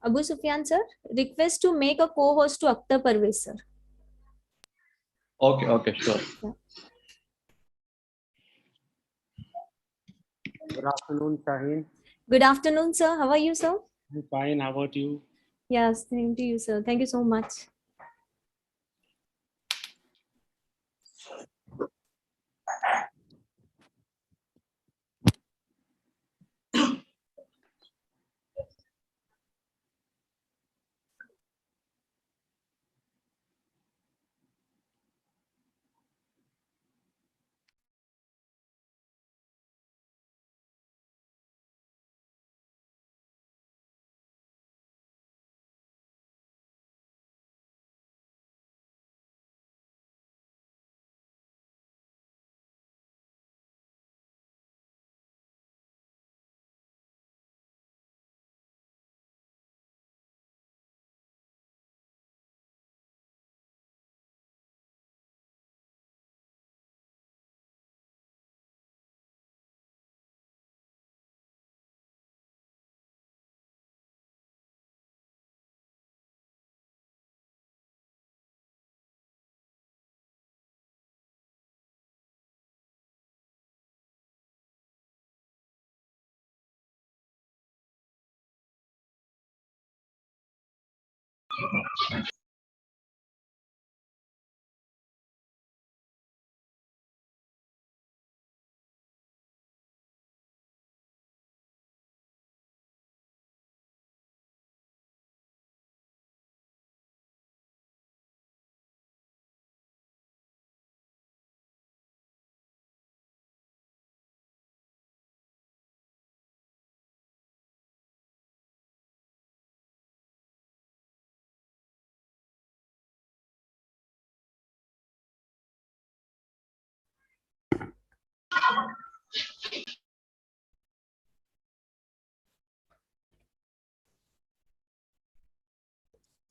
Abu Sufyan sir, request to make a co-host to Akhtar Parvez sir. Okay, sure. Yeah. Good afternoon, Shaheen. Good afternoon, sir. How are you, sir? I'm fine. How about you? Yes, thank you, sir. Thank you so much.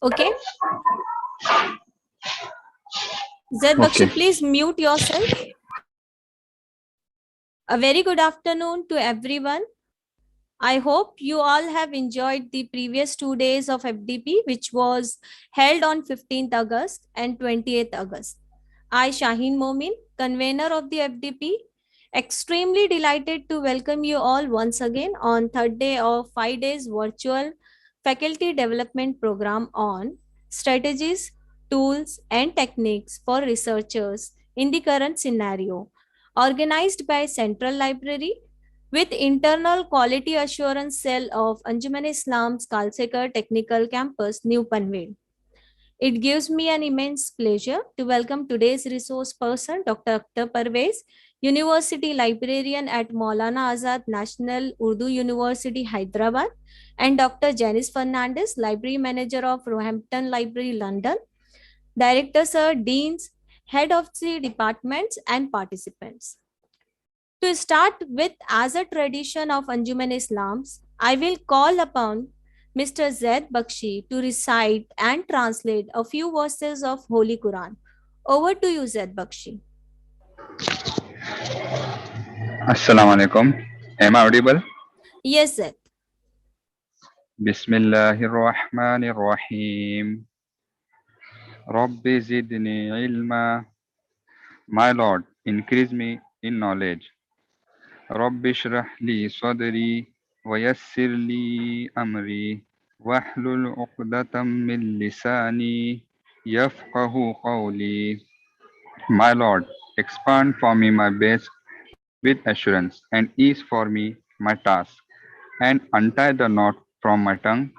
Okay. Zaid Bakshi, please mute yourself. A very good afternoon to everyone. I hope you all have enjoyed the previous 2 days of FDP, which was held on 15th August and 28th August. I, Shaheen Momin, convener of the FDP, extremely delighted to welcome you all once again on third day of 5 days virtual faculty development program on strategies, tools, and techniques for researchers in the current scenario, organized by Central Library with internal quality assurance cell of Anjuman Islam's Kalsekar Technical Campus, New Panvel. It gives me an immense pleasure to welcome today's resource person, Dr. Akhtar Parvez, University Librarian at Maulana Azad National Urdu University, Hyderabad, and Dr. Janice Fernandez, Library Manager of Roehampton Library, London, Director Sir, Deans, Head of the Departments, and participants. To start with, as a tradition of Anjuman Islams, I will call upon Mr. Zaid Bakshi to recite and translate a few verses of Holy Quran. Over to you, Zaid Bakshi. Assalamu alaikum. Am I audible? Yes, Zaid. Bismillahir Rahmanir Rahim. Rabbi zidni ilma. My Lord, increase me in knowledge. Rabbi shrah li sadri wa yassir li amri wahlul uqdatam min lisani yafqahu qawli. My Lord, expand for me my best with assurance and ease for me my task, and untie the knot from my tongue,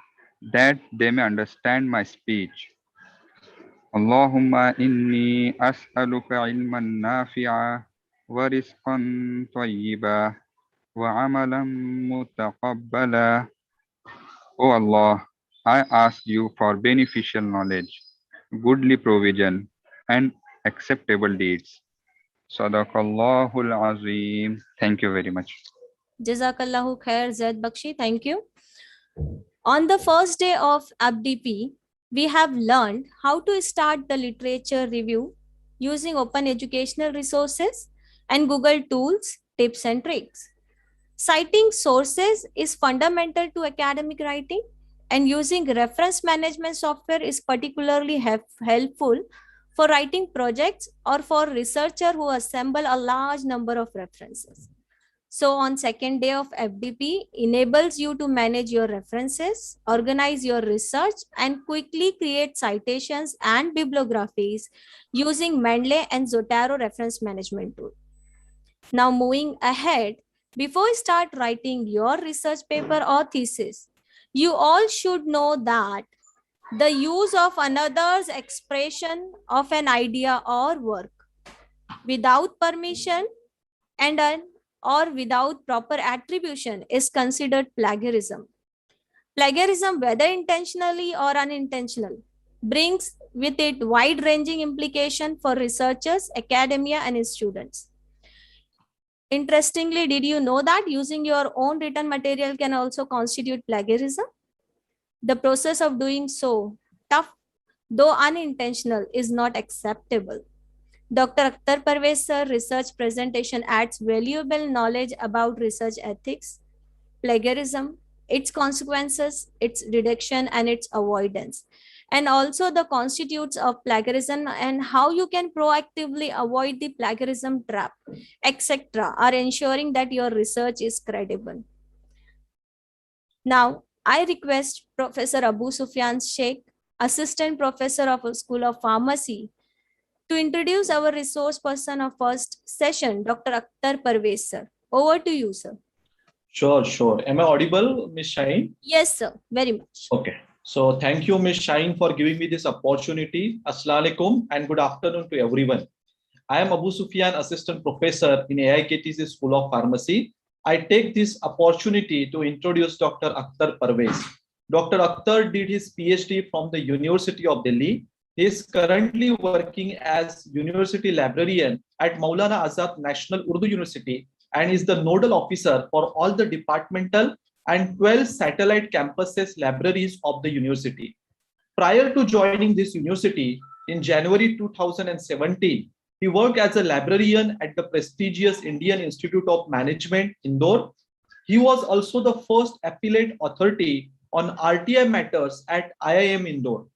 that they may understand my speech. Allahumma inni as'aluka ilman nafi'a wa rizqan tayyiba wa amalan mutaqabbala. O Allah, I ask you for beneficial knowledge, goodly provision, and acceptable deeds. Sadaqallahul Azim. Thank you very much. Jazakallahu khair, Zaid Bakshi. Thank you. On the first day of ABDP, we have learned how to start the literature review using open educational resources and Google tools, tips and tricks. Citing sources is fundamental to academic writing, and using reference management software is particularly helpful for writing projects or for researchers who assemble a large number of references. So on second day of FDP enables you to manage your references, organize your research, and quickly create citations and bibliographies using Mendeley and Zotero reference management tool. Now moving ahead, before you start writing your research paper or thesis, you all should know that the use of another's expression of an idea or work without permission or without proper attribution is considered plagiarism. Plagiarism, whether intentionally or unintentional, brings with it wide-ranging implications for researchers, academia, and students. Interestingly, did you know that using your own written material can also constitute plagiarism? The process of doing so, tough though unintentional, is not acceptable. Dr. Akhtar Parvez sir research presentation adds valuable knowledge about research ethics, plagiarism, its consequences, its reduction, and its avoidance, and also the constitutes of plagiarism and how you can proactively avoid the plagiarism trap, etc., are ensuring that your research is credible. Now, I request Professor Abu Sufyan Sheikh, Assistant Professor of School of Pharmacy, to introduce our resource person of first session, Dr. Akhtar Parvez sir. Over to you, sir. Sure. Am I audible, Ms. Shine? Yes, sir. Very much. Okay. So thank you, Ms. Shine, for giving me this opportunity. Assalamu alaikum and good afternoon to everyone. I am Abu Sufyan, Assistant Professor in AIKTC School of Pharmacy. I take this opportunity to introduce Dr. Akhtar Parvez. Dr. Akhtar did his PhD from the University of Delhi. He is currently working as University Librarian at Maulana Azad National Urdu University and is the nodal officer for all the departmental and 12 satellite campuses libraries of the university. Prior to joining this university in January 2017, he worked as a librarian at the prestigious Indian Institute of Management, Indore. He was also the first appellate authority on RTI matters at IIM Indore.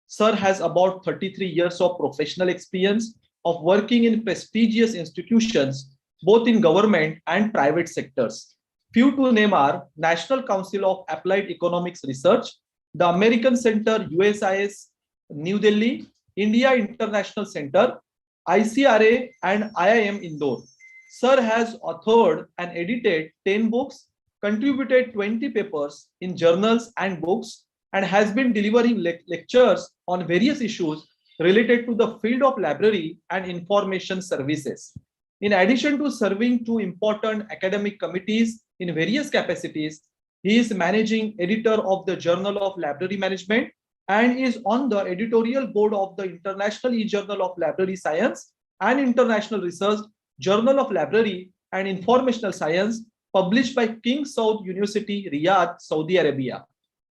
Sir has about 33 years of professional experience of working in prestigious institutions, both in government and private sectors. Few to name are National Council of Applied Economics Research, the American Center USIS, New Delhi, India International Center, ICRA, and IIM Indore. Sir has authored and edited 10 books, contributed 20 papers in journals and books, and has been delivering lectures on various issues related to the field of library and information services. In addition to serving two important academic committees in various capacities, he is managing editor of the Journal of Library Management and is on the editorial board of the International E-Journal of Library Science and International Research Journal of Library and Informational Science, published by King Saud University, Riyadh, Saudi Arabia.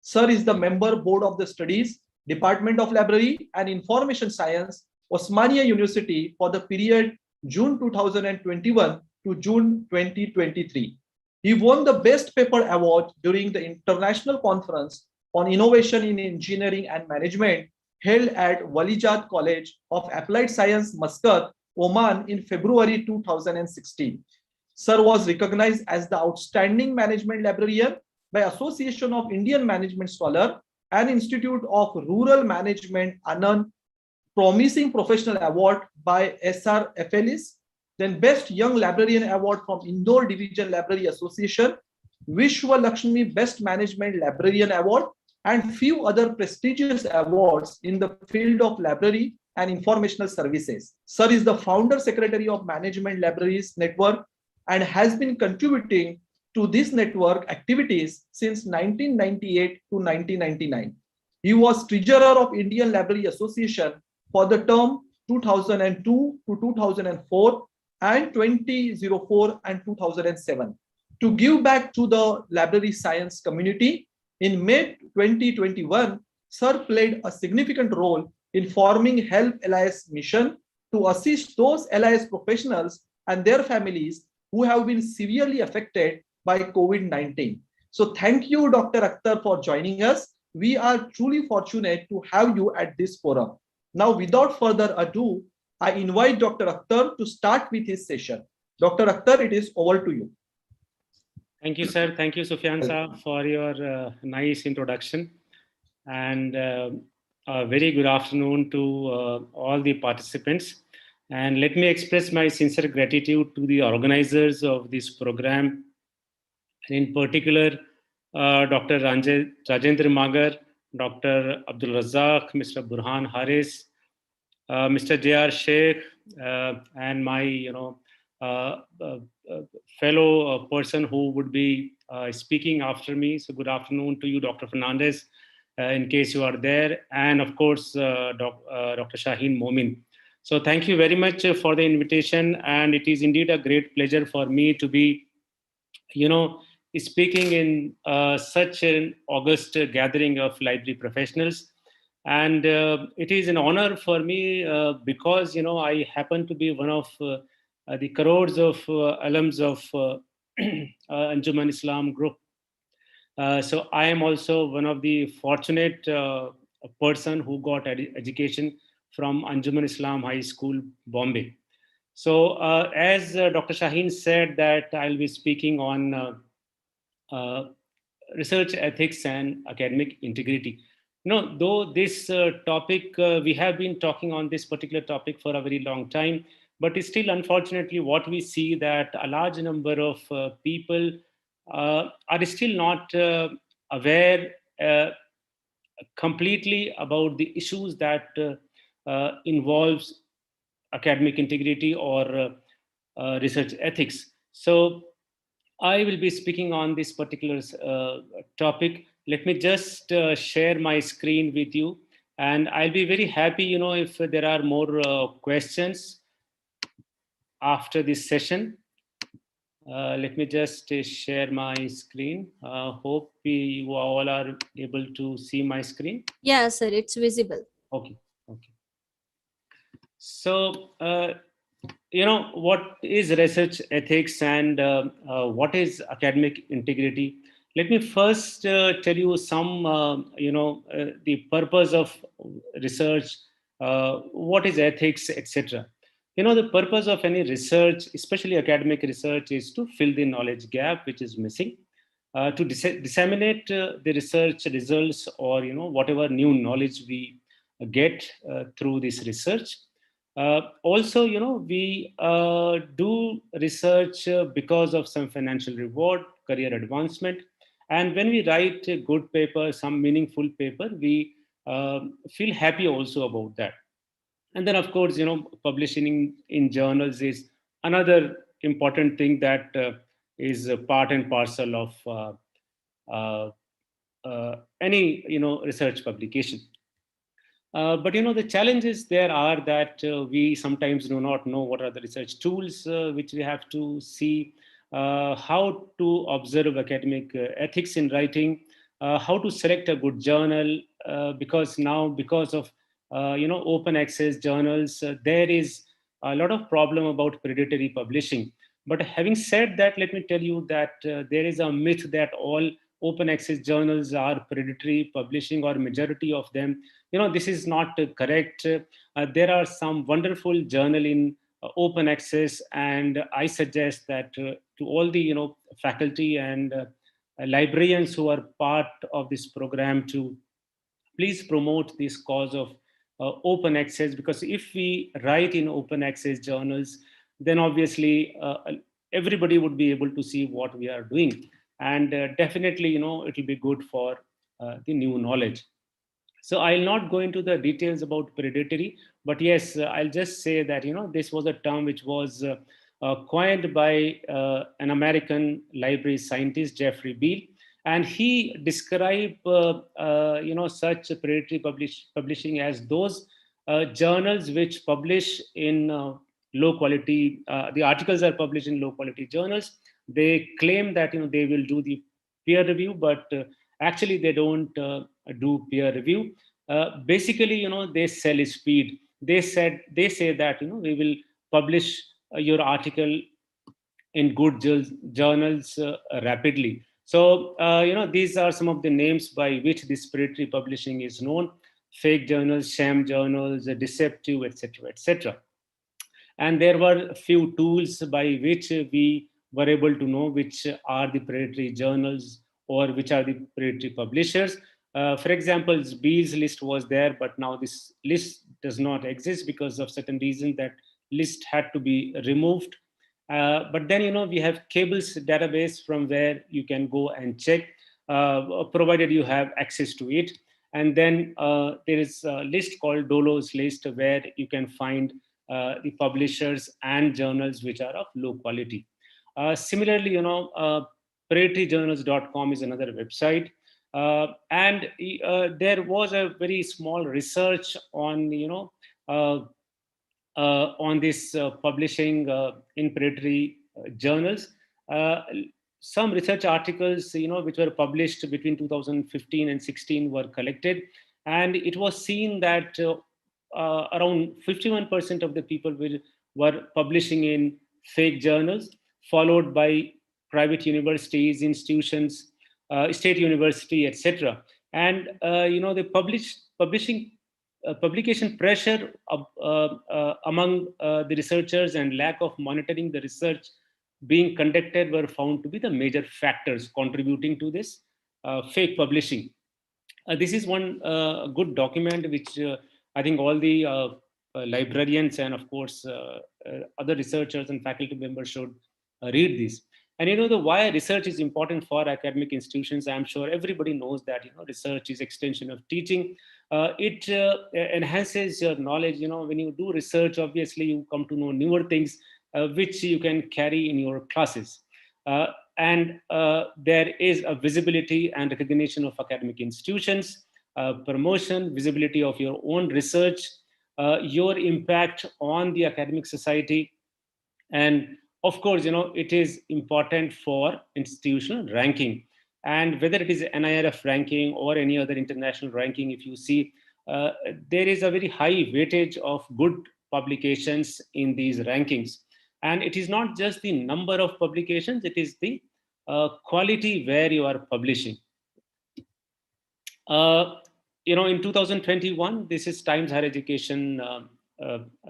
Sir is the member board of the Studies, Department of Library and Information Science, Osmania University for the period June 2021 to June 2023. He won the Best Paper Award during the International Conference on Innovation in Engineering and Management held at Walijat College of Applied Science, Muscat, Oman in February 2016. Sir was recognized as the Outstanding Management Librarian by Association of Indian Management Scholar and Institute of Rural Management, Anand Promising Professional Award by SR FLIS Then Best Young Librarian Award from Indore Division Library Association, Vishwa Lakshmi Best Management Librarian Award, and few other prestigious awards in the field of library and informational services. Sir is the founder secretary of Management Libraries Network and has been contributing to this network activities since 1998 to 1999. He was treasurer of Indian Library Association for the term 2002 to 2004 and 2004 and 2007. To give back to the library science community, in May 2021, Sir played a significant role in forming Help LIS mission to assist those LIS professionals and their families who have been severely affected by COVID-19. So thank you, Dr. Akhtar, for joining us. We are truly fortunate to have you at this forum. Now, without further ado, I invite Dr. Akhtar to start with his session. Dr. Akhtar, it is over to you. Thank you, sir. Thank you, Sufyan Saab, for your nice introduction. And a very good afternoon to all the participants. And let me express my sincere gratitude to the organizers of this program, and in particular, Dr. Rajendra Magar, Dr. Abdul Razak, Mr. Burhan Haris, Mr. J.R. Sheikh, and my fellow person who would be speaking after me. So good afternoon to you, Dr. Fernandez, in case you are there, and of course, Dr. Shaheen Momin. So thank you very much for the invitation, and it is indeed a great pleasure for me to be, speaking in such an august gathering of library professionals. And it is an honor for me because, I happen to be one of the crores of alums of Anjuman Islam group. So I am also one of the fortunate person who got education from Anjuman Islam High School, Bombay. So as Dr. Shaheen said, that I'll be speaking on research ethics and academic integrity. Though this topic, we have been talking on this particular topic for a very long time, but it's still, unfortunately, what we see that a large number of people are still not aware completely about the issues that involves academic integrity or research ethics. So I will be speaking on this particular topic. Let me just share my screen with you, and I'll be very happy, if there are more questions after this session. Let me just share my screen. Hope you all are able to see my screen. Yeah, sir, it's visible. Okay. So, what is research ethics and what is academic integrity? Let me first tell you some, the purpose of research, what is ethics, etc. The purpose of any research, especially academic research, is to fill the knowledge gap which is missing, to disseminate the research results or, whatever new knowledge we get through this research. Also, we do research because of some financial reward, career advancement. And when we write a good paper, some meaningful paper, we feel happy also about that. And then, of course, publishing in journals is another important thing that is a part and parcel of any, research publication. But the challenges there are that we sometimes do not know what are the research tools which we have to see, how to observe academic ethics in writing, how to select a good journal, because now, because of open access journals, there is a lot of problem about predatory publishing. But having said that, let me tell you that there is a myth that all open access journals are predatory publishing, or majority of them. This is not correct. There are some wonderful journal in open access, and I suggest that to all the faculty and librarians who are part of this program to please promote this cause of open access, because if we write in open access journals, then obviously everybody would be able to see what we are doing. And definitely, it will be good for the new knowledge. So I'll not go into the details about predatory, but yes, I'll just say that this was a term which was coined by an American library scientist, Jeffrey Beal, and he described such predatory publishing as those journals which publish in low quality. The articles are published in low quality journals. They claim that they will do the peer review, but actually they don't do peer review. Basically, they sell speed. They say that we will publish your article in good journals rapidly. So these are some of the names by which this predatory publishing is known: fake journals, sham journals, deceptive, etc., etc. And there were a few tools by which we were able to know which are the predatory journals or which are the predatory publishers. For example, Beal's list was there, but now this list does not exist because of certain reasons. That list had to be removed. But then, we have Cable's database from where you can go and check, provided you have access to it. And then there is a list called Dolo's list where you can find the publishers and journals which are of low quality. Similarly, predatorjournals.com is another website. And there was a very small research on, on this publishing in predatory journals. Some research articles, which were published between 2015 and 16 were collected. And it was seen that around 51% of the people were publishing in fake journals, followed by private universities, institutions, state university, etc. And the publication pressure among the researchers and lack of monitoring the research being conducted were found to be the major factors contributing to this fake publishing. This is one good document which I think all the librarians and of course other researchers and faculty members should read this. And the why research is important for academic institutions. I'm sure everybody knows that research is extension of teaching. It enhances your knowledge. When you do research, obviously you come to know newer things which you can carry in your classes. And there is a visibility and recognition of academic institutions, promotion, visibility of your own research, your impact on the academic society. And of course, it is important for institutional ranking. And whether it is NIRF ranking or any other international ranking, if you see, there is a very high weightage of good publications in these rankings. And it is not just the number of publications, it is the quality where you are publishing. In 2021, this is Times Higher Education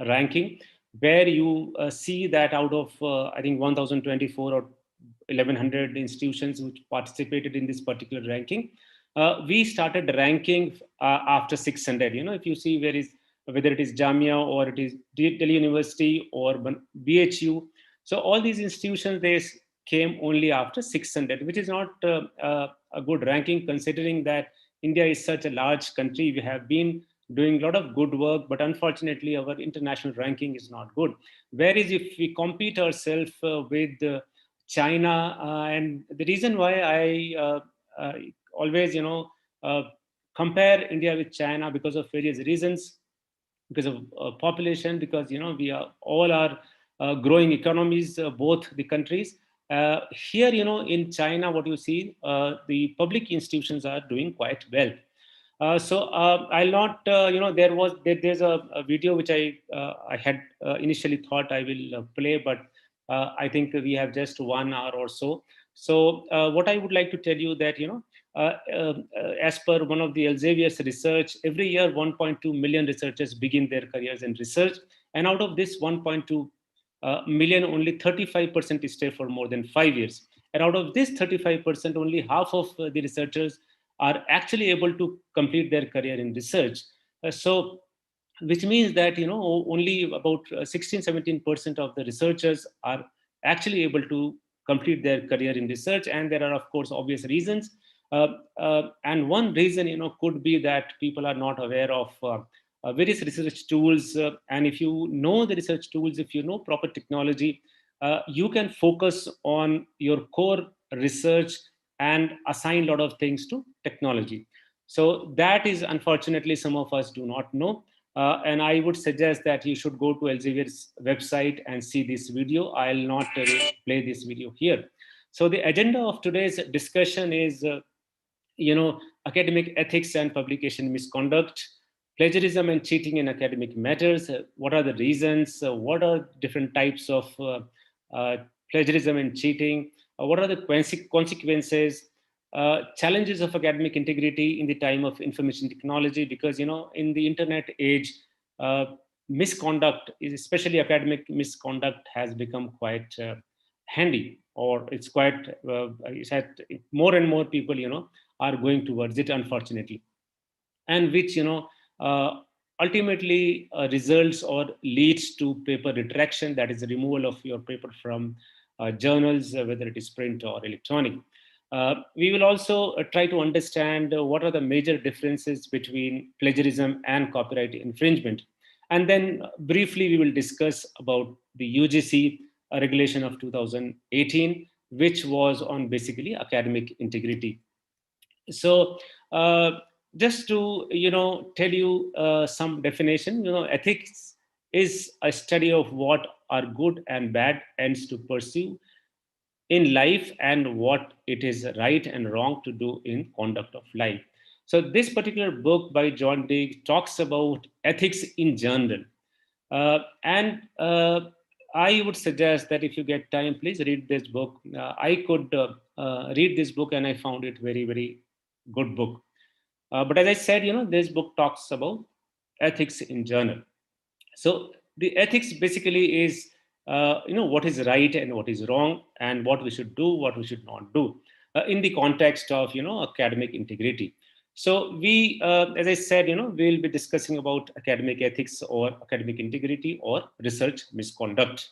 ranking, where you see that out of, I think, 1,024 or 1,100 institutions which participated in this particular ranking, we started ranking after 600. If you see whether it is Jamia or it is Delhi University or BHU, so all these institutions, they came only after 600, which is not a good ranking considering that India is such a large country. We have been doing a lot of good work, but unfortunately our international ranking is not good. Whereas if we compete ourselves with China, and the reason why I always, compare India with China because of various reasons, because of population, because, we are all are growing economies, both the countries. Here, in China, what you see, the public institutions are doing quite well. So I'll not, there's a video which I had initially thought I will play, but I think we have just 1 hour or so. So what I would like to tell you that, as per one of the Elsevier's research, every year 1.2 million researchers begin their careers in research. And out of this 1.2 million, only 35% stay for more than 5 years. And out of this 35%, only half of the researchers are actually able to complete their career in research. So which means that only about 16-17% of the researchers are actually able to complete their career in research. And there are, of course, obvious reasons. And one reason could be that people are not aware of various research tools. And if you know the research tools, if you know proper technology, you can focus on your core research and assign a lot of things to technology. So that is, unfortunately, some of us do not know. And I would suggest that you should go to Elsevier's website and see this video. I'll not play this video here. So the agenda of today's discussion is, academic ethics and publication misconduct, plagiarism and cheating in academic matters. What are the reasons? What are different types of plagiarism and cheating? What are the consequences? Challenges of academic integrity in the time of information technology, because in the internet age, misconduct, especially academic misconduct, has become quite handy, or it's quite more and more people are going towards it, unfortunately, and which ultimately results or leads to paper retraction, that is the removal of your paper from journals, whether it is print or electronic. We will also try to understand what are the major differences between plagiarism and copyright infringement. And then briefly, we will discuss about the UGC regulation of 2018, which was on basically academic integrity. So just to tell you some definition, ethics is a study of what are good and bad ends to pursue in life, and what it is right and wrong to do in conduct of life. So this particular book by John Dee talks about ethics in general. And I would suggest that if you get time, please read this book. I could read this book and I found it very, very good book. But as I said, this book talks about ethics in general. So the ethics basically is, what is right and what is wrong, and what we should do, what we should not do, in the context of, academic integrity. So we, as I said, we'll be discussing about academic ethics or academic integrity or research misconduct.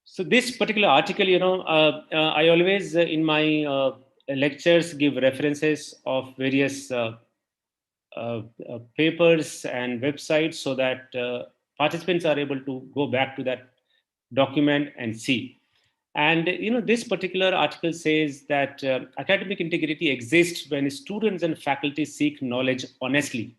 So this particular article, I always in my lectures give references of various papers and websites, so that participants are able to go back to that document and see. And this particular article says that academic integrity exists when students and faculty seek knowledge honestly,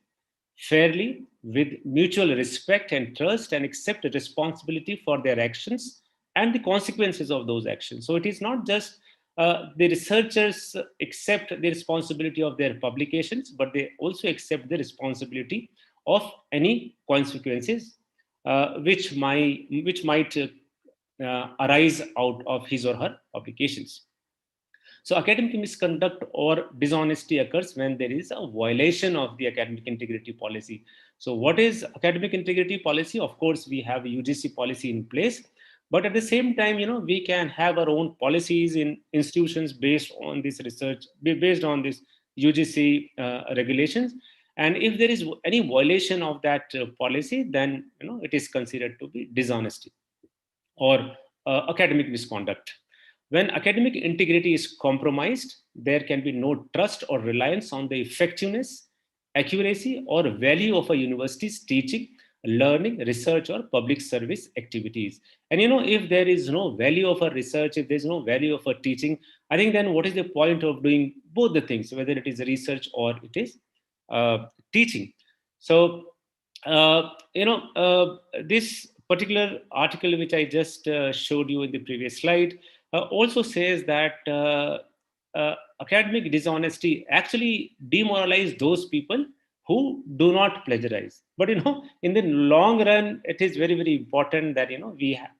fairly, with mutual respect and trust, and accept responsibility for their actions and the consequences of those actions. So it is not just the researchers accept the responsibility of their publications, but they also accept the responsibility of any consequences which might arise out of his or her publications. So academic misconduct or dishonesty occurs when there is a violation of the academic integrity policy. So what is academic integrity policy? Of course, we have a UGC policy in place, but at the same time, we can have our own policies in institutions based on this research, based on this UGC regulations. And if there is any violation of that policy, then it is considered to be dishonesty or academic misconduct. When academic integrity is compromised, there can be no trust or reliance on the effectiveness, accuracy, or value of a university's teaching, learning, research, or public service activities. And if there is no value of a research, if there's no value of a teaching, I think then what is the point of doing both the things, whether it is research or it is teaching? So, this particular article, which I just showed you in the previous slide, also says that academic dishonesty actually demoralizes those people who do not plagiarize. But in the long run, it is very, very important that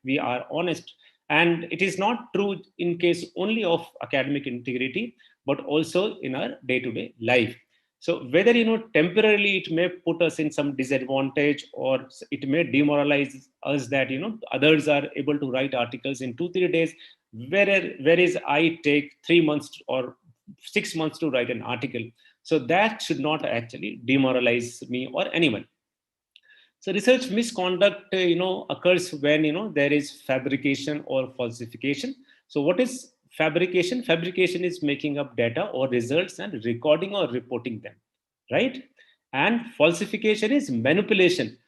we are honest. And it is not true in case only of academic integrity, but also in our day-to-day life. So whether temporarily it may put us in some disadvantage, or it may demoralize us that others are able to write articles in 2-3 days, whereas I take 3 months or 6 months to write an article. So that should not actually demoralize me or anyone. So research misconduct, occurs when, there is fabrication or falsification. So what is fabrication? Fabrication is making up data or results and recording or reporting them, right? And falsification is manipulation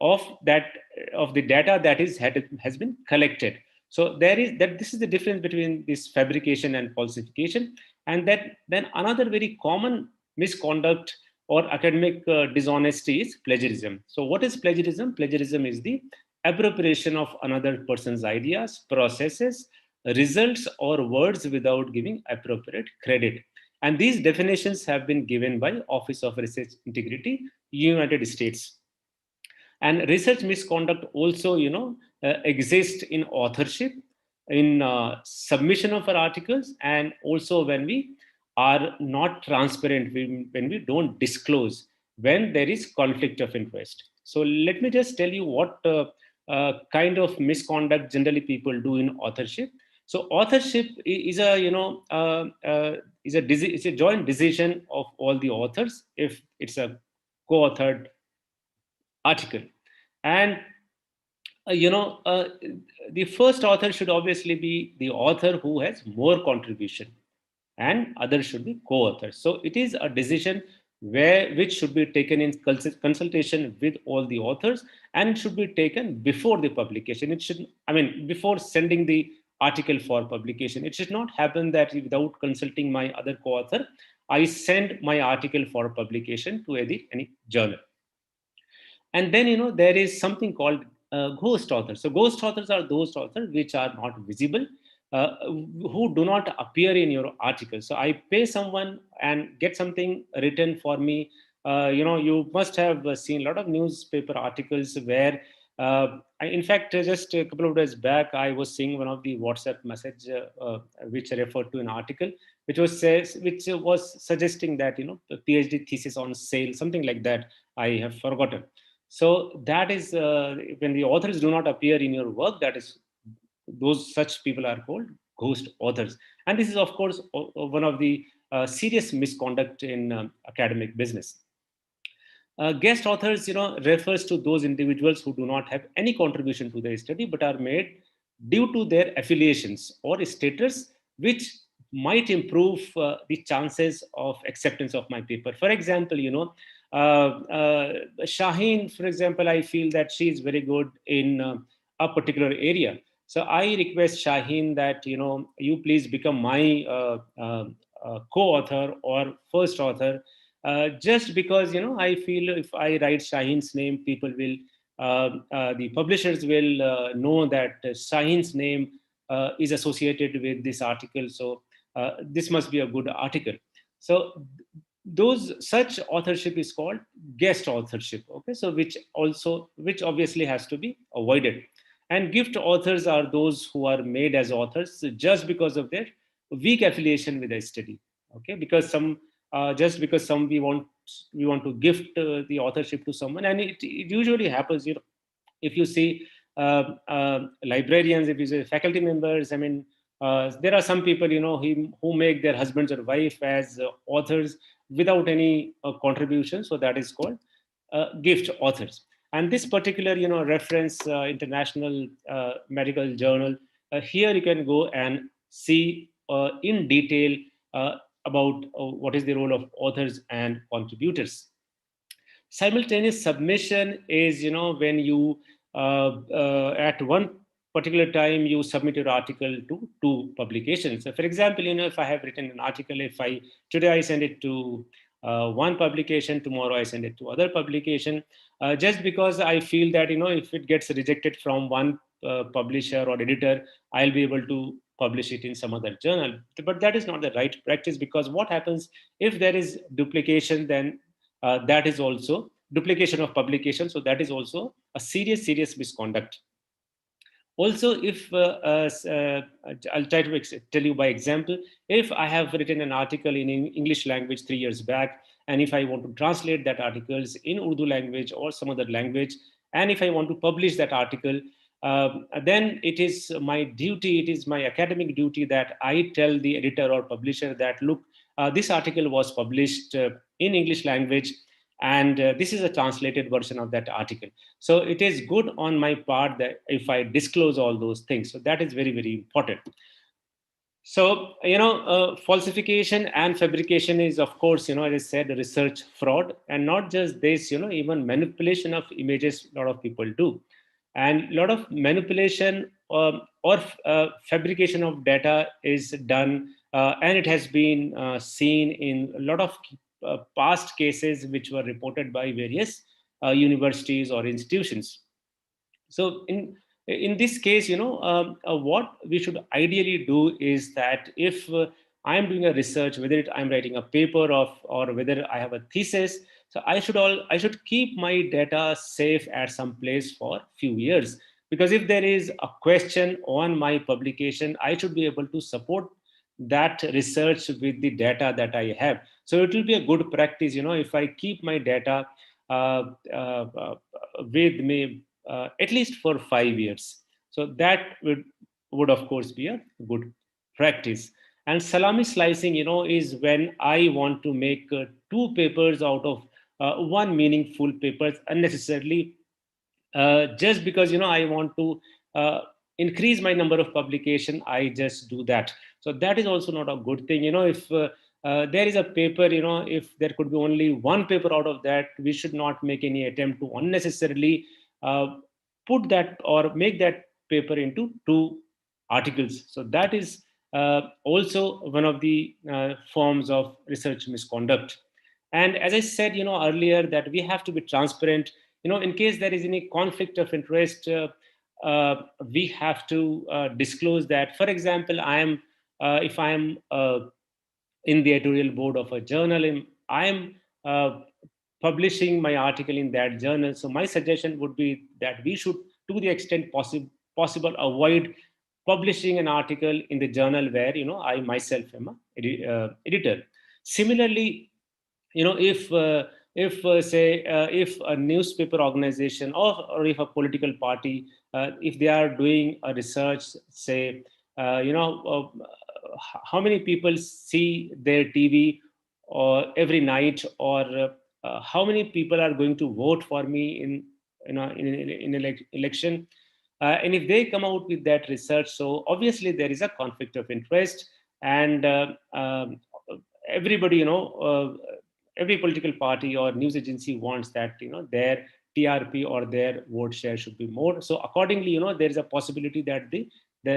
of that, of the data that has been collected. So there is that this is the difference between this fabrication and falsification. And that then another very common misconduct or academic dishonesty is plagiarism. So what is plagiarism? Plagiarism is the appropriation of another person's ideas, processes, results, or words without giving appropriate credit. And these definitions have been given by Office of Research Integrity, United States. And research misconduct also, exists in authorship, in submission of our articles, and also when we are not transparent, when we don't disclose, when there is conflict of interest. So let me just tell you what kind of misconduct generally people do in authorship. So authorship is a, it's a joint decision of all the authors if it's a co-authored article. And the first author should obviously be the author who has more contribution, and others should be co-authors. So it is a decision which should be taken in consultation with all the authors, and it should be taken before the publication. It should, before sending the article for publication. It should not happen that without consulting my other co-author, I send my article for publication to any journal. And then, there is something called ghost authors. So ghost authors are those authors which are not visible, who do not appear in your article. So I pay someone and get something written for me. You must have seen a lot of newspaper articles where, in fact, just a couple of days back, I was seeing one of the WhatsApp message which referred to an article, which was suggesting that, the PhD thesis on sale, something like that. I have forgotten. So that is when the authors do not appear in your work, that is, such people are called ghost authors. And this is, of course, one of the serious misconduct in academic business. Guest authors, refers to those individuals who do not have any contribution to their study, but are made due to their affiliations or status, which might improve the chances of acceptance of my paper. For example, Shaheen, for example, I feel that she is very good in a particular area. So I request Shaheen that, you please become my co-author or first author, just because, I feel if I write Shaheen's name, people will, the publishers will know that Shaheen's name is associated with this article. So this must be a good article. So such authorship is called guest authorship. Okay, so which obviously has to be avoided. And gift authors are those who are made as authors just because of their weak affiliation with the study. Okay, because just because we want to gift the authorship to someone, and it usually happens. If you see librarians, if you see faculty members, there are some people who make their husbands or wife as authors without any contribution. So that is called gift authors. And this particular reference, International Medical Journal, here you can go and see in detail about what is the role of authors and contributors. Simultaneous submission is when you at one particular time you submit your article to two publications. So for example, if I have written an article, today I send it to one publication, tomorrow I send it to other publication, just because I feel that if it gets rejected from one publisher or editor, I'll be able to publish it in some other journal. But that is not the right practice, because what happens if there is duplication, then that is also duplication of publication. So that is also a serious misconduct. Also, if I'll try to tell you by example, if I have written an article in English language 3 years back, and if I want to translate that articles in Urdu language or some other language, and if I want to publish that article, then it is my duty, it is my academic duty that I tell the editor or publisher that, look, this article was published in English language, And this is a translated version of that article. So it is good on my part that if I disclose all those things. So that is very, very important. So, falsification and fabrication is, of course, as I said, research fraud. And not just this, even manipulation of images, a lot of people do. And a lot of manipulation or fabrication of data is done. And it has been seen in a lot of past cases which were reported by various universities or institutions. So in this case, what we should ideally do is that if I am doing a research, whether I'm writing a paper or whether I have a thesis, so I should keep my data safe at some place for few years, because if there is a question on my publication, I should be able to support that research with the data that I have. So it will be a good practice, if I keep my data uh, uh, with me at least for 5 years. So that would of course be a good practice. And salami slicing, is when I want to make two papers out of one meaningful papers unnecessarily, just because I want to increase my number of publication. I just do that. So that is also not a good thing. If there is a paper, if there could be only one paper out of that, we should not make any attempt to unnecessarily put that or make that paper into two articles. So that is also one of the forms of research misconduct. And as I said, earlier, that we have to be transparent. In case there is any conflict of interest, we have to disclose that. For example, if I am in the editorial board of a journal, and I am publishing my article in that journal. So my suggestion would be that we should, to the extent possible, avoid publishing an article in the journal where I myself am a editor. Similarly, if a newspaper organization or if a political party, if they are doing a research, say, how many people see their TV or every night, or how many people are going to vote for me in election, and if they come out with that research, so obviously there is a conflict of interest. And everybody, every political party or news agency wants that their TRP or their vote share should be more. So accordingly, there is a possibility that the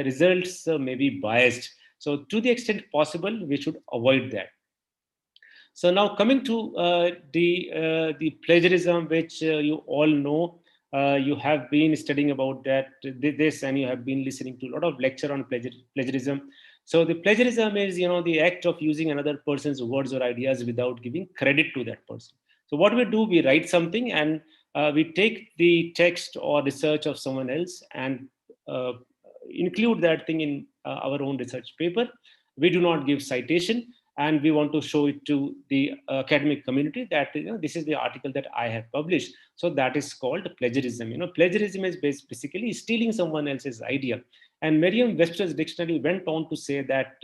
results may be biased. So to the extent possible, we should avoid that. So now coming to the plagiarism, which you all know, you have been studying about this, and you have been listening to a lot of lecture on plagiarism. So the plagiarism is, the act of using another person's words or ideas without giving credit to that person. So what we do, we write something and we take the text or research of someone else and include that thing in our own research paper. We do not give citation, and we want to show it to the academic community that this is the article that I have published. So that is called plagiarism. Plagiarism is basically stealing someone else's idea. And Merriam-Webster's dictionary went on to say that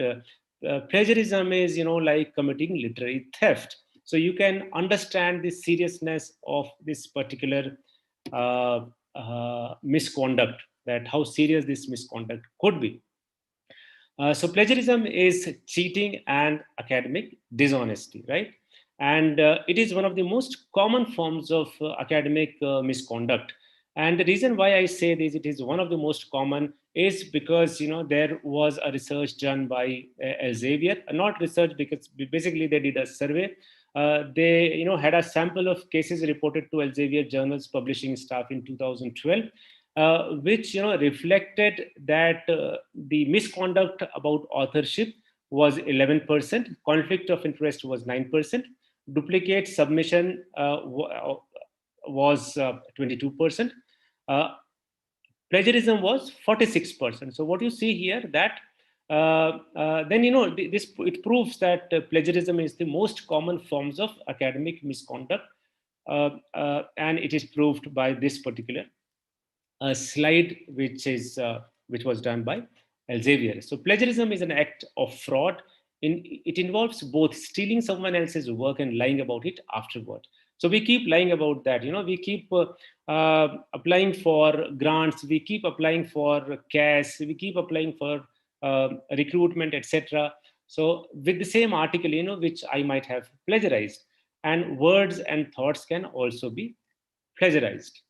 plagiarism is like committing literary theft. So you can understand the seriousness of this particular misconduct, that how serious this misconduct could be. So plagiarism is cheating and academic dishonesty, right? And it is one of the most common forms of academic misconduct. And the reason why I say this, it is one of the most common, is because there was a research done by Elsevier, not research, because basically they did a survey. They had a sample of cases reported to Elsevier journals publishing staff in 2012. Which reflected that the misconduct about authorship was 11%, conflict of interest was 9%, duplicate submission was 22%, plagiarism was 46%. So what you see here, that then it proves that plagiarism is the most common forms of academic misconduct, and it is proved by this particular a slide which was done by Elsevier. So plagiarism is an act of fraud. It involves both stealing someone else's work and lying about it afterward. So we keep lying about that. We keep applying for grants, we keep applying for cash, we keep applying for recruitment, etc. So with the same article, which I might have plagiarized, and words and thoughts can also be plagiarized.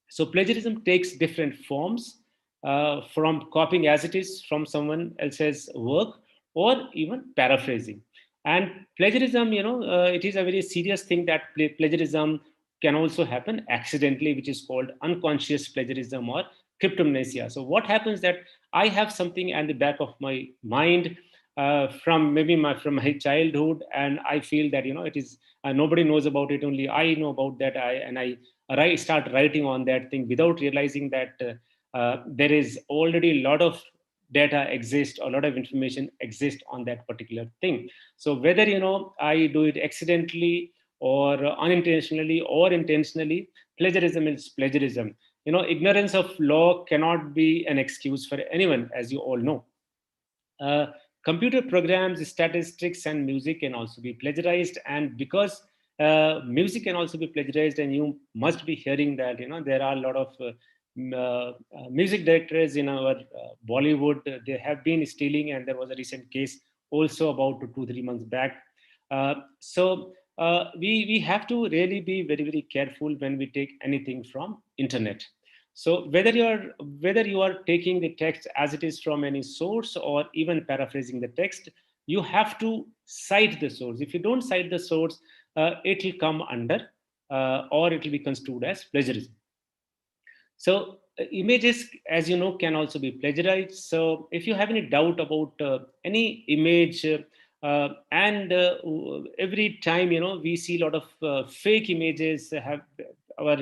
So plagiarism takes different forms, from copying as it is from someone else's work, or even paraphrasing. And plagiarism, it is a very serious thing, that plagiarism can also happen accidentally, which is called unconscious plagiarism or cryptomnesia. So what happens that I have something at the back of my mind, from maybe from my childhood, and I feel that it is, nobody knows about it, only I know about that. I start writing on that thing without realizing that there is already a lot of data exists, or a lot of information exists on that particular thing. So whether I do it accidentally or unintentionally or intentionally, plagiarism is plagiarism. Ignorance of law cannot be an excuse for anyone, as you all know. uh, Computer programs, statistics, and music can also be plagiarized. And because music can also be plagiarized, and you must be hearing that there are a lot of music directors in our Bollywood. They have been stealing, and there was a recent case also about 2 3 months back. We have to really be very very careful when we take anything from internet. So whether you are taking the text as it is from any source, or even paraphrasing the text, you have to cite the source. If you don't cite the source, it will come under, or it will be construed as plagiarism. So images, as you know, can also be plagiarized. So if you have any doubt about any image, and every time we see a lot of fake images, have our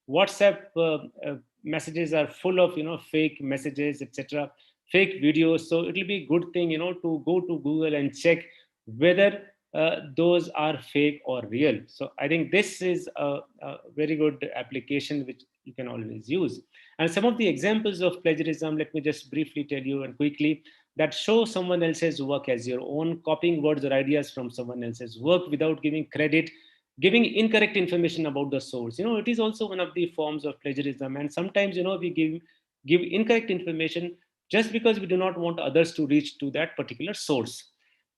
WhatsApp messages are full of fake messages, etc., fake videos. So it will be a good thing to go to Google and check whether those are fake or real. So I think this is a very good application which you can always use. And some of the examples of plagiarism, let me just briefly tell you and quickly, that show someone else's work as your own, copying words or ideas from someone else's work without giving credit, giving incorrect information about the source. It is also one of the forms of plagiarism. And sometimes we give incorrect information just because we do not want others to reach to that particular source.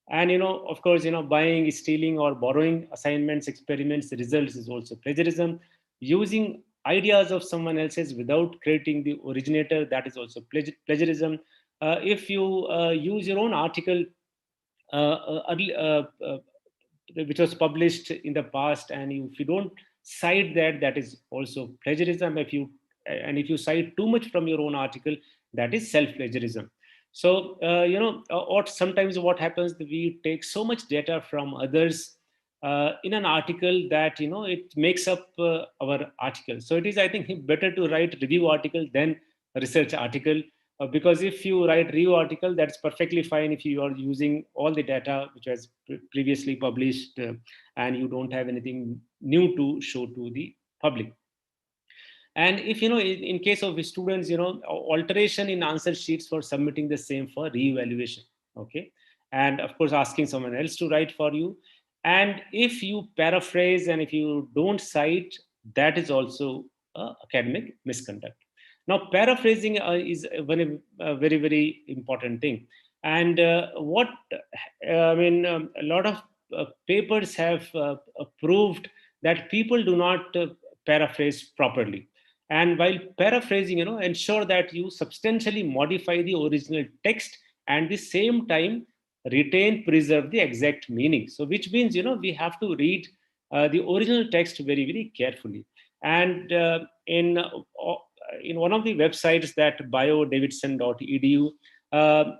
And of course, buying, stealing, or borrowing assignments, experiments, results is also plagiarism. Using ideas of someone else's without crediting the originator, that is also plagiarism. If you use your own article, which was published in the past, and if you don't cite that, that is also plagiarism. If you cite too much from your own article, that is self plagiarism. So or sometimes what happens, we take so much data from others in an article that it makes up our article. So it is, I think, better to write review article than a research article, because if you write review article, that's perfectly fine if you are using all the data which was previously published, and you don't have anything new to show to the public. And if in case of students, alteration in answer sheets for submitting the same for reevaluation, okay, and of course asking someone else to write for you. And if you paraphrase and if you don't cite, that is also academic misconduct. Now paraphrasing is a very very important thing. And what I mean, a lot of papers have proved that people do not paraphrase properly. And while paraphrasing, ensure that you substantially modify the original text, and the same time preserve the exact meaning. So which means we have to read the original text very very carefully. And in one of the websites, that biodavidson.edu,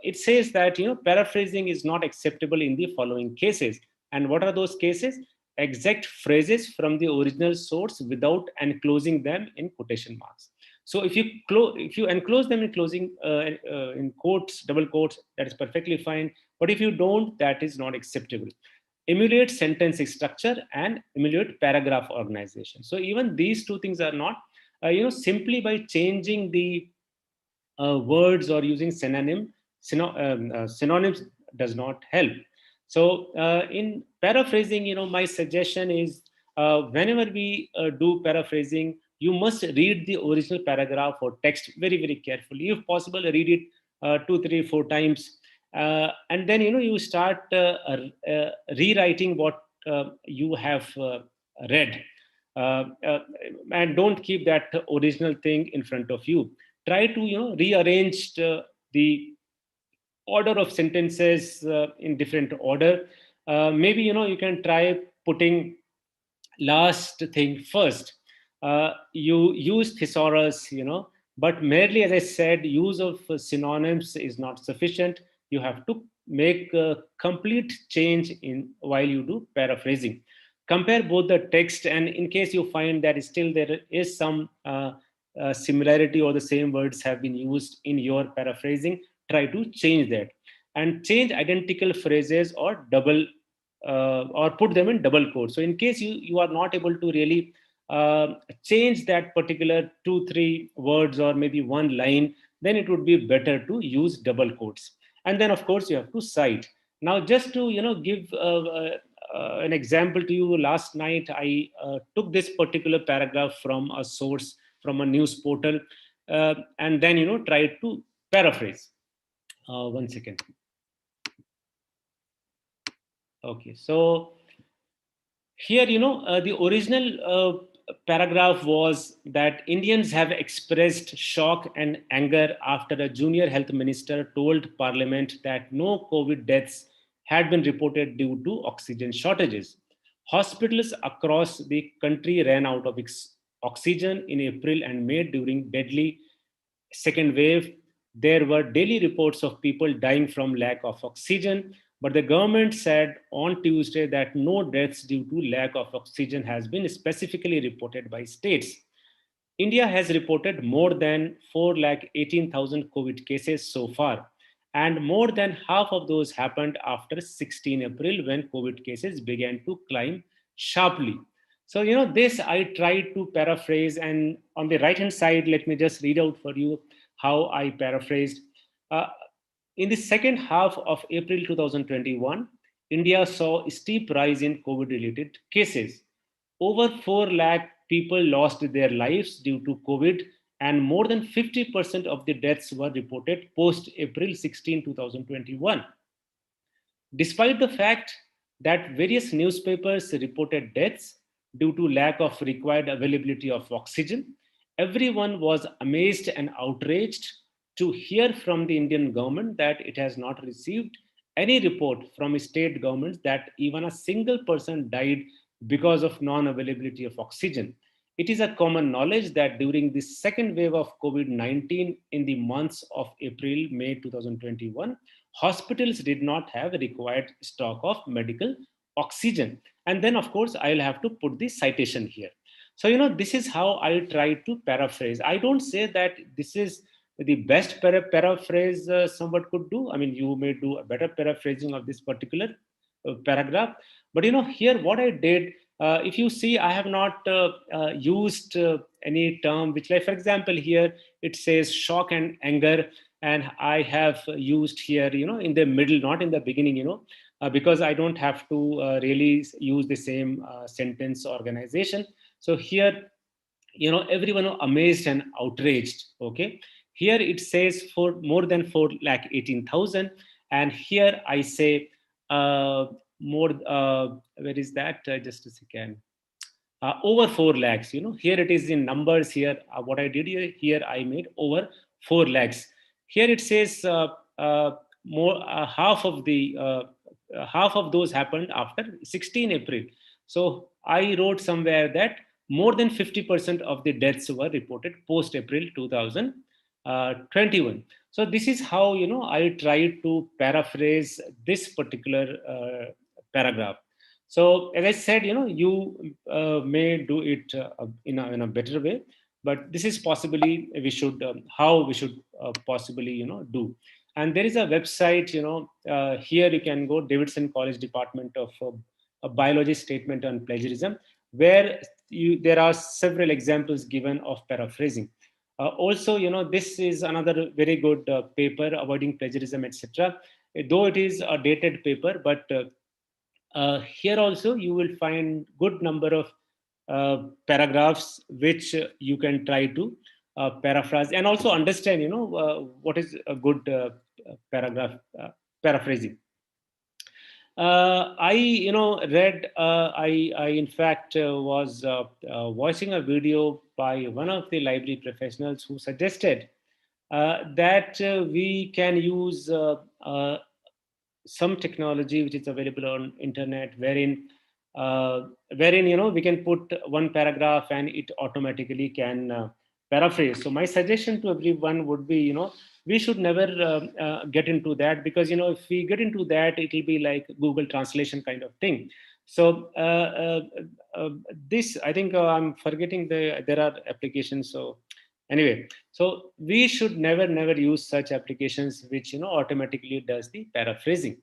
it says that paraphrasing is not acceptable in the following cases. And what are those cases? Exact phrases from the original source without enclosing them in quotation marks. So if you enclose them in closing in quotes, double quotes, that is perfectly fine. But if you don't, that is not acceptable. Emulate sentence structure and emulate paragraph organization. So even these two things are not, simply by changing the words or using synonyms does not help. So in paraphrasing, my suggestion is whenever we do paraphrasing, you must read the original paragraph or text very, very carefully. If possible, read it 2, 3, 4 times. And then, you start rewriting what you have read. And don't keep that original thing in front of you. Try to, rearrange the order of sentences in different order. Maybe, you can try putting last thing first. You use thesaurus, but merely, as I said, use of synonyms is not sufficient. You have to make a complete change in while you do paraphrasing. Compare both the text, and in case you find that still there is some similarity or the same words have been used in your paraphrasing, try to change that, and change identical phrases or double or put them in double quotes. So in case you are not able to really change that particular 2, 3 words or maybe one line, then it would be better to use double quotes. And then of course you have to cite. Now just to give an example to you, last night I took this particular paragraph from a source, from a news portal, and then tried to paraphrase. 1 second. Okay, so here, the original paragraph was that Indians have expressed shock and anger after a junior health minister told Parliament that no COVID deaths had been reported due to oxygen shortages. Hospitals across the country ran out of oxygen in April and May during deadly second wave. There were daily reports of people dying from lack of oxygen, but the government said on Tuesday that no deaths due to lack of oxygen has been specifically reported by states. India has reported more than 418,000 COVID cases so far, and more than half of those happened after 16 April when COVID cases began to climb sharply. So, this I tried to paraphrase, and on the right hand side, let me just read out for you how I paraphrased. Uh, in the second half of April 2021, India saw a steep rise in COVID related cases. Over 4 lakh people lost their lives due to COVID, and more than 50% of the deaths were reported post April 16, 2021. Despite the fact that various newspapers reported deaths due to lack of required availability of oxygen, everyone was amazed and outraged to hear from the Indian government that it has not received any report from state governments that even a single person died because of non-availability of oxygen. It is a common knowledge that during the second wave of COVID-19 in the months of April, May 2021, hospitals did not have a required stock of medical oxygen. And then, of course, I'll have to put the citation here. So, this is how I try to paraphrase. I don't say that this is the best paraphrase someone could do. I mean, you may do a better paraphrasing of this particular paragraph. But, here what I did, if you see, I have not used any term which, like, for example, here it says shock and anger, and I have used here, in the middle, not in the beginning, because I don't have to really use the same sentence organization. So here, everyone amazed and outraged. Okay, here it says for more than 418,000, and here I say more. Where is that? Just a second. Over 4 lakhs. Here it is in numbers. Here, what I did here I made over 4 lakhs. Here it says more half of those happened after 16 April. So I wrote somewhere that more than 50% of the deaths were reported post April 2021. So this is how I tried to paraphrase this particular paragraph. So as I said, you may do it in a better way, but this is possibly how we should possibly do. And there is a website, here you can go, Davidson College Department of Biology Statement on Plagiarism, where there are several examples given of paraphrasing. Also, this is another very good paper, Avoiding Plagiarism, etc. Though it is a dated paper, but here also you will find good number of paragraphs which you can try to paraphrase and also understand, what is a good paragraph paraphrasing. I, read. I in fact was watching a video by one of the library professionals who suggested that we can use some technology which is available on internet, wherein we can put one paragraph and it automatically can paraphrase. So my suggestion to everyone would be, we should never get into that, because if we get into that, it will be like Google translation kind of thing. So this, I think I'm forgetting there are applications. So anyway, so we should never use such applications which automatically does the paraphrasing.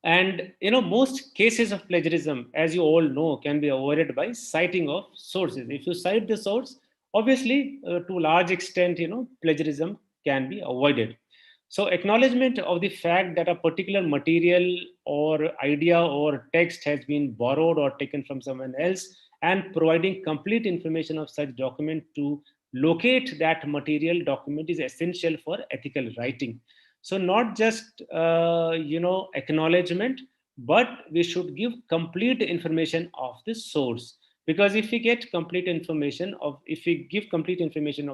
And most cases of plagiarism, as you all know, can be avoided by citing of sources. If you cite the source, obviously to a large extent plagiarism can be avoided. So acknowledgement of the fact that a particular material or idea or text has been borrowed or taken from someone else, and providing complete information of such document to locate that material document is essential for ethical writing. So not just acknowledgement, but we should give complete information of the source. Because if we give complete information of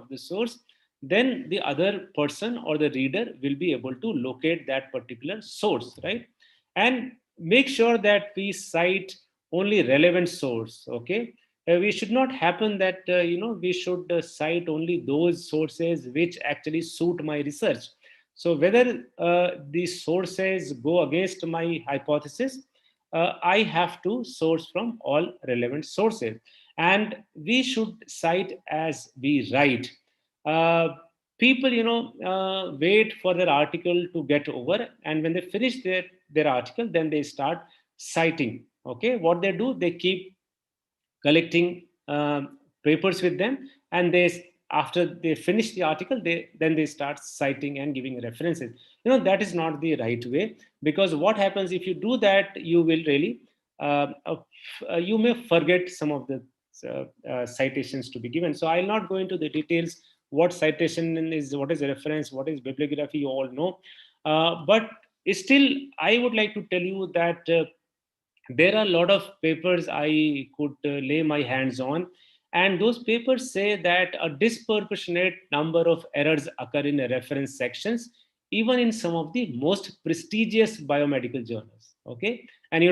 the source, then the other person or the reader will be able to locate that particular source, right? And make sure that we cite only relevant source. Okay, we should not happen that we should cite only those sources which actually suit my research. So whether these sources go against my hypothesis, I have to source from all relevant sources, and we should cite as we write. People, wait for their article to get over, and when they finish their article, then they start citing. Okay, what they do, they keep collecting papers with them, and after they finish the article, then they start citing and giving references. That is not the right way, because what happens if you do that, you will really you may forget some of the citations to be given. So I'll not go into the details what citation is, what is a reference, what is bibliography, you all know. But still, I would like to tell you that there are a lot of papers I could lay my hands on, and those papers say that a disproportionate number of errors occur in the reference sections, even in some of the most prestigious biomedical journals. Okay, and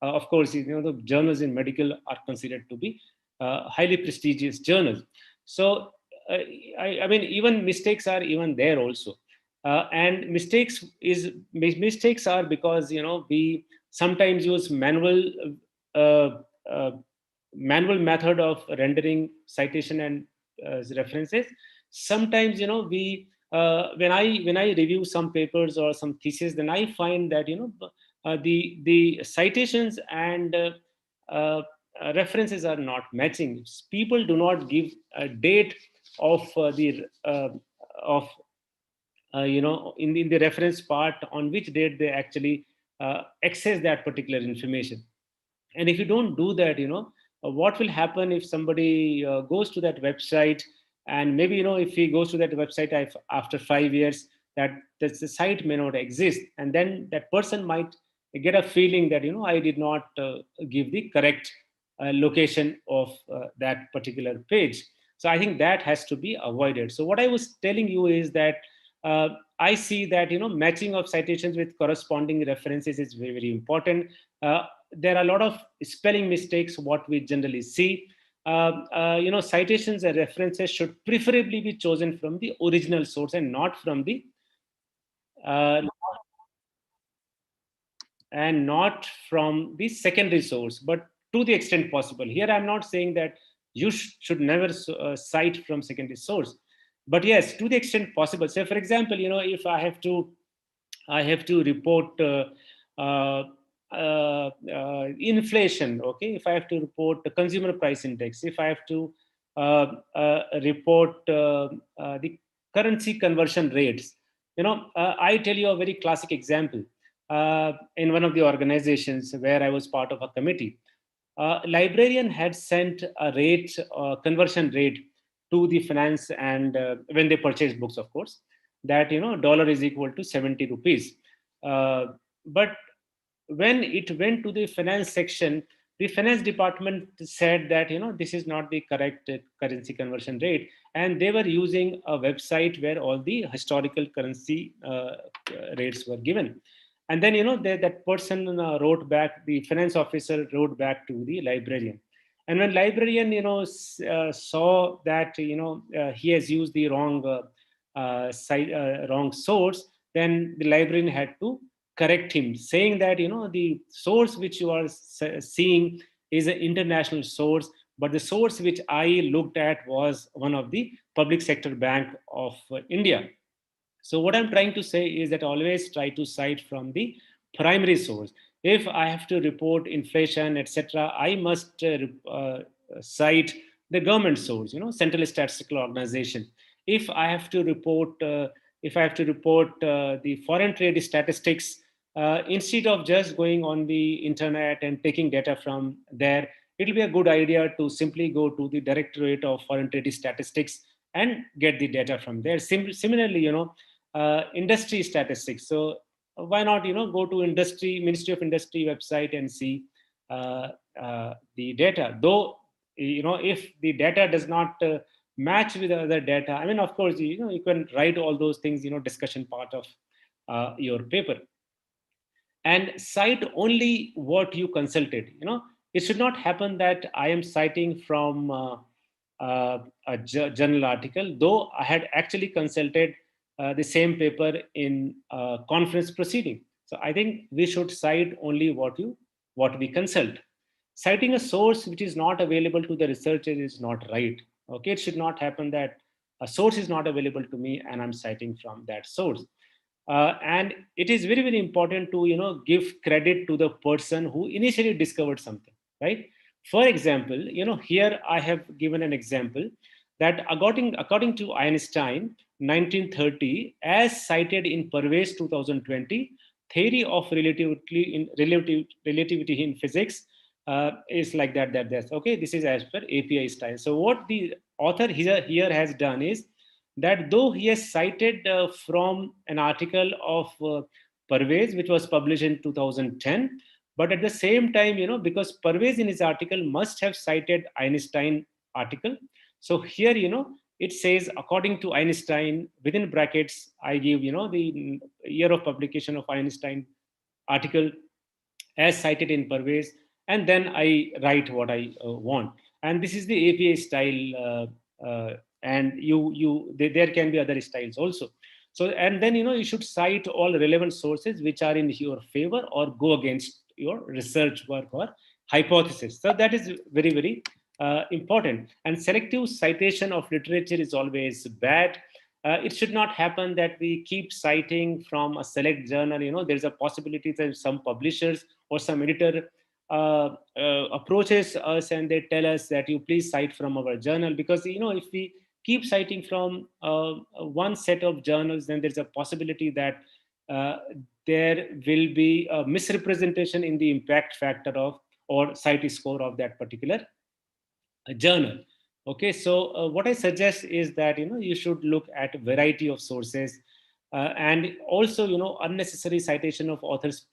of course, the journals in medical are considered to be highly prestigious journals. So I mean, even mistakes are even there also, and mistakes are because we sometimes use uh, uh, manual method of rendering citation and references. Sometimes we when I review some papers or some thesis, then I find that the citations and references are not matching. People do not give a date of the of in the reference part, on which date they actually access that particular information. And if you don't do that, what will happen if somebody goes to that website, and maybe if he goes to that website after 5 years, that the site may not exist, and then that person might get a feeling that I did not give the correct location of that particular page. So I think that has to be avoided. So what I was telling you is that I see that matching of citations with corresponding references is very, very important. There are a lot of spelling mistakes what we generally see. Citations and references should preferably be chosen from the original source and not from the secondary source, but to the extent possible. Here I'm not saying that you should never cite from secondary source, but yes, to the extent possible. So for example, if I have to report inflation, okay, if I have to report the consumer price index, if I have to report the currency conversion rates, I tell you a very classic example. In one of the organizations where I was part of a committee, librarian had sent a rate, conversion rate to the finance, and when they purchase books, of course, that dollar is equal to 70 rupees. But when it went to the finance section, the finance department said that this is not the correct currency conversion rate, and they were using a website where all the historical currency rates were given. And then that person wrote back, the finance officer wrote back to the librarian. And when librarian saw that he has used the wrong site, wrong source, then the librarian had to correct him, saying that the source which you are seeing is an international source, but the source which I looked at was one of the public sector bank of India. So what I'm trying to say is that always try to cite from the primary source. If I have to report inflation, etc., I must cite the government source, Central Statistical Organization. If I have to report, the foreign trade statistics, instead of just going on the internet and taking data from there, it will be a good idea to simply go to the Directorate of Foreign Trade Statistics and get the data from there. Similarly, industry statistics. So why not go to Ministry of Industry website and see the data. Though if the data does not match with other data, I mean, of course, you can write all those things, discussion part of your paper, and cite only what you consulted. It should not happen that I am citing from a journal article, though I had actually consulted the same paper in conference proceeding. So I think we should cite only what we consult. Citing a source which is not available to the researcher is not right. Okay, it should not happen that a source is not available to me and I'm citing from that source. And it is very, very important to give credit to the person who initially discovered something, right? For example, here I have given an example that according to Einstein, 1930, as cited in Pervez 2020, theory of relativity in physics is like that. That's okay. This is as per API style. So what the author here has done is that though he has cited from an article of Pervez, which was published in 2010, but at the same time, because Pervez in his article must have cited Einstein article. So here, it says, according to Einstein, within brackets, I give, the year of publication of Einstein article as cited in Pervez, and then I write what I want. And this is the API style, and there can be other styles also. So, and then you should cite all relevant sources which are in your favor or go against your research work or hypothesis. So that is very, very important. And selective citation of literature is always bad. It should not happen that we keep citing from a select journal. There's a possibility that some publishers or some editor approaches us and they tell us that you please cite from our journal, because if we keep citing from one set of journals, then there's a possibility that there will be a misrepresentation in the impact factor of or CITE score of that particular journal. Okay, so what I suggest is that you should look at a variety of sources, and also unnecessary citation of authors'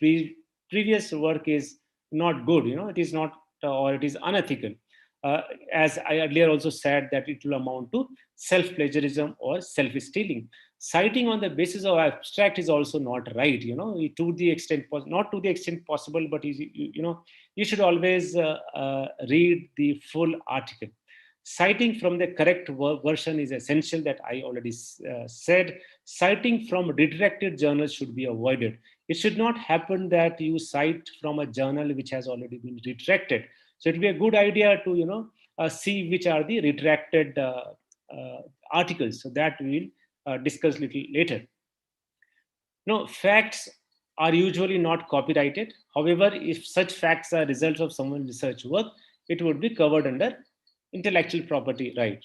previous work is not good. It is not, or it is unethical. As I earlier also said, that it will amount to self-plagiarism or self-stealing. Citing on the basis of abstract is also not right. To the extent not to the extent possible, but you should always read the full article. Citing from the correct version is essential, that I already said. Citing from redirected journals should be avoided. It should not happen that you cite from a journal which has already been retracted. So it would be a good idea to see which are the retracted articles. So that we will discuss a little later. Facts are usually not copyrighted. However, if such facts are results of someone's research work, it would be covered under intellectual property right?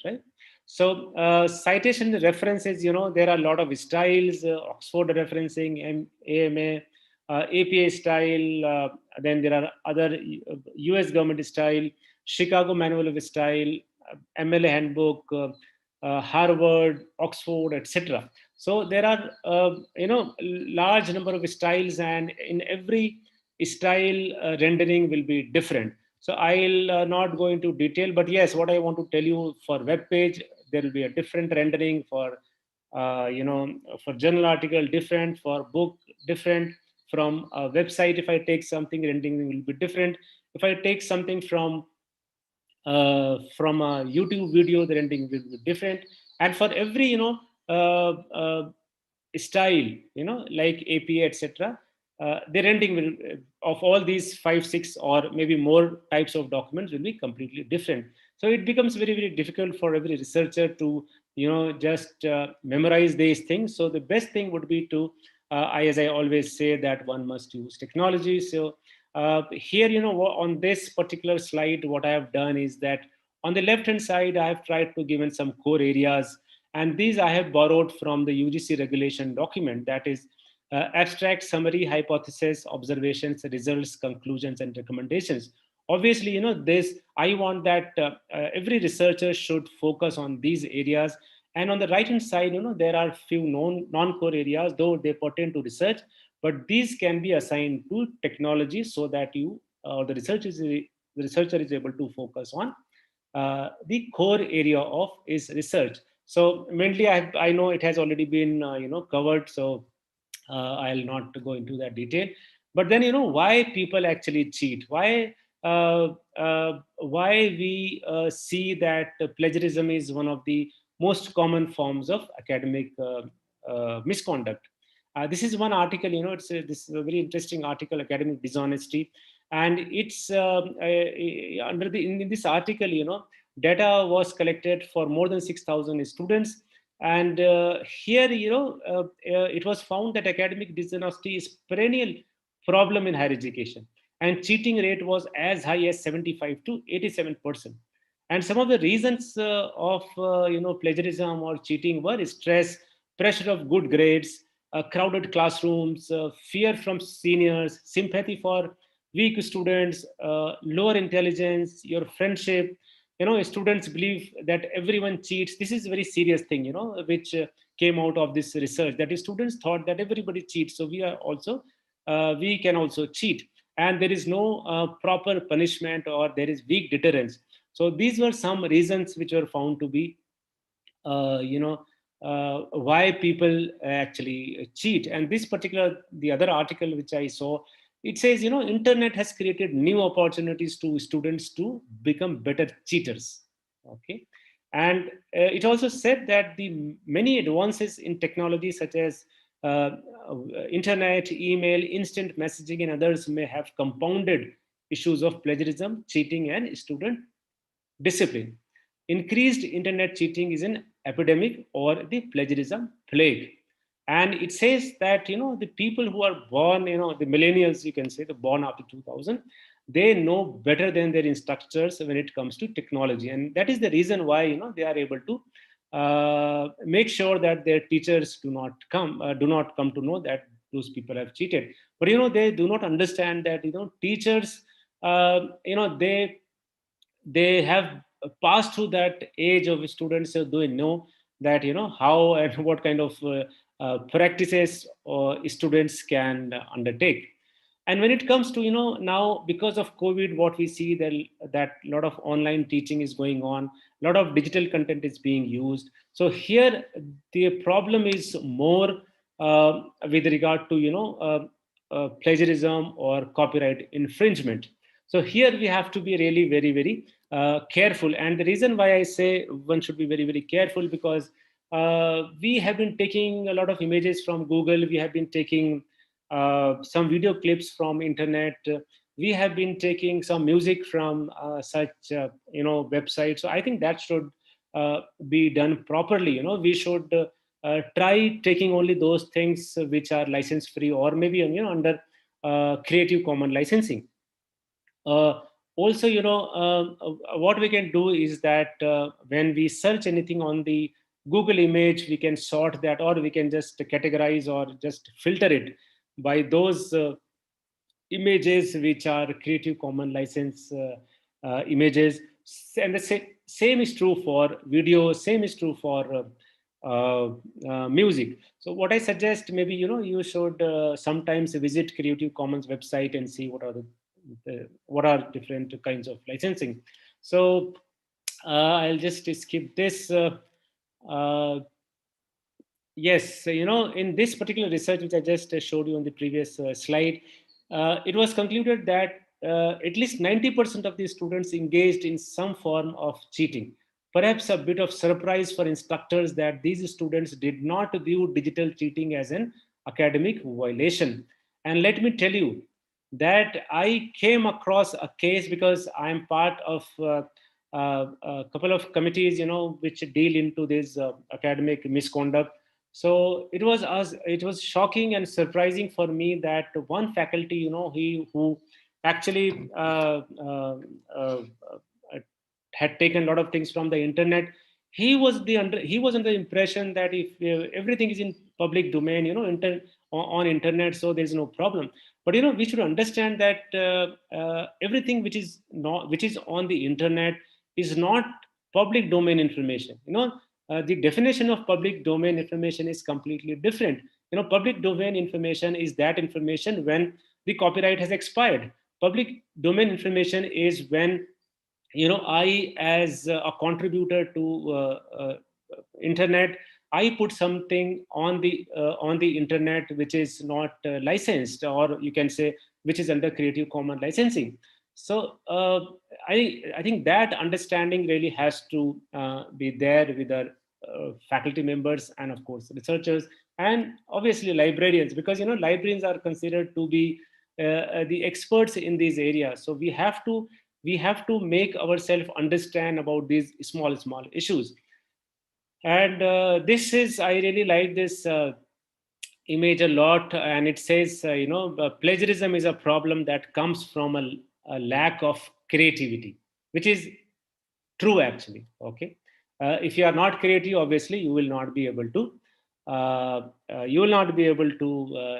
So citation references, there are a lot of styles, Oxford referencing, AMA, APA style, then there are other US government style, Chicago Manual of Style, MLA handbook, Harvard, Oxford, etc. So there are large number of styles, and in every style rendering will be different. So I'll not go into detail, but yes, what I want to tell you, for web page there will be a different rendering, for for journal article different, for book different, from a website if I take something, rendering will be different. If I take something from a YouTube video, the rendering will be different. And for every style, like APA, etc., the rendering will, of all these 5 6 or maybe more types of documents, will be completely different. So it becomes very very difficult for every researcher to just memorize these things. So the best thing would be to as I always say, that one must use technology. So here, on this particular slide, what I have done is that on the left hand side, I have tried to give in some core areas, and these I have borrowed from the UGC regulation document, that is abstract, summary, hypothesis, observations, results, conclusions, and recommendations. Obviously, this, I want that every researcher should focus on these areas. And on the right hand side, there are few non-core areas, though they pertain to research, but these can be assigned to technology, so that the researcher is able to focus on the core area of his research. So mainly, I know it has already been covered, so I'll not go into that detail. But then, why people actually cheat? Why we see that plagiarism is one of the most common forms of academic misconduct. This is one article, this is a very interesting article, Academic Dishonesty. And it's in this article, data was collected for more than 6,000 students. And here, it was found that academic dishonesty is perennial problem in higher education. And cheating rate was as high as 75 to 87%. And some of the reasons of plagiarism or cheating were stress, pressure of good grades, crowded classrooms, fear from seniors, sympathy for weak students, lower intelligence, your friendship. Students believe that everyone cheats. This is a very serious thing, which came out of this research, that is, students thought that everybody cheats, so we can also cheat, and there is no proper punishment, or there is weak deterrence. So these were some reasons which were found to be why people actually cheat. And the other article which I saw, it says, internet has created new opportunities to students to become better cheaters. Okay. And it also said that the many advances in technology, such as internet, email, instant messaging, and others, may have compounded issues of plagiarism, cheating, and student discipline. Increased internet cheating is an epidemic, or the plagiarism plague. And it says that, the people who are born, the millennials, you can say, the born after 2000, they know better than their instructors when it comes to technology. And that is the reason why, they are able to make sure that their teachers do not come to know that those people have cheated. But, they do not understand that, teachers, they have passed through that age of students, so they know that, how and what kind of practices students can undertake. And when it comes to, now because of COVID, what we see that a lot of online teaching is going on, a lot of digital content is being used. So here the problem is more with regard to, plagiarism or copyright infringement. So here we have to be really very, very careful. And the reason why I say one should be very, very careful, because we have been taking a lot of images from Google. We have been taking some video clips from internet. We have been taking some music from such websites. So I think that should be done properly. We should try taking only those things which are license free, or maybe under Creative Commons licensing. Also, what we can do is that when we search anything on the Google image, we can sort that, or we can just categorize or just filter it by those images which are Creative Commons license images. And the same is true for video, same is true for music. So what I suggest, maybe you should sometimes visit Creative Commons website and see what are what are different kinds of licensing. So I'll just skip this. Yes, in this particular research, which I just showed you on the previous slide, it was concluded that at least 90% of the students engaged in some form of cheating. Perhaps a bit of surprise for instructors that these students did not view digital cheating as an academic violation. And let me tell you that I came across a case, because I'm part of a couple of committees, which deal into this academic misconduct. So it was shocking and surprising for me that one faculty, who actually had taken a lot of things from the internet. He was under the impression that if everything is in public domain, on internet, so there's no problem. But we should understand that everything which is on the internet is not public domain information. The definition of public domain information is completely different. Public domain information is that information when the copyright has expired. Public domain information is when I, as a contributor to internet, I put something on the internet which is not licensed, or you can say which is under Creative Commons licensing. So I think that understanding really has to be there with our faculty members, and of course researchers, and obviously librarians, because librarians are considered to be the experts in these areas. So we have to make ourselves understand about these small issues. And this is, I really like this image a lot, and it says plagiarism is a problem that comes from a lack of creativity, which is true actually. Okay, if you are not creative, obviously you will not be able to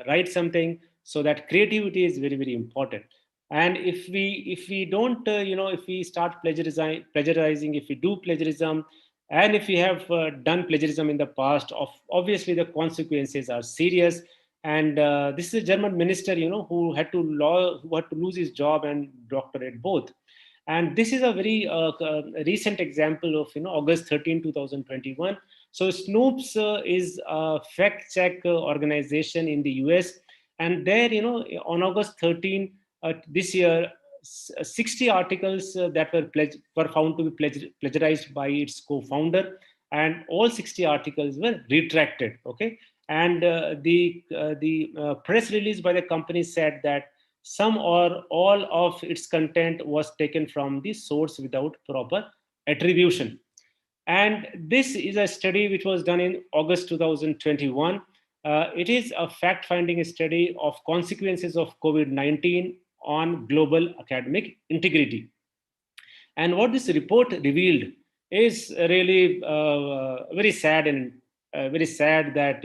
write something. So that creativity is very, very important. And if we don't if we start plagiarizing, if we do plagiarism, and if we have done plagiarism in the past, obviously the consequences are serious. And this is a German minister who had to lose his job and doctorate both. And this is a very recent example of August 13, 2021. So Snopes is a fact check organization in the US, and there on August 13 this year, 60 articles that were found to be plagiarized by its co-founder, and all 60 articles were retracted. Okay, and the press release by the company said that some or all of its content was taken from the source without proper attribution. And this is a study which was done in August 2021. It is a fact-finding study of consequences of COVID-19 on global academic integrity. And what this report revealed is really very sad, and very sad that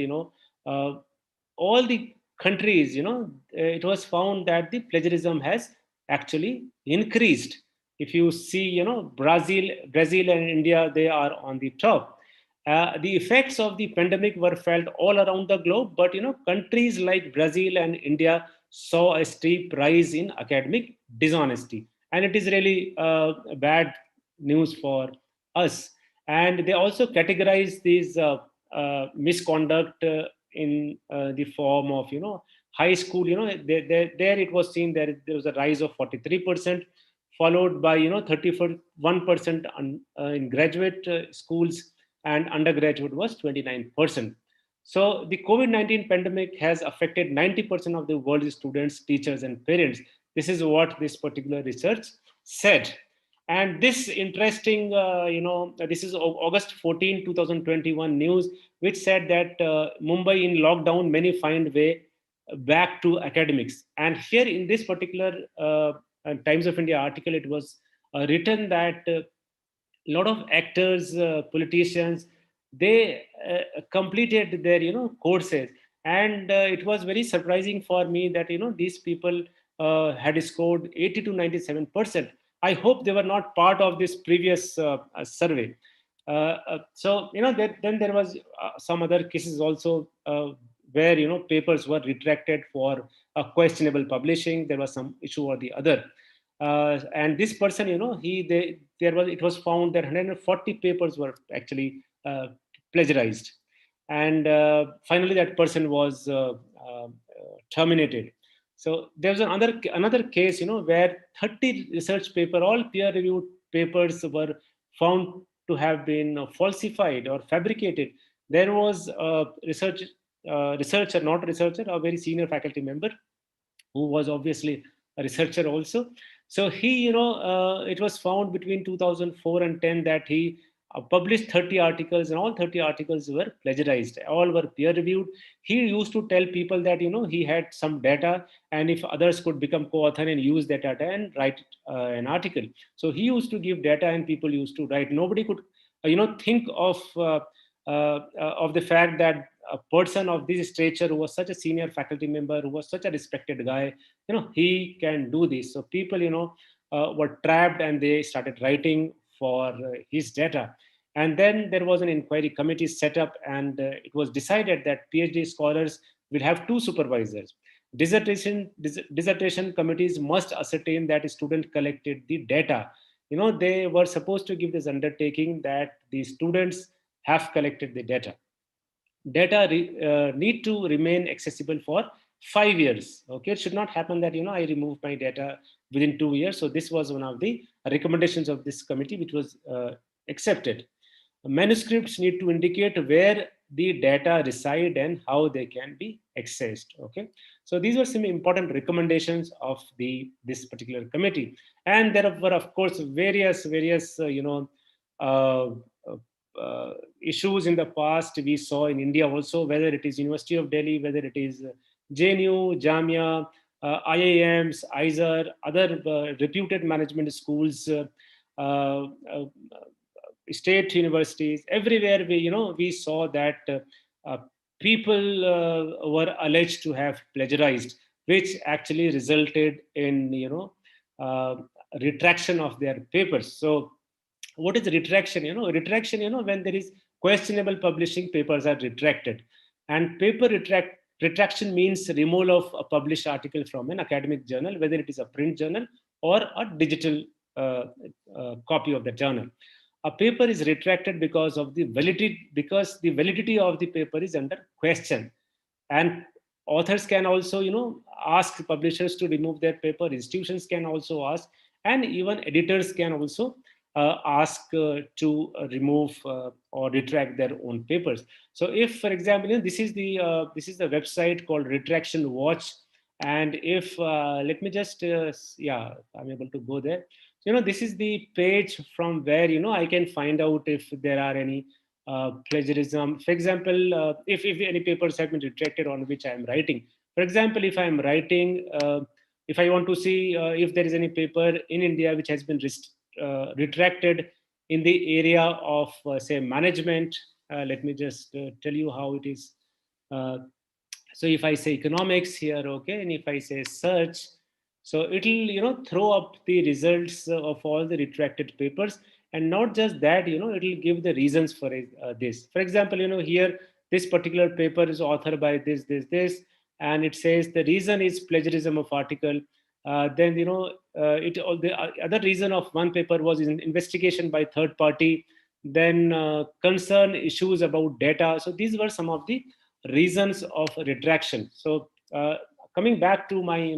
all the countries, it was found that the plagiarism has actually increased. If you see, Brazil and India, they are on the top. The effects of the pandemic were felt all around the globe, but countries like Brazil and India saw a steep rise in academic dishonesty, and it is really bad news for us. And they also categorize these misconduct in the form of high school. There it was seen that there was a rise of 43%, followed by 31% in graduate schools, and undergraduate was 29%. So the COVID-19 pandemic has affected 90% of the world's students, teachers, and parents. This is what this particular research said. And this interesting, this is August 14, 2021 news, which said that Mumbai in lockdown, many find way back to academics. And here in this particular Times of India article, it was written that a lot of actors, politicians, they completed their courses, And it was very surprising for me that, these people had scored 80 to 97%. I hope they were not part of this previous survey. So, then there was some other cases also where, papers were retracted for questionable publishing. There was some issue or the other. And this person, it was found that 140 papers were actually plagiarized. And finally, that person was terminated. So there's another case, where 30 research paper, all peer-reviewed papers, were found to have been falsified or fabricated. There was a researcher, not a researcher, a very senior faculty member who was obviously a researcher also. So he, it was found between 2004 and 10 that he published 30 articles, and all 30 articles were plagiarized. All were peer reviewed. He used to tell people that, he had some data, and if others could become co-author and use that data and write an article. So he used to give data and people used to write. Nobody could, think of the fact that a person of this stature, who was such a senior faculty member, who was such a respected guy, he can do this. So people, were trapped, and they started writing for his data. And then there was an inquiry committee set up, and it was decided that PhD scholars will have two supervisors. Dissertation committees must ascertain that a student collected the data. They were supposed to give this undertaking that the students have collected the data. Need to remain accessible for 5 years. Okay, it should not happen that, I remove my data within 2 years. So this was one of the recommendations of this committee, which was accepted. Manuscripts need to indicate where the data reside and how they can be accessed. Okay, so these were some important recommendations of this particular committee. And there were, of course, various uh, issues in the past we saw in India also, whether it is University of Delhi, whether it is JNU, Jamia, IIMs, ISER, other reputed management schools, uh, uh, state universities. Everywhere we saw that people were alleged to have plagiarized, which actually resulted in uh, retraction of their papers. So what is retraction? Retraction, when there is questionable publishing, papers are retracted. And retraction means removal of a published article from an academic journal, whether it is a print journal or a digital copy of the journal. A paper is retracted because the validity of the paper is under question. And authors can also, ask publishers to remove their paper. Institutions can also ask, and even editors can also ask to remove or retract their own papers. So if, for example, this is the website called Retraction Watch. And if let me just yeah, I'm able to go there. This is the page from where I can find out if there are any plagiarism. For example, if any papers have been retracted on which I am writing. For example, if I am writing, if I want to see if there is any paper in India which has been retracted in the area of, say, management. Let me just tell you how it is. So if I say economics here, okay, and if I say search, so it'll throw up the results of all the retracted papers. And not just that, it'll give the reasons for this. For example, here this particular paper is authored by this, and it says the reason is plagiarism of article. Then the other reason of one paper was investigation by third party. Then concern issues about data. So these were some of the reasons of retraction. So coming back to my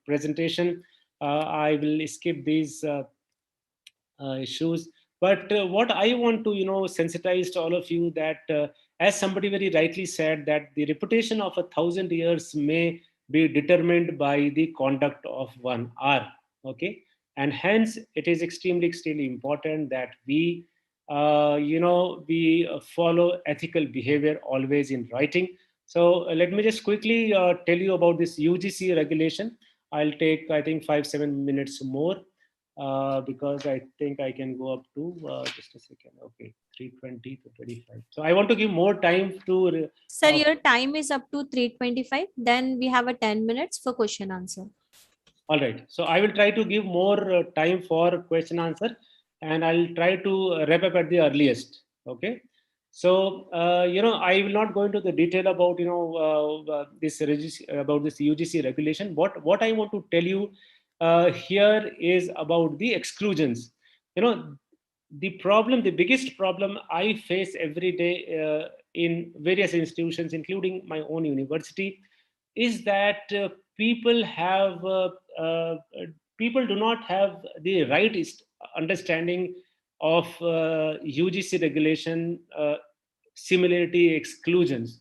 presentation, I will skip these issues. But what I want to sensitize to all of you, that as somebody very rightly said, that the reputation of 1,000 years may be determined by the conduct of 1 hour. Okay, and hence it is extremely important that we follow ethical behavior always in writing. So let me just quickly tell you about this UGC regulation. I'll take, I think, 5-7 minutes more. because I think I can go up to just a second. Okay, 3:20 to 25. So I want to give more time to. Sir, your time is up to 3:25. Then we have a 10 minutes for question answer. All right. So I will try to give more time for question answer, and I'll try to wrap up at the earliest. Okay. So I will not go into the detail about about this UGC regulation. What I want to tell you here is about the exclusions. The biggest problem I face every day in various institutions, including my own university, is that people have uh, people do not have the right understanding of UGC regulation similarity exclusions.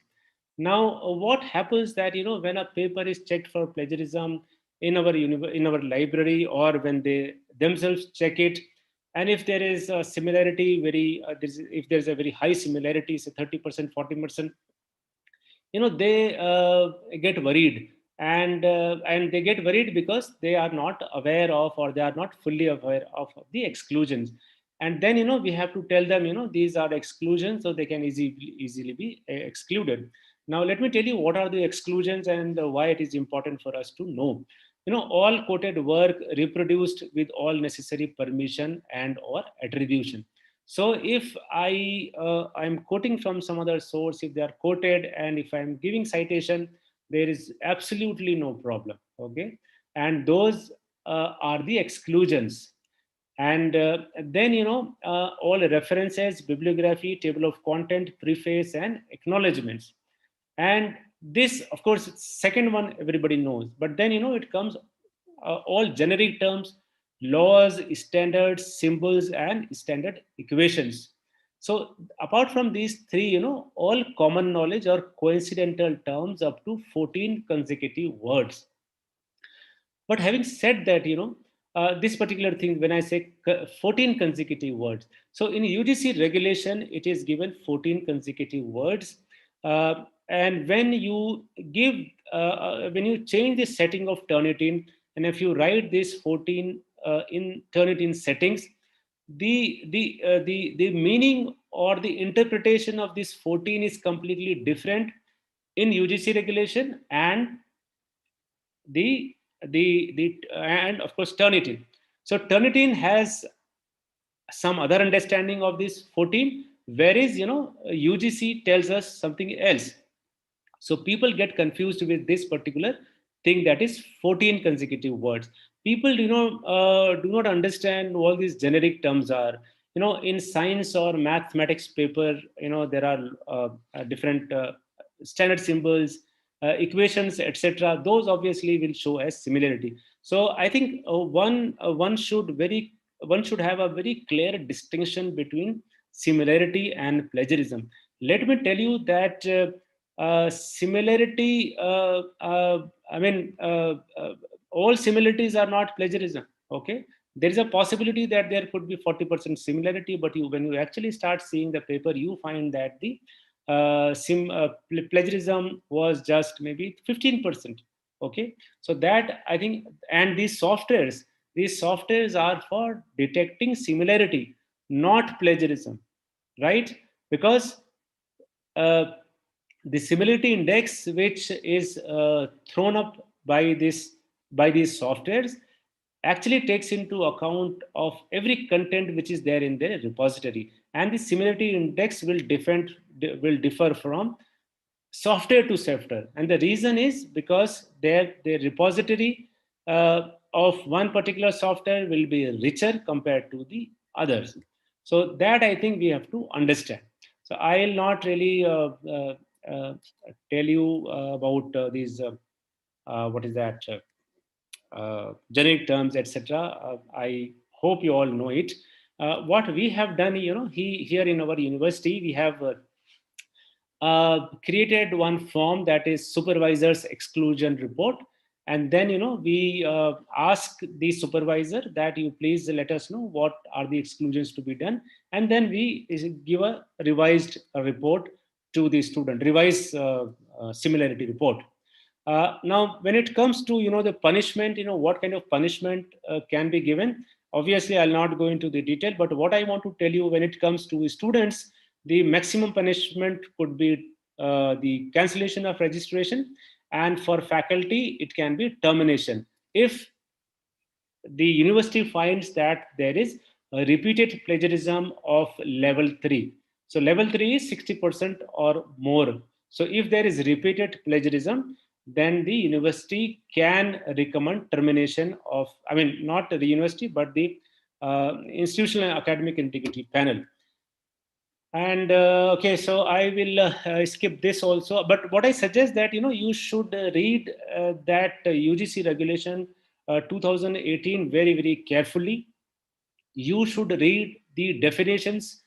Now, what happens that when a paper is checked for plagiarism in our in our library, or when they themselves check it, and if there is a similarity if there's a very high similarity, say 30%, 40%, they get worried, and they get worried because they are not aware of, or they are not fully aware of the exclusions. And then we have to tell them these are exclusions, so they can easily be excluded. Now let me tell you what are the exclusions and why it is important for us to know. All quoted work reproduced with all necessary permission and or attribution. So if I'm quoting from some other source, if they are quoted, and if I'm giving citation, there is absolutely no problem. Okay, and those are the exclusions. And then all references, bibliography, table of content, preface, and acknowledgements. And this, of course, second one everybody knows. But then it comes all generic terms, laws, standards, symbols, and standard equations. So apart from these three, all common knowledge or coincidental terms up to 14 consecutive words. But having said that, this particular thing, when I say 14 consecutive words, so in UGC regulation, it is given 14 consecutive words. And when you when you change the setting of Turnitin, and if you write this 14 in Turnitin settings, the meaning or the interpretation of this 14 is completely different in UGC regulation and and of course Turnitin. So Turnitin has some other understanding of this 14, whereas UGC tells us something else. So people get confused with this particular thing, that is 14 consecutive words. People do not understand all these generic terms are. In science or mathematics paper, there are different standard symbols, equations, etc. Those obviously will show as similarity. So I think one should have a very clear distinction between similarity and plagiarism. Let me tell you that similarity, all similarities are not plagiarism. Okay, there is a possibility that there could be 40% similarity, but when you actually start seeing the paper, you find that the plagiarism was just maybe 15%. Okay, so that I think, and these softwares are for detecting similarity, not plagiarism, right? Because the similarity index, which is thrown up by these softwares, actually takes into account of every content which is there in the repository, and the similarity index will differ from software to software. And the reason is because the repository of one particular software will be richer compared to the others. So that I think we have to understand. So I'll not really tell you about these what is that generic terms, etc. I hope you all know it. What we have done, here in our university, we have created one form, that is supervisor's exclusion report. And then we ask the supervisor that you please let us know what are the exclusions to be done, and then we give a revised report to the student, revised similarity report. Now when it comes to the punishment, what kind of punishment can be given, Obviously, I'll not go into the detail, but what I want to tell you, when it comes to students, the maximum punishment could be the cancellation of registration, and for faculty, it can be termination if the university finds that there is a repeated plagiarism of level 3. So level 3 is 60% or more. So if there is repeated plagiarism, then the university can recommend termination of, I mean, not the university, but the institutional and academic integrity panel. And okay, so I will skip this also, but what I suggest that you should read that UGC regulation 2018 very, very carefully. You should read the definitions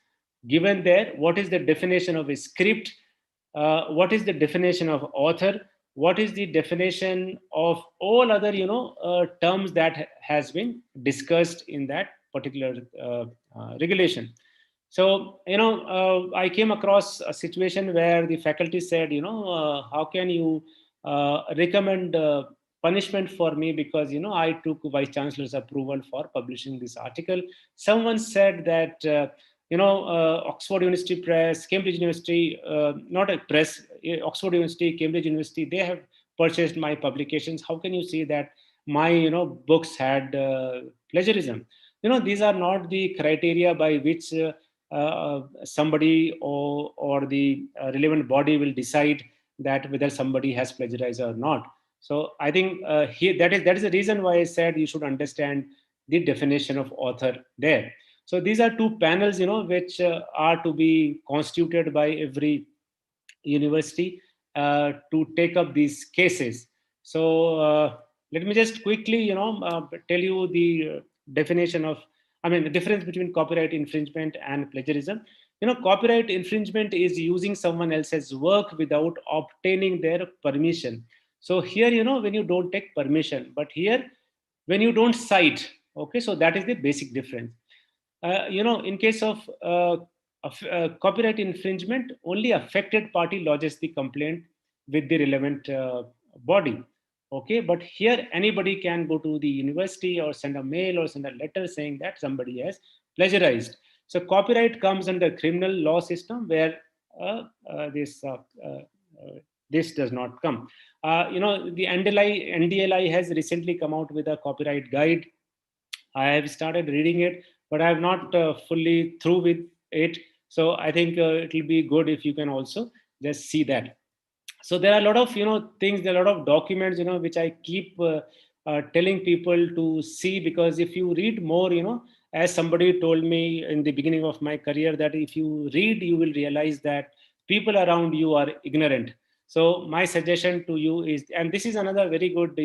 given there. What is the definition of a script? What is the definition of author? What is the definition of all other terms that has been discussed in that particular regulation? So I came across a situation where the faculty said, how can you recommend punishment for me, because I took vice chancellor's approval for publishing this article. Someone said that Oxford University Press, Cambridge University, not a press, Oxford University, Cambridge University, they have purchased my publications. How can you say that my books had plagiarism? These are not the criteria by which somebody or the relevant body will decide that whether somebody has plagiarized or not. So I think here that is the reason why I said you should understand the definition of author there. So these are two panels, which are to be constituted by every university to take up these cases. So let me just quickly, tell you the definition of, the difference between copyright infringement and plagiarism. Copyright infringement is using someone else's work without obtaining their permission. So here, when you don't take permission, but here, when you don't cite, okay, so that is the basic difference. In case of copyright infringement, only affected party lodges the complaint with the relevant body. Okay, but here anybody can go to the university or send a mail or send a letter saying that somebody has plagiarized. So copyright comes under criminal law system where this does not come. The NDLI has recently come out with a copyright guide. I have started reading it, but I have not fully through with it. So I think it will be good if you can also just see that. So there are a lot of things, there are a lot of documents which I keep telling people to see, because if you read more, as somebody told me in the beginning of my career, that if you read, you will realize that people around you are ignorant. So my suggestion to you is, and this is another very good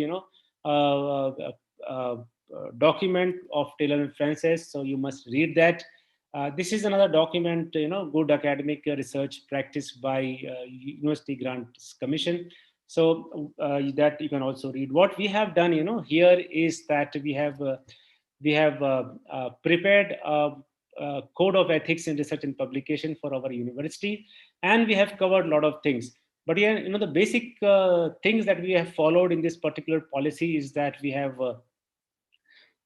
document of Taylor and Francis, so you must read that. This is another document, good academic research practice by University Grants Commission. So that you can also read. What we have done, here is that we have prepared a code of ethics in research and publication for our university, and we have covered a lot of things. But yeah, the basic things that we have followed in this particular policy is that we have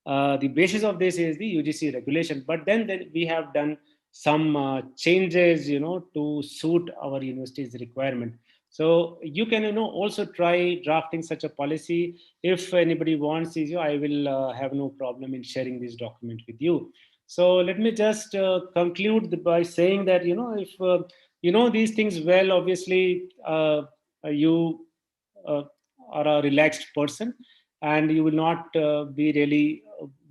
the basis of this is the UGC regulation, but then we have done some changes, to suit our university's requirement. So you can, also try drafting such a policy. If anybody wants, I will have no problem in sharing this document with you. So let me just conclude by saying that, if you know these things well, obviously you are a relaxed person, and you will not be really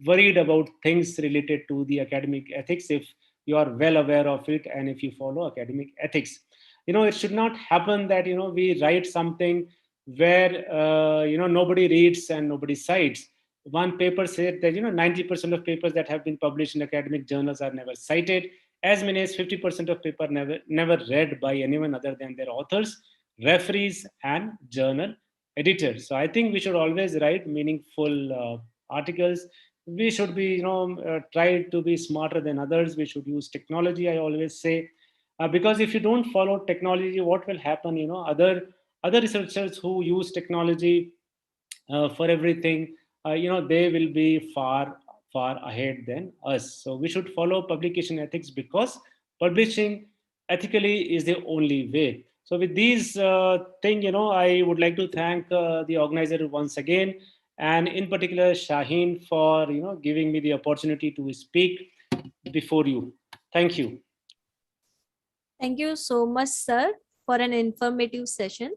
worried about things related to the academic ethics if you are well aware of it and if you follow academic ethics. It should not happen that we write something where nobody reads and nobody cites. One paper said that 90% of papers that have been published in academic journals are never cited. As many as 50% of paper never read by anyone other than their authors, referees, and journal editors. So I think we should always write meaningful articles. We should be try to be smarter than others. We should use technology, I always say, because if you don't follow technology, what will happen? Other researchers who use technology for everything, they will be far far ahead than us. So we should follow publication ethics because publishing ethically is the only way. So with these thing, I would like to thank the organizer once again, and in particular Shaheen for giving me the opportunity to speak before you. Thank you. Thank you so much, sir, for an informative session.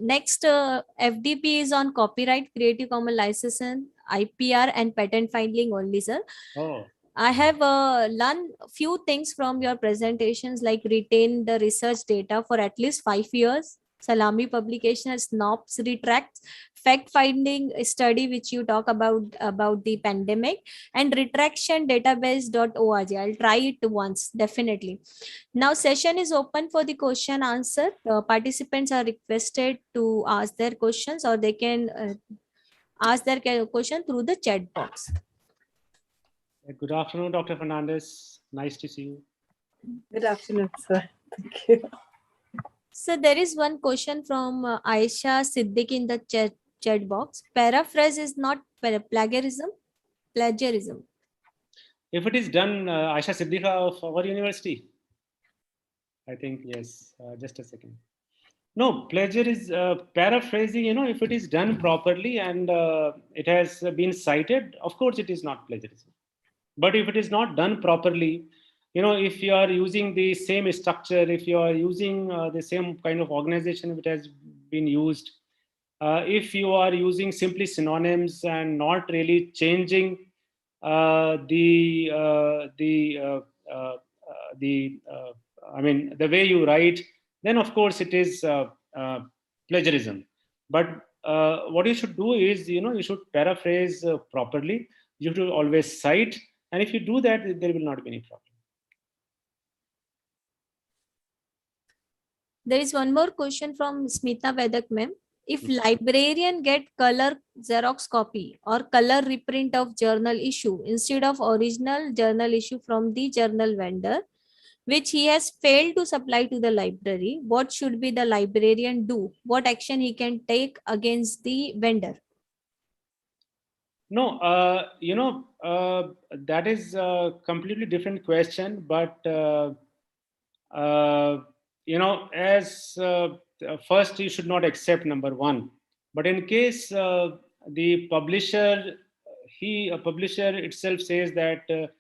Next, FDP is on copyright, Creative Commons licensing, IPR, and patent filing only, sir. Oh, I have learned a few things from your presentations, like retain the research data for at least 5 years. Salami publication, SNOPS retracts, fact-finding study which you talk about the pandemic, and retraction database.org. I'll try it once, definitely. Now session is open for the question answer. Participants are requested to ask their questions, or they can ask their question through the chat box. good afternoon, Dr. Fernandez. Nice to see you. Good afternoon, sir. Thank you. So there is one question from Aisha Siddiq in the chat box. Paraphrase is not plagiarism. Plagiarism. If it is done, Aisha Siddiqa of our university, I think yes. Just a second. No, paraphrasing. If it is done properly and it has been cited, of course it is not plagiarism. But if it is not done properly, if you are using the same structure, if you are using the same kind of organization which has been used, if you are using simply synonyms and not really changing the way you write, then of course it is plagiarism. But what you should do is, you should paraphrase properly. You should always cite, and if you do that, there will not be any problem. There is one more question from Smita Vedak ma'am. If librarian get color Xerox copy or color reprint of journal issue instead of original journal issue from the journal vendor, which he has failed to supply to the library, what should be the librarian do? What action he can take against the vendor? No, that is a completely different question. But as first, you should not accept number one. But in case the publisher itself says that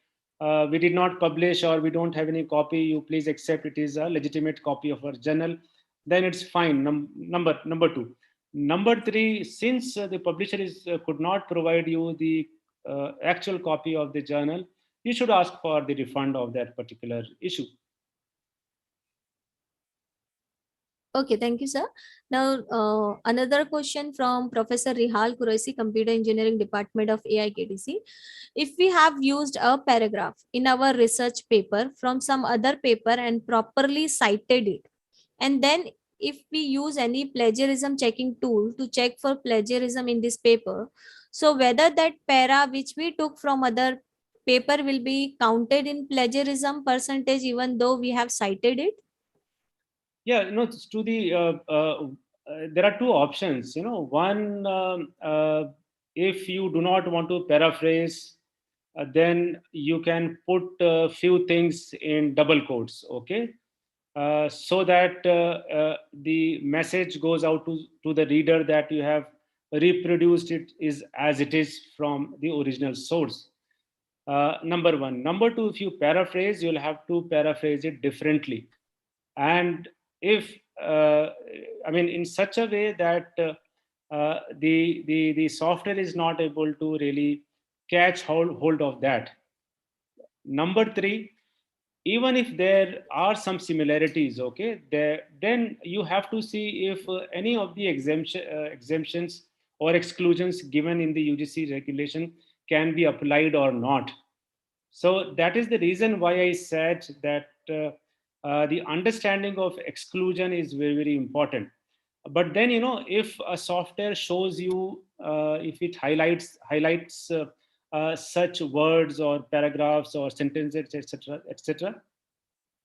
we did not publish or we don't have any copy, you please accept it is a legitimate copy of our journal, then it's fine. Number two. Number three, since the publisher could not provide you the actual copy of the journal, you should ask for the refund of that particular issue. Okay, thank you, sir. Now, another question from Professor Rihal Qureshi, Computer Engineering Department of AIKTC. If we have used a paragraph in our research paper from some other paper and properly cited it, and then if we use any plagiarism checking tool to check for plagiarism in this paper, so whether that para which we took from other paper will be counted in plagiarism percentage even though we have cited it? Yeah, to the there are two options. One, if you do not want to paraphrase, then you can put a few things in double quotes, okay, so that the message goes out to the reader that you have reproduced it is as it is from the original source. Number one. Number two, if you paraphrase, you'll have to paraphrase it differently. And if in such a way that the software is not able to really catch hold of that. Number three, even if there are some similarities, okay, then you have to see if any of the exemptions or exclusions given in the UGC regulation can be applied or not. So that is the reason why I said that the understanding of exclusion is very, very important. But then, if a software shows you, if it highlights such words or paragraphs or sentences, etc.,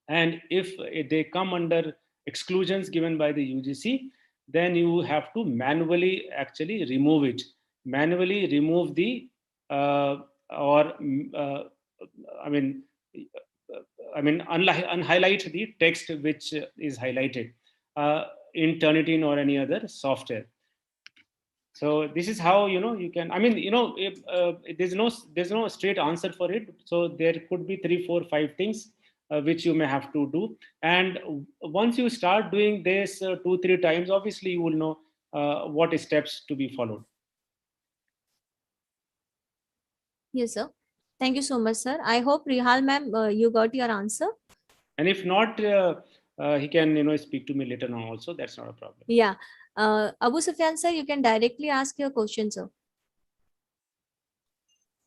and if they come under exclusions given by the UGC, then you have to manually actually remove it. Manually remove the or I mean, unhighlight the text which is highlighted in Turnitin or any other software. So this is how you can. I mean, if, there's no straight answer for it. So there could be 3, 4, 5 things which you may have to do. And once you start doing this 2, 3 times, obviously you will know what steps to be followed. Yes, sir. Thank you so much, sir. I hope Rihal ma'am, you got your answer. And if not, he can speak to me later on also. That's not a problem. Yeah. Abu Sufyan sir, you can directly ask your question, sir.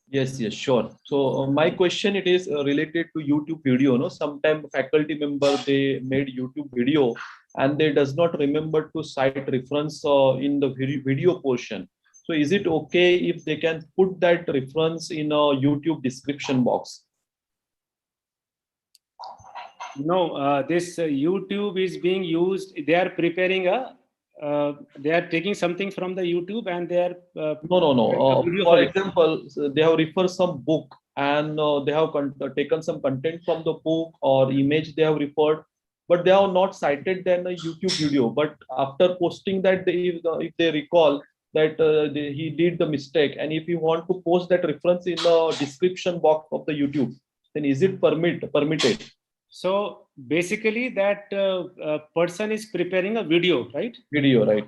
Yes, yes, sure. So my question, it is related to YouTube video. No, sometime faculty member, they made YouTube video and they does not remember to cite reference in the video portion. So is it okay if they can put that reference in a YouTube description box? No, this YouTube is being used. They are preparing they are taking something from the YouTube and they are. No. Video For for it. example, they have referred some book and they have taken some content from the book or image they have referred, but they have not cited then a YouTube video. But after posting that, if they recall that he did the mistake, and if you want to post that reference in the description box of the YouTube, then is it permitted? So basically, that person is preparing a video, right? Video, right?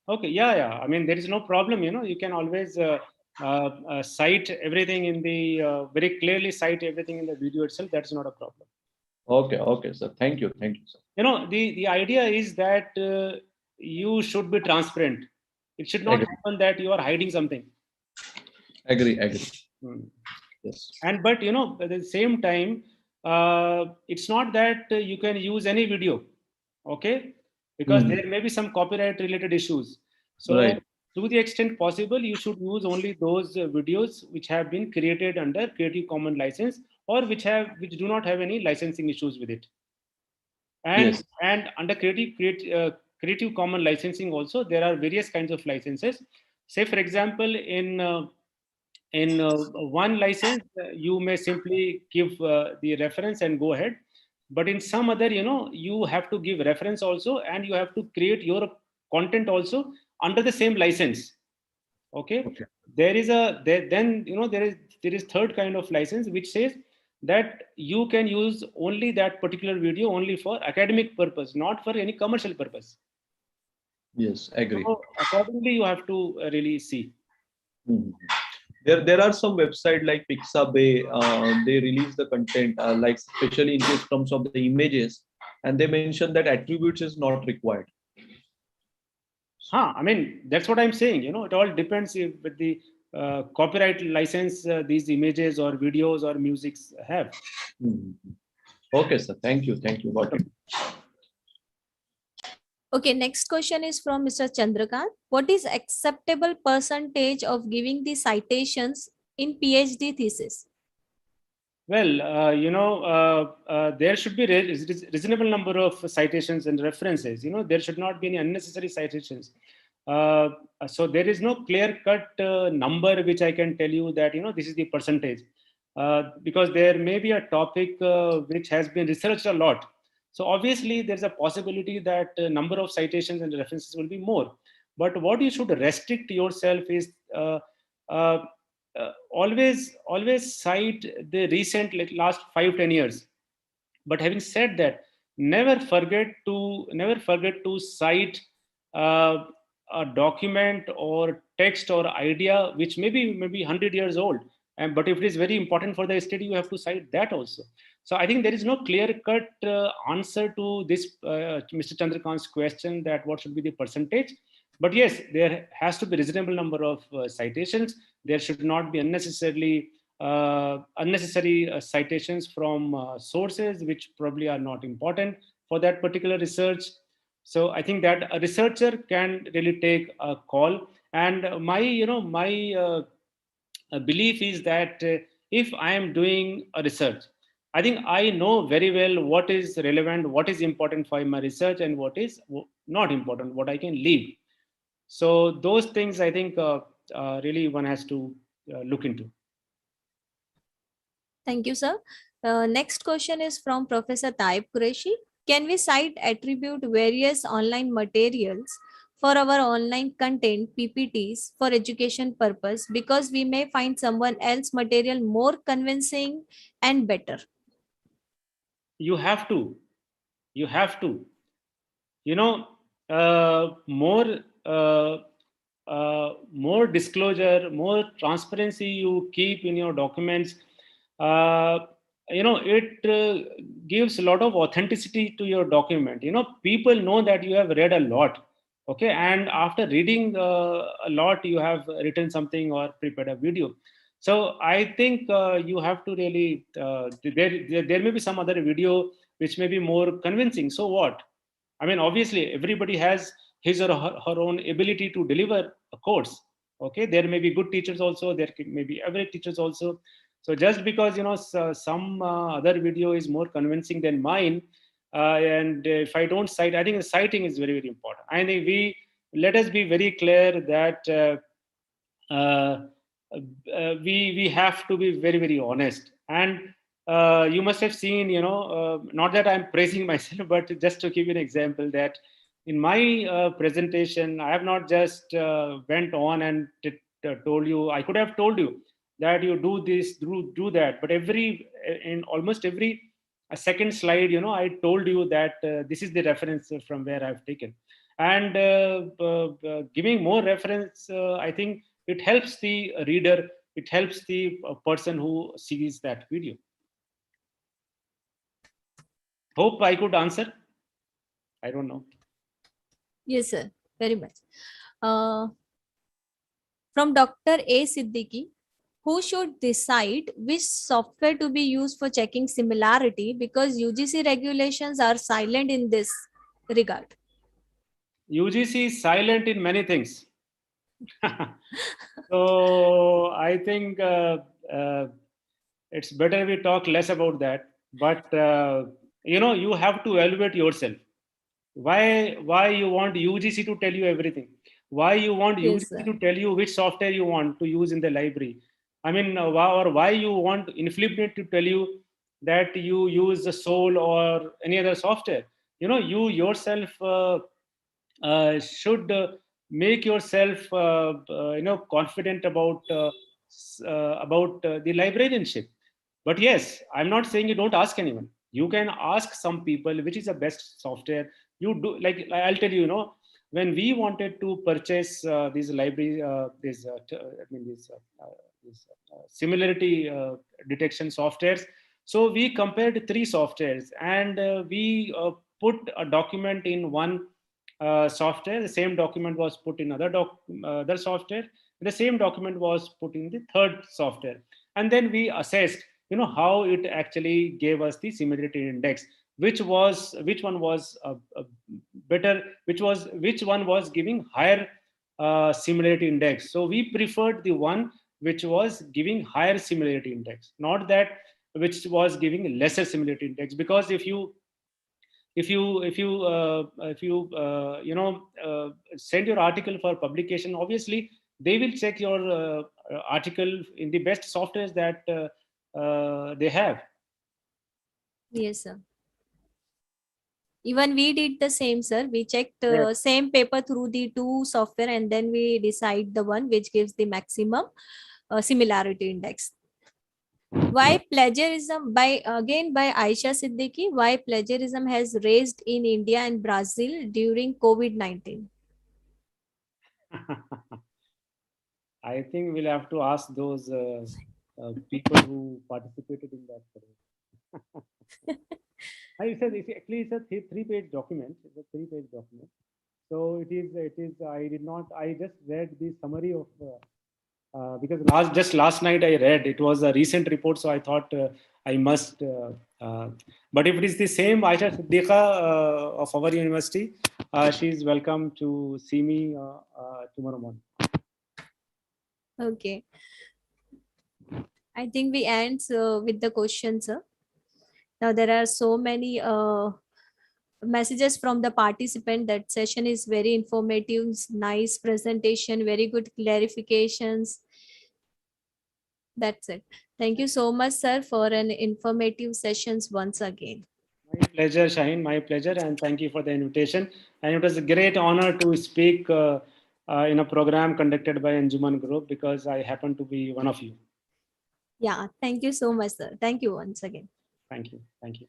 Okay, yeah. I mean, there is no problem. You can always cite everything in the very clearly cite everything in the video itself. That's not a problem. Okay, sir. Thank you, sir. The idea is that you should be transparent. It should not happen that you are hiding something. Agree. Yes. And but at the same time, it's not that you can use any video, okay? Because there may be some copyright related issues. So Right. to the extent possible, you should use only those videos which have been created under Creative Commons license or which do not have any licensing issues with it. And Yes. and under Creative Commons licensing also, there are various kinds of licenses. Say for example, in one license, you may simply give the reference and go ahead. But in some other, you have to give reference also, and you have to create your content also under the same license. Okay. There is there is third kind of license which says that you can use only that particular video only for academic purpose, not for any commercial purpose. Yes, agree. So accordingly, you have to really see. There are some website like Pixabay, they release the content like especially in case terms of the images, and they mention that attributes is not required. I mean, that's what I'm saying. It all depends with the copyright license these images or videos or musics have. Okay, sir. Thank you. Got it. Okay, next question is from Mr. Chandrakant. What is acceptable percentage of giving the citations in PhD thesis? Well, there should be reasonable number of citations and references. There should not be any unnecessary citations. So there is no clear-cut number which I can tell you that this is the percentage, because there may be a topic which has been researched a lot. So obviously there's a possibility that number of citations and references will be more. But what you should restrict yourself is always cite the recent, like last 5-10 years. But having said that, never forget to cite a document or text or idea which may be 100 years old. But if it is very important for the study, you have to cite that also. So I think there is no clear-cut answer to this Mr. Chandrakant's question that what should be the percentage. But yes, there has to be reasonable number of citations. There should not be unnecessary citations from sources which probably are not important for that particular research. So I think that a researcher can really take a call. And my belief is that if I am doing a research, I think I know very well what is relevant, what is important for my research, and what is not important, what I can leave. So those things I think really one has to look into. Thank you, sir. Next question is from Professor Taib Qureshi. Can we cite attribute various online materials for our online content PPTs for education purpose because we may find someone else material more convincing and better? You have to. You have to. You know, more disclosure, more transparency you keep in your documents, it gives a lot of authenticity to your document. People know that you have read a lot. Okay, and after reading a lot, you have written something or prepared a video. So I think you have to really there may be some other video which may be more convincing. So what? I mean, obviously, everybody has his or her own ability to deliver a course. Okay, there may be good teachers also. There may be average teachers also. So just because some other video is more convincing than mine, and if I don't cite, I think the citing is very, very important. I think let us be very clear that we have to be very, very honest. And you must have seen, not that I'm praising myself, but just to give you an example that in my presentation, I have not just went on and told you. I could have told you that you do this, do that, but in almost every second slide, I told you that this is the reference from where I've taken. And giving more reference, I think it helps the reader, it helps the person who sees that video. Hope I could answer. I don't know. Yes, sir. Very much. From Dr. A. Siddiqui, who should decide which software to be used for checking similarity because UGC regulations are silent in this regard? UGC is silent in many things. So I think it's better we talk less about that. But you have to evaluate yourself. Why you want UGC to tell you everything? Why you want Yes, UGC sir. to tell you which software you want to use in the library? I mean, why you want Inflibnet to tell you that you use the Soul or any other software? You yourself should make yourself confident about the librarianship. But yes, I'm not saying you don't ask anyone. You can ask some people which is the best software. You do, like I'll tell you, when we wanted to purchase these library these similarity detection softwares, so we compared three softwares, and we put a document in one software. The same document was put in other software. The same document was put in the third software, and then we assessed how it actually gave us the similarity index, which one was better, which one was giving higher similarity index. So we preferred the one which was giving higher similarity index, not that which was giving lesser similarity index. Because if you send your article for publication, obviously they will check your article in the best softwares that they have. Yes, sir. Even we did the same, sir. We checked Yes. same paper through the two software and then we decide the one which gives the maximum similarity index. Why plagiarism, by Aisha Siddiqui, why plagiarism has raised in India and Brazil during COVID-19? I think we'll have to ask those people who participated in that survey. I said it's a three-page document. It's a three-page document. So it is. I did not. I just read the summary of because last night I read. It was a recent report, so I thought I must. But if it is the same Aisha Siddiqa of our university, she is welcome to see me tomorrow morning. Okay. I think we end with the questions, sir. Now there are so many messages from the participant. That session is very informative, nice presentation, very good clarifications. That's it. Thank you so much, sir, for an informative sessions once again. My pleasure, Shaheen, my pleasure. And thank you for the invitation. And it was a great honor to speak in a program conducted by Anjuman Group because I happen to be one of you. Yeah, thank you so much, sir. Thank you once again. Thank you. Thank you.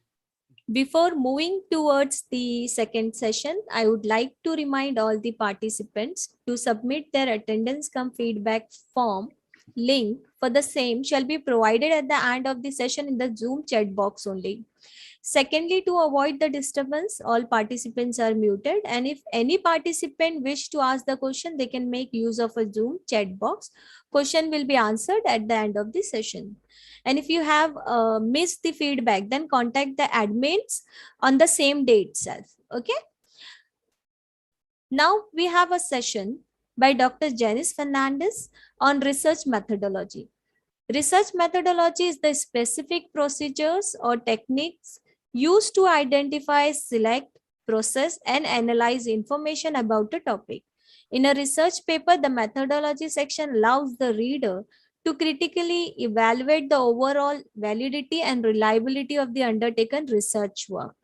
Before moving towards the second session, I would like to remind all the participants to submit their attendance cum feedback form. Link for the same shall be provided at the end of the session in the Zoom chat box only. Secondly, to avoid the disturbance, all participants are muted, and if any participant wish to ask the question, they can make use of a Zoom chat box. Question will be answered at the end of the session. And if you have missed the feedback, then contact the admins on the same day itself. Okay. Now we have a session by Dr. Janice Fernandez on research methodology. Research methodology is the specific procedures or techniques used to identify, select, process, and analyze information about a topic. In a research paper, the methodology section allows the reader to critically evaluate the overall validity and reliability of the undertaken research work.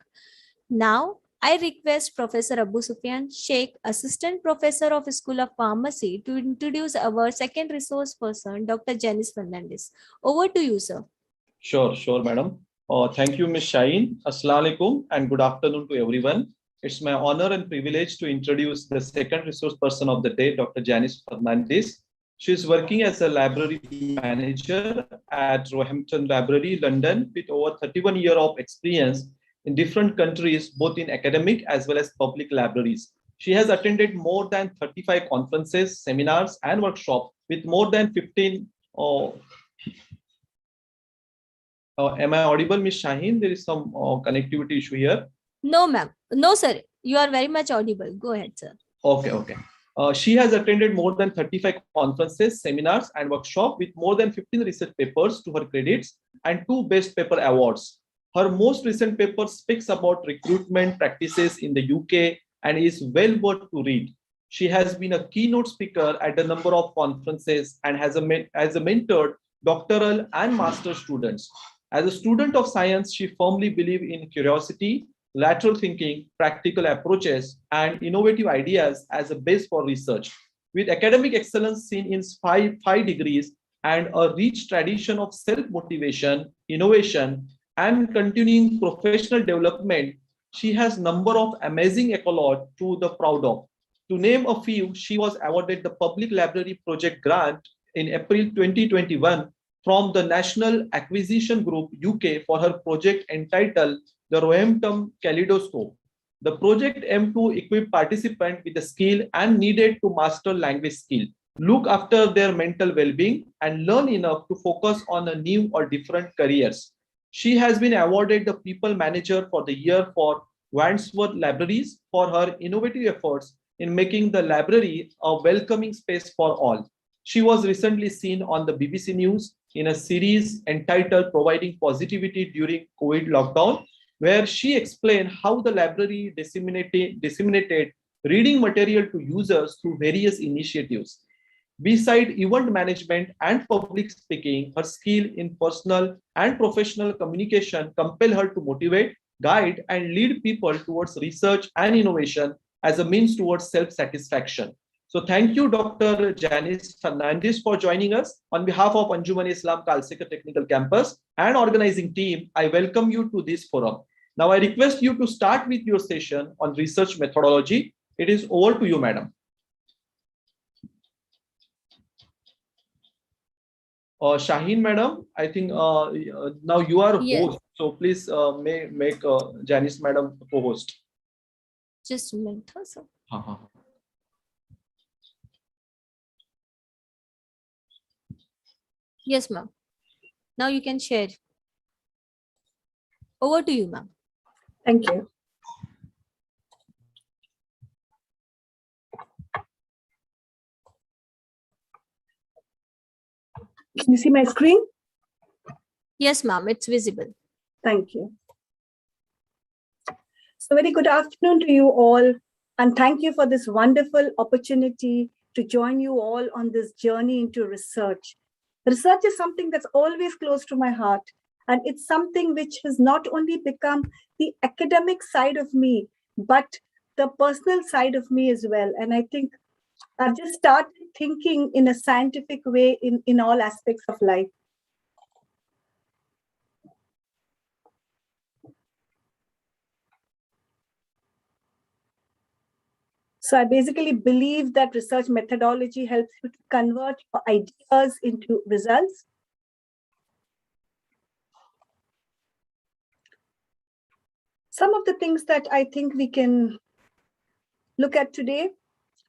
Now, I request Professor Abu Sufyan Sheikh, Assistant Professor of School of Pharmacy, to introduce our second resource person, Dr. Janice Fernandez. Over to you, sir. Sure, madam. Thank you, Ms. Shaheen. Assalamu alaikum and good afternoon to everyone. It's my honor and privilege to introduce the second resource person of the day, Dr. Janice Fernandez. She is working as a library manager at Roehampton Library, London, with over 31 years of experience in different countries, both in academic as well as public libraries. She has attended more than 35 conferences, seminars, and workshops with more than 15. Am I audible, Ms. Shaheen? There is some connectivity issue here. No, ma'am. No, sir. You are very much audible. Go ahead, sir. Okay. She has attended more than 35 conferences, seminars, and workshops with more than 15 research papers to her credits and 2 Best Paper Awards. Her most recent paper speaks about recruitment practices in the UK and is well worth to read. She has been a keynote speaker at a number of conferences and has mentored doctoral and master students. As a student of science, she firmly believes in curiosity, lateral thinking, practical approaches, and innovative ideas as a base for research. With academic excellence seen in five degrees and a rich tradition of self-motivation, innovation, and continuing professional development, she has a number of amazing accolades to the proud of. To name a few, she was awarded the Public Library Project Grant in April 2021 from the National Acquisition Group UK for her project entitled the Roehampton Kaleidoscope. The project aimed to equip participants with the skill and needed to master language skill, look after their mental well-being, and learn enough to focus on a new or different careers. She has been awarded the People Manager for the Year for Wandsworth Libraries for her innovative efforts in making the library a welcoming space for all. She was recently seen on the BBC News in a series entitled Providing Positivity During COVID Lockdown, where she explained how the library disseminated reading material to users through various initiatives. Besides event management and public speaking, her skill in personal and professional communication compel her to motivate, guide, and lead people towards research and innovation as a means towards self-satisfaction. So thank you, Dr. Janice Fernandez, for joining us. On behalf of Anjuman Islam Kalseka Technical Campus and organizing team, I welcome you to this forum. Now I request you to start with your session on research methodology. It is over to you, madam. Shaheen, madam, I think now you are host, so please make Janice, madam, co-host. Just a minute, sir. Yes, ma'am. Now you can share. Over to you, ma'am. Thank you. Can you see my screen? Yes, ma'am, it's visible. Thank you. So very good afternoon to you all, and thank you for this wonderful opportunity to join you all on this journey into research. Research is something that's always close to my heart. And it's something which has not only become the academic side of me, but the personal side of me as well. And I think I've just started thinking in a scientific way in all aspects of life. So I basically believe that research methodology helps you to convert your ideas into results. Some of the things that I think we can look at today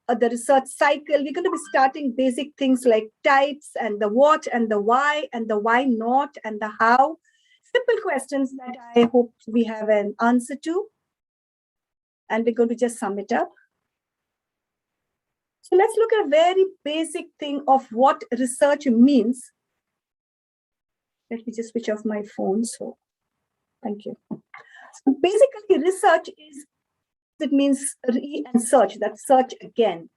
are the research cycle. We're going to be starting basic things like types and the what and the why and the why not and the how. Simple questions that I hope we have an answer to. And we're going to just sum it up. So let's look at a very basic thing of what research means. Let me just switch off my phone. So thank you. So basically, research is, it means re and search, that's search again.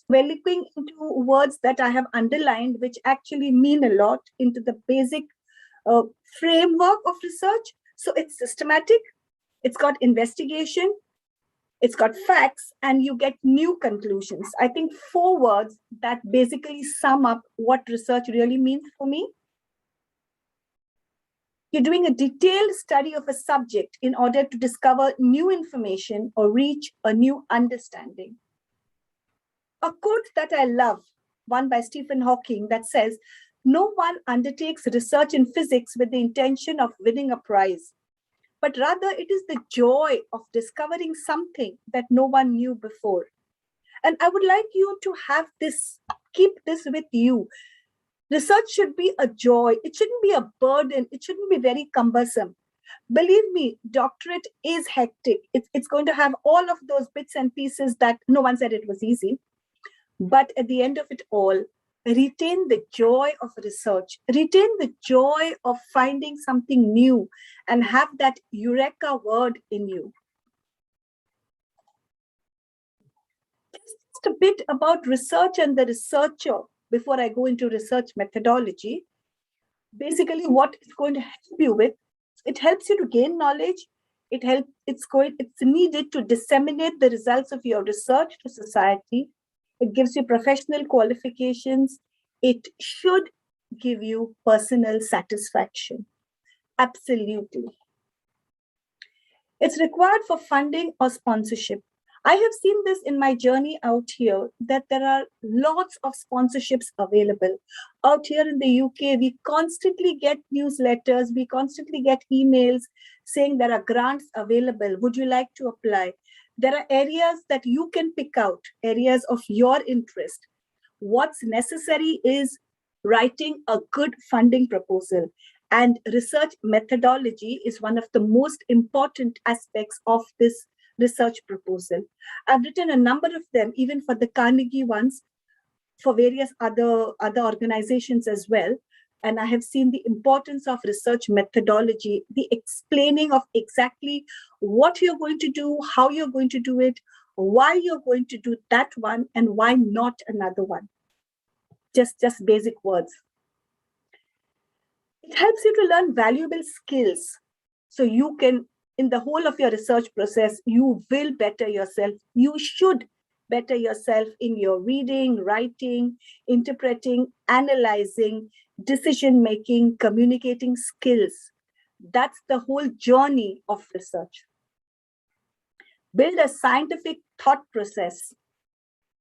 We're looking into words that I have underlined, which actually mean a lot into the basic framework of research. So it's systematic, it's got investigation, it's got facts, and you get new conclusions. I think 4 words that basically sum up what research really means for me. You're doing a detailed study of a subject in order to discover new information or reach a new understanding. A quote that I love, one by Stephen Hawking, that says, "No one undertakes research in physics with the intention of winning a prize, but rather it is the joy of discovering something that no one knew before." And I would like you to have this, keep this with you. Research should be a joy. It shouldn't be a burden. It shouldn't be very cumbersome. Believe me, doctorate is hectic. It's going to have all of those bits and pieces that no one said it was easy. But at the end of it all, retain the joy of research, retain the joy of finding something new, and have that eureka word in you. Just a bit about research and the researcher before I go into research methodology. Basically, what it's going to help you with, it helps you to gain knowledge. It's needed to disseminate the results of your research to society. It gives you professional qualifications. It should give you personal satisfaction. Absolutely. It's required for funding or sponsorship. I have seen this in my journey out here, that there are lots of sponsorships available. Out here in the UK, we constantly get newsletters, we constantly get emails saying there are grants available. Would you like to apply? There are areas that you can pick out, areas of your interest. What's necessary is writing a good funding proposal. And research methodology is one of the most important aspects of this research proposal. I've written a number of them, even for the Carnegie ones, for various other organizations as well. And I have seen the importance of research methodology, the explaining of exactly what you're going to do, how you're going to do it, why you're going to do that one, and why not another one. Just basic words. It helps you to learn valuable skills. So you can, in the whole of your research process, you will better yourself. You should better yourself in your reading, writing, interpreting, analyzing, decision-making, communicating skills. That's the whole journey of research. Build a scientific thought process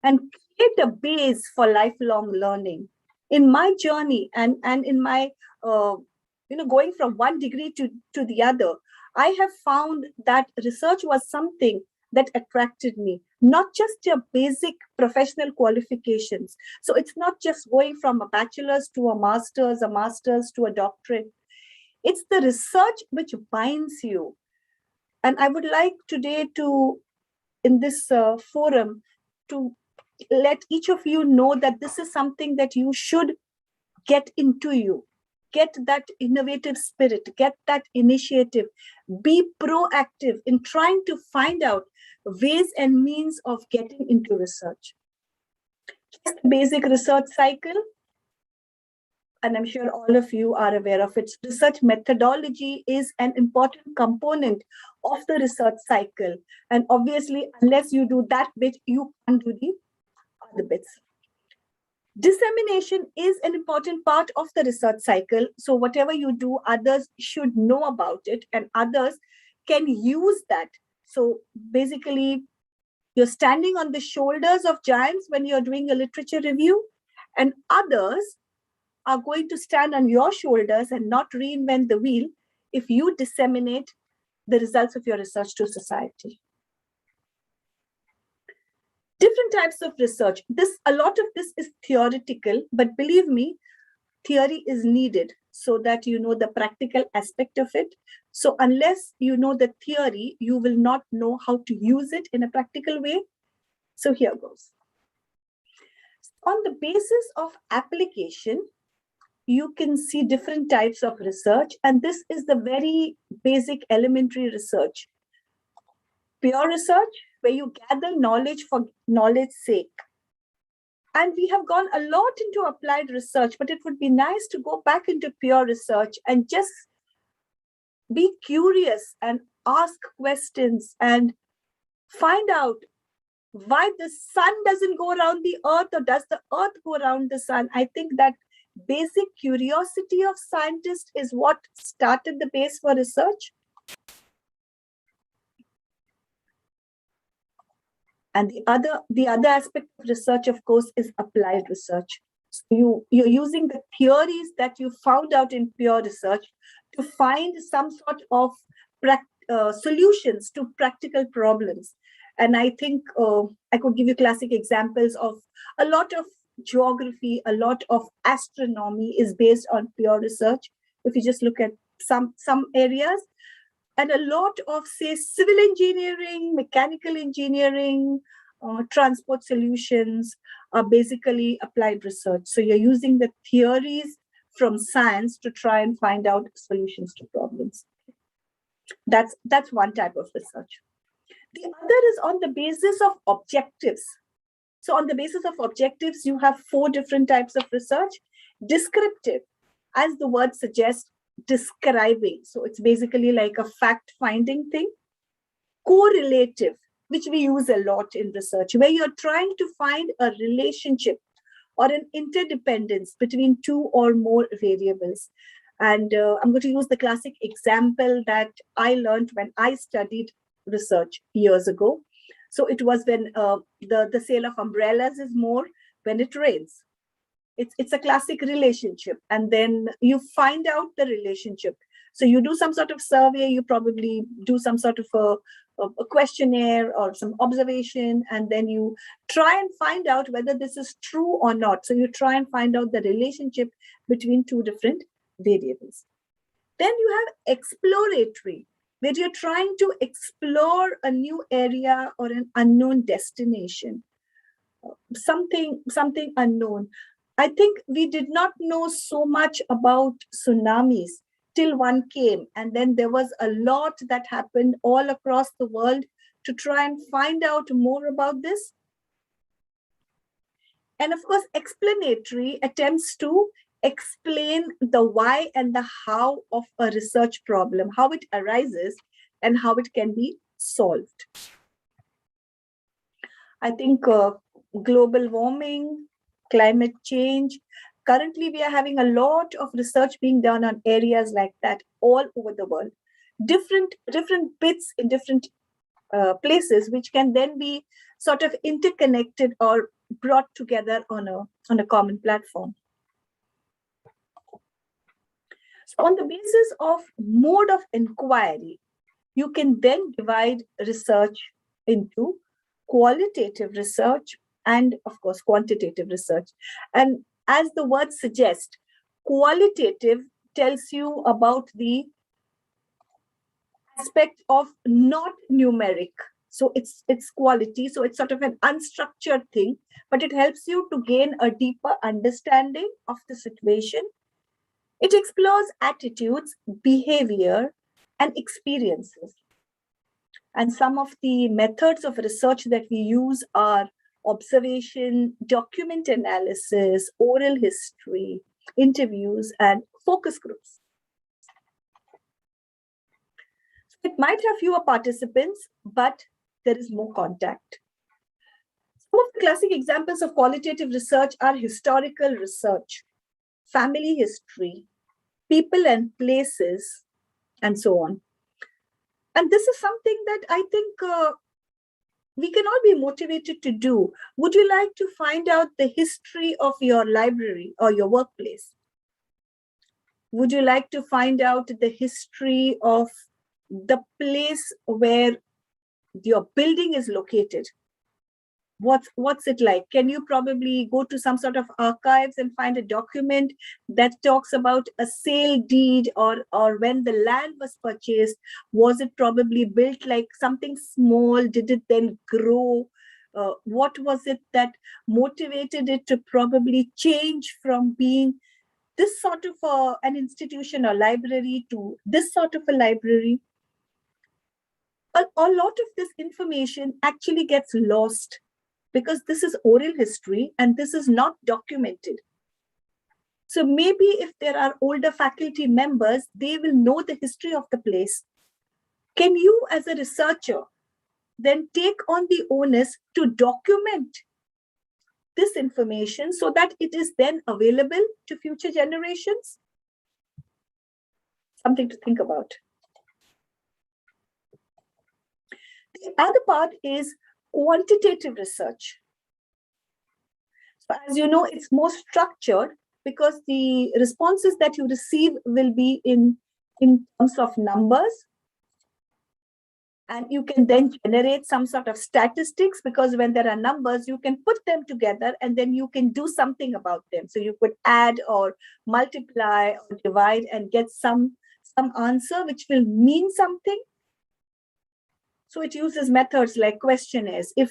and create a base for lifelong learning. In my journey and in my, going from one degree to the other, I have found that research was something that attracted me, not just your basic professional qualifications. So it's not just going from a bachelor's to a master's to a doctorate. It's the research which binds you. And I would like today to, in this forum, to let each of you know that this is something that you should get into you. Get that innovative spirit, get that initiative, be proactive in trying to find out ways and means of getting into research. Just a basic research cycle. and I'm sure all of you are aware of it. Research methodology is an important component of the research cycle. And obviously, unless you do that bit, you can't do the other bits. Dissemination is an important part of the research cycle. So whatever you do, others should know about it and others can use that. So basically, you're standing on the shoulders of giants when you're doing a literature review, and others are going to stand on your shoulders and not reinvent the wheel if you disseminate the results of your research to society. Different types of research. A lot of this is theoretical, but believe me, theory is needed so that you know the practical aspect of it. So unless you know the theory, you will not know how to use it in a practical way. So here goes. On the basis of application, you can see different types of research, and this is the very basic elementary research. Pure research, where you gather knowledge for knowledge's sake. And we have gone a lot into applied research, but it would be nice to go back into pure research and just be curious and ask questions and find out why the sun doesn't go around the earth, or does the earth go around the sun. I think that basic curiosity of scientists is what started the base for research. And the other aspect of research, of course, is applied research. So you're using the theories that you found out in pure research to find some sort of solutions to practical problems. And I think I could give you classic examples of a lot of geography, a lot of astronomy is based on pure research. If you just look at some areas, and a lot of, say, civil engineering, mechanical engineering, transport solutions are basically applied research. So you're using the theories from science to try and find out solutions to problems. That's one type of research. The other is on the basis of objectives. So on the basis of objectives, you have 4 different types of research. Descriptive, as the word suggests, describing. So it's basically like a fact-finding thing. Correlative, which we use a lot in research, where you're trying to find a relationship or an interdependence between 2 or more variables. And I'm going to use the classic example that I learned when I studied research years ago. So it was when the sale of umbrellas is more when it rains. It's a classic relationship. And then you find out the relationship. So you do some sort of survey, you probably do some sort of a questionnaire or some observation, and then you try and find out whether this is true or not. So you try and find out the relationship between 2 different variables. Then you have exploratory, where you're trying to explore a new area or an unknown destination, something unknown. I think we did not know so much about tsunamis till one came, and then there was a lot that happened all across the world to try and find out more about this. And of course, explanatory attempts to explain the why and the how of a research problem, how it arises and how it can be solved. I think global warming, climate change, currently we are having a lot of research being done on areas like that all over the world. Different bits in different places, which can then be sort of interconnected or brought together on a common platform. So on the basis of mode of inquiry, you can then divide research into qualitative research and, of course, quantitative research. And as the word suggests, qualitative tells you about the aspect of not numeric. So it's quality. So it's sort of an unstructured thing, but it helps you to gain a deeper understanding of the situation. It explores attitudes, behavior, and experiences. And some of the methods of research that we use are observation, document analysis, oral history, interviews, and focus groups. It might have fewer participants, but there is more contact. Some of the classic examples of qualitative research are historical research, family history, people and places, and so on. And this is something that I think we can all be motivated to do. Would you like to find out the history of your library or your workplace? Would you like to find out the history of the place where your building is located? What's it like? Can you probably go to some sort of archives and find a document that talks about a sale deed, or when the land was purchased? Was it probably built like something small? Did it then grow? What was it that motivated it to probably change from being this sort of an institution or library to this sort of a library? A lot of this information actually gets lost because this is oral history and this is not documented. So maybe if there are older faculty members, they will know the history of the place. Can you, as a researcher, then take on the onus to document this information so that it is then available to future generations? Something to think about. The other part is quantitative research. So as you know, it's more structured because the responses that you receive will be in terms of numbers. And you can then generate some sort of statistics, because when there are numbers, you can put them together and then you can do something about them. So you could add or multiply or divide and get some answer which will mean something. So it uses methods like questionnaires. If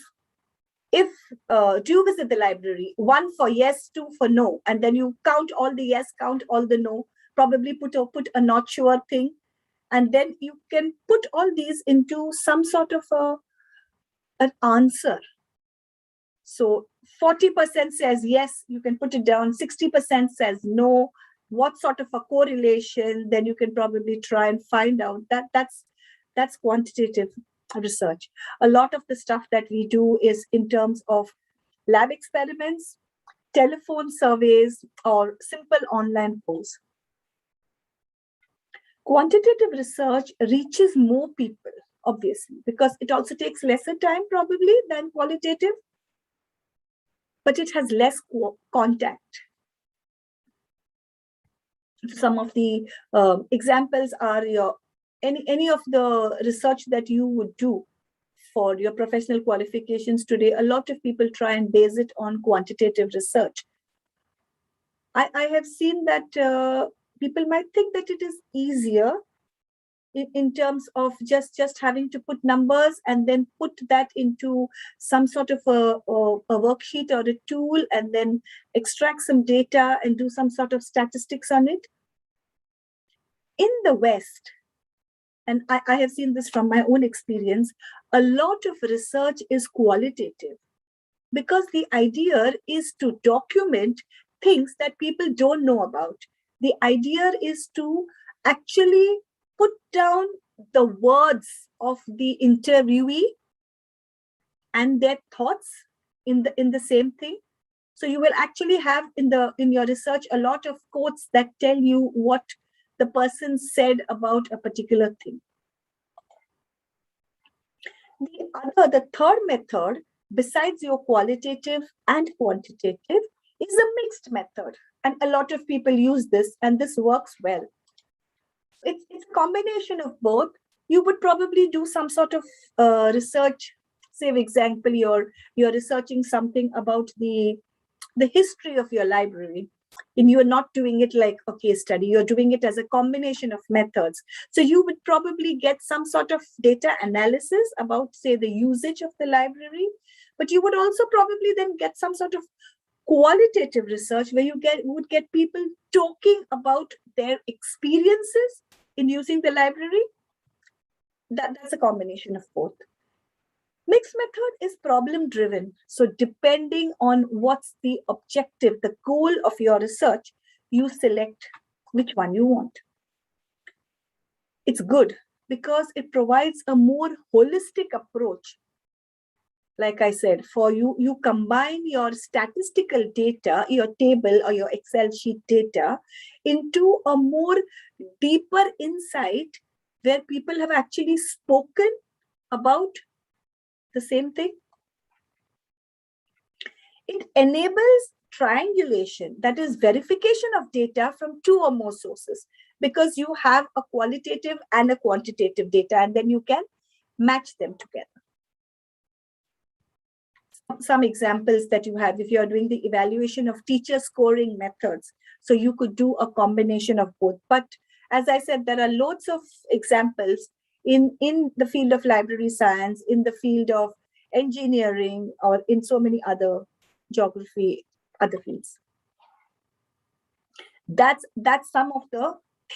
do you visit the library? 1 for yes, 2 for no, and then you count all the yes, count all the no, probably put a not sure thing, and then you can put all these into some sort of an answer. So 40% says yes, you can put it down. 60% says no. What sort of a correlation? Then you can probably try and find out that. That's quantitative research. A lot of the stuff that we do is in terms of lab experiments, telephone surveys, or simple online polls. Quantitative research reaches more people, obviously, because it also takes lesser time probably than qualitative, but it has less contact. Some of the examples are any of the research that you would do for your professional qualifications today. A lot of people try and base it on quantitative research. I have seen that people might think that it is easier in terms of just having to put numbers and then put that into some sort of a worksheet or a tool and then extract some data and do some sort of statistics on it. In the West, and I have seen this from my own experience, a lot of research is qualitative because the idea is to document things that people don't know about. The idea is to actually put down the words of the interviewee and their thoughts in the same thing. So you will actually have in your research a lot of quotes that tell you what the person said about a particular thing. The third method, besides your qualitative and quantitative, is a mixed method. And a lot of people use this, and this works well. It's a combination of both. You would probably do some sort of research. Say, for example, you're researching something about the history of your library, and you're not doing it like a case study. You're doing it as a combination of methods. So you would probably get some sort of data analysis about, say, the usage of the library, but you would also probably then get some sort of qualitative research where you would get people talking about their experiences in using the library. That's a combination of both. Mixed method is problem driven. So depending on what's the objective, the goal of your research, you select which one you want. It's good because it provides a more holistic approach. Like I said, for you, you combine your statistical data, your table or your Excel sheet data into a more deeper insight where people have actually spoken about the same thing. It enables triangulation, that is verification of data from two or more sources, because you have a qualitative and a quantitative data, and then you can match them together. Some examples that you have, if you are doing the evaluation of teacher scoring methods, so you could do a combination of both. But as I said, there are loads of examples in the field of library science, in the field of engineering, or in so many other geography, other fields. That's some of the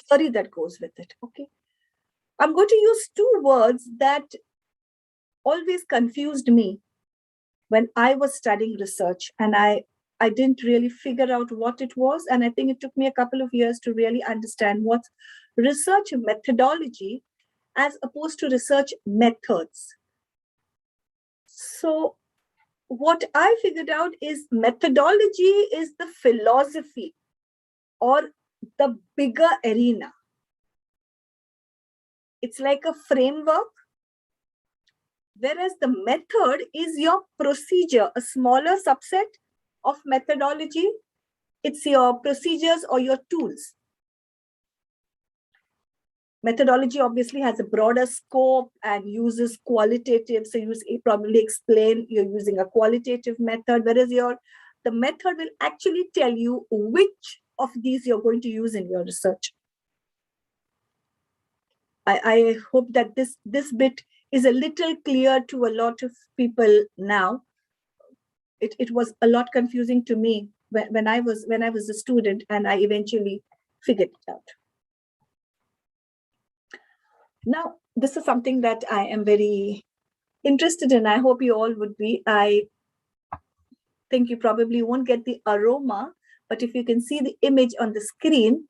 theory that goes with it. Okay, I'm going to use two words that always confused me when I was studying research, and I didn't really figure out what it was. And I think it took me a couple of years to really understand what's research methodology as opposed to research methods. So what I figured out is methodology is the philosophy or the bigger arena. It's like a framework, whereas the method is your procedure, a smaller subset of methodology. It's your procedures or your tools. Methodology obviously has a broader scope and uses qualitative, so you probably explain you're using a qualitative method, whereas the method will actually tell you which of these you're going to use in your research. I hope that this bit is a little clear to a lot of people now. It was a lot confusing to me when I was a student, and I eventually figured it out. Now, this is something that I am very interested in. I hope you all would be. I think you probably won't get the aroma, but if you can see the image on the screen,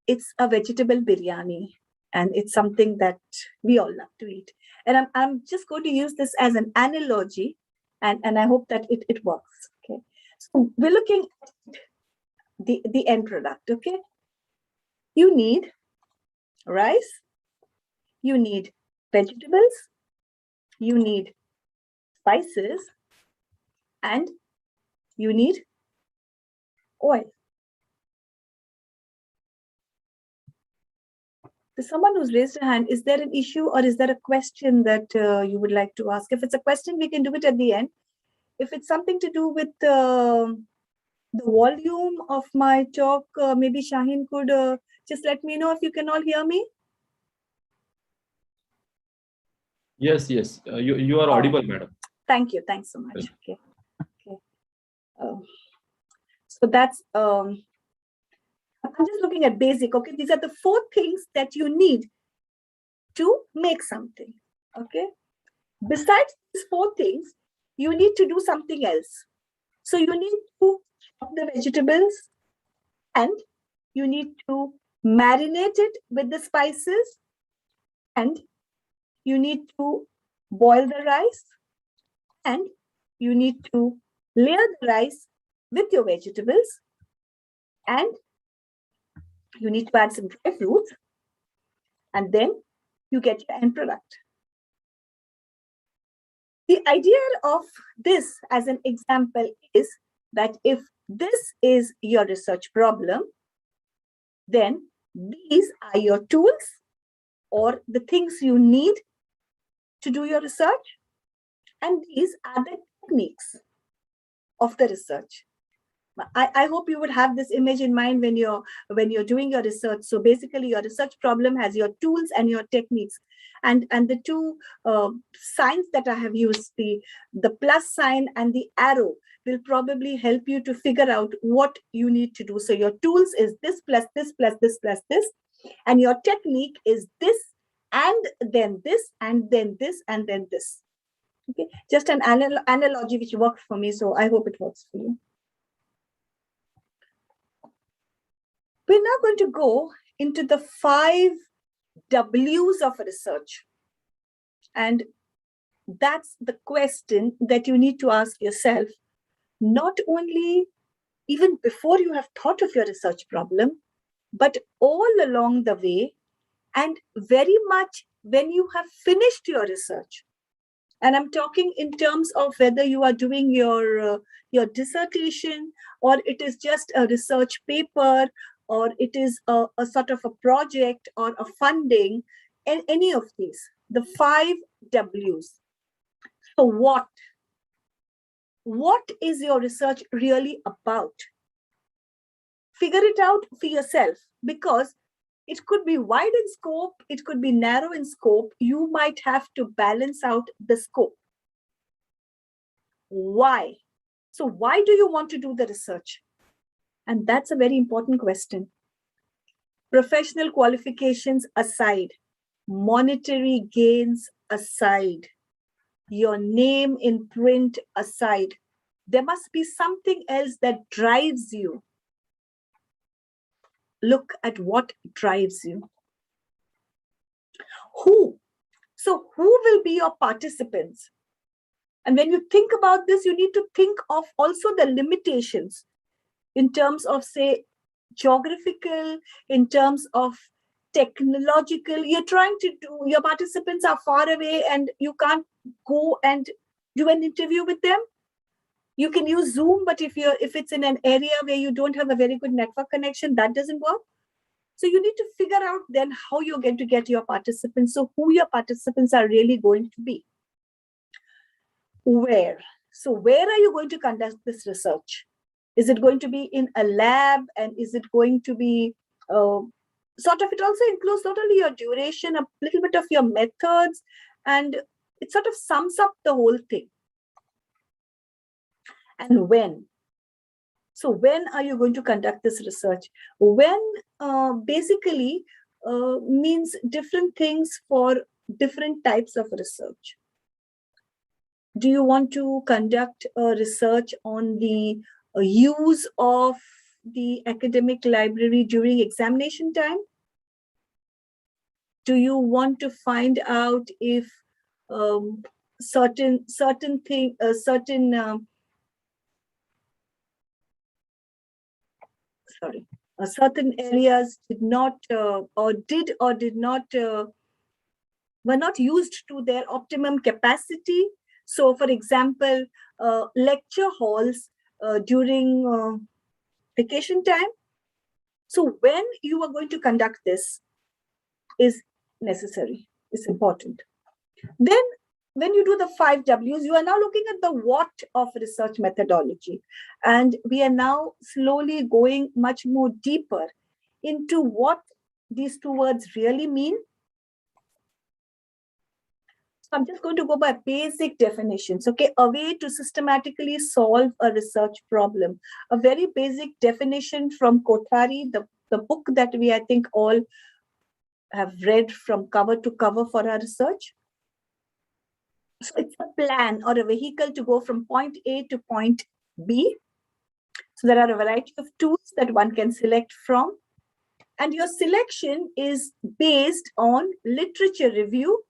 it's a vegetable biryani. And it's something that we all love to eat. And I'm just going to use this as an analogy, and I hope that it works. Okay. So we're looking at the end product. Okay. You need rice, you need vegetables, you need spices, and you need oil. There's someone who's raised a hand. Is there an issue or is there a question that you would like to ask? If it's a question, we can do it at the end. If it's something to do with the volume of my talk, maybe Shaheen could just let me know if you can all hear me. Yes, you are audible, madam. Thank you. Thanks so much. Okay. So that's I'm just looking at basic. Okay, these are the 4 things that you need to make something. Okay, besides these 4 things, you need to do something else. So you need to chop the vegetables, and you need to marinate it with the spices, and you need to boil the rice, and you need to layer the rice with your vegetables, and you need to add some dry fruits, and then you get your end product. The idea of this as an example is that if this is your research problem, then these are your tools or the things you need to do your research, and these are the techniques of the research. I hope you would have this image in mind when you're doing your research. So basically, your research problem has your tools and your techniques, and the two signs that I have used, the plus sign and the arrow, will probably help you to figure out what you need to do. So your tools is this plus this plus this plus this, and your technique is this and then this and then this and then this. Okay, just an analogy which worked for me, so I hope it works for you. We're now going to go into the 5 W's of research. And that's the question that you need to ask yourself, not only even before you have thought of your research problem, but all along the way, and very much when you have finished your research. And I'm talking in terms of whether you are doing your dissertation, or it is just a research paper, or it is a sort of a project or a funding, and any of these, the 5 W's. So what is your research really about? Figure it out for yourself, because it could be wide in scope, it could be narrow in scope. You might have to balance out the scope. Why? So why do you want to do the research? And that's a very important question. Professional qualifications aside, monetary gains aside, your name in print aside, there must be something else that drives you. Look at what drives you. Who? So who will be your participants? And when you think about this, you need to think of also the limitations in terms of, say, geographical, in terms of technological. You're trying to do, your participants are far away and you can't go and do an interview with them. You can use Zoom, but if it's in an area where you don't have a very good network connection, that doesn't work. So you need to figure out then how you're going to get your participants. So who your participants are really going to be. Where? So where are you going to conduct this research? Is it going to be in a lab? And is it going to be sort of, it also includes not only your duration, a little bit of your methods, and it sort of sums up the whole thing. And when? So when are you going to conduct this research? When basically means different things for different types of research. Do you want to conduct a research on the use of the academic library during examination time? Do you want to find out if certain areas did not were not used to their optimum capacity? So, for example, lecture halls during vacation time. So when you are going to conduct this is necessary, it's important. Then when you do the 5 W's, you are now looking at the what of research methodology. And we are now slowly going much more deeper into what these 2 words really mean. I'm just going to go by basic definitions, okay? A way to systematically solve a research problem. A very basic definition from Kothari, the book that we, I think, all have read from cover to cover for our research. So it's a plan or a vehicle to go from point A to point B. So there are a variety of tools that one can select from. And your selection is based on literature review,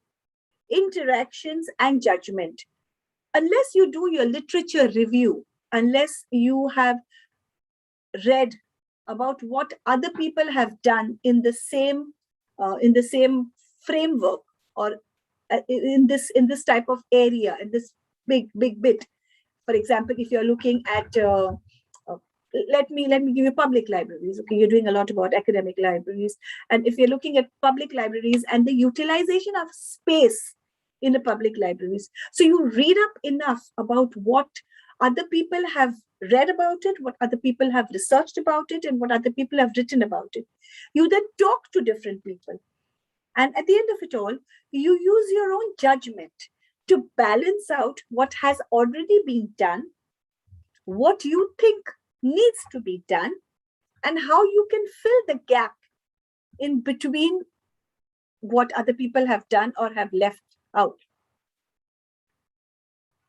interactions, and judgment. Unless you do your literature review, unless you have read about what other people have done in the same framework, or in this type of area, in this big bit. For example, if you're looking at let me give you public libraries. Okay, you're doing a lot about academic libraries, and if you're looking at public libraries and the utilization of space in the public libraries, so you read up enough about what other people have read about it, what other people have researched about it, and what other people have written about it. You then talk to different people, and at the end of it all, you use your own judgment to balance out what has already been done, what you think needs to be done, and how you can fill the gap in between what other people have done or have left out.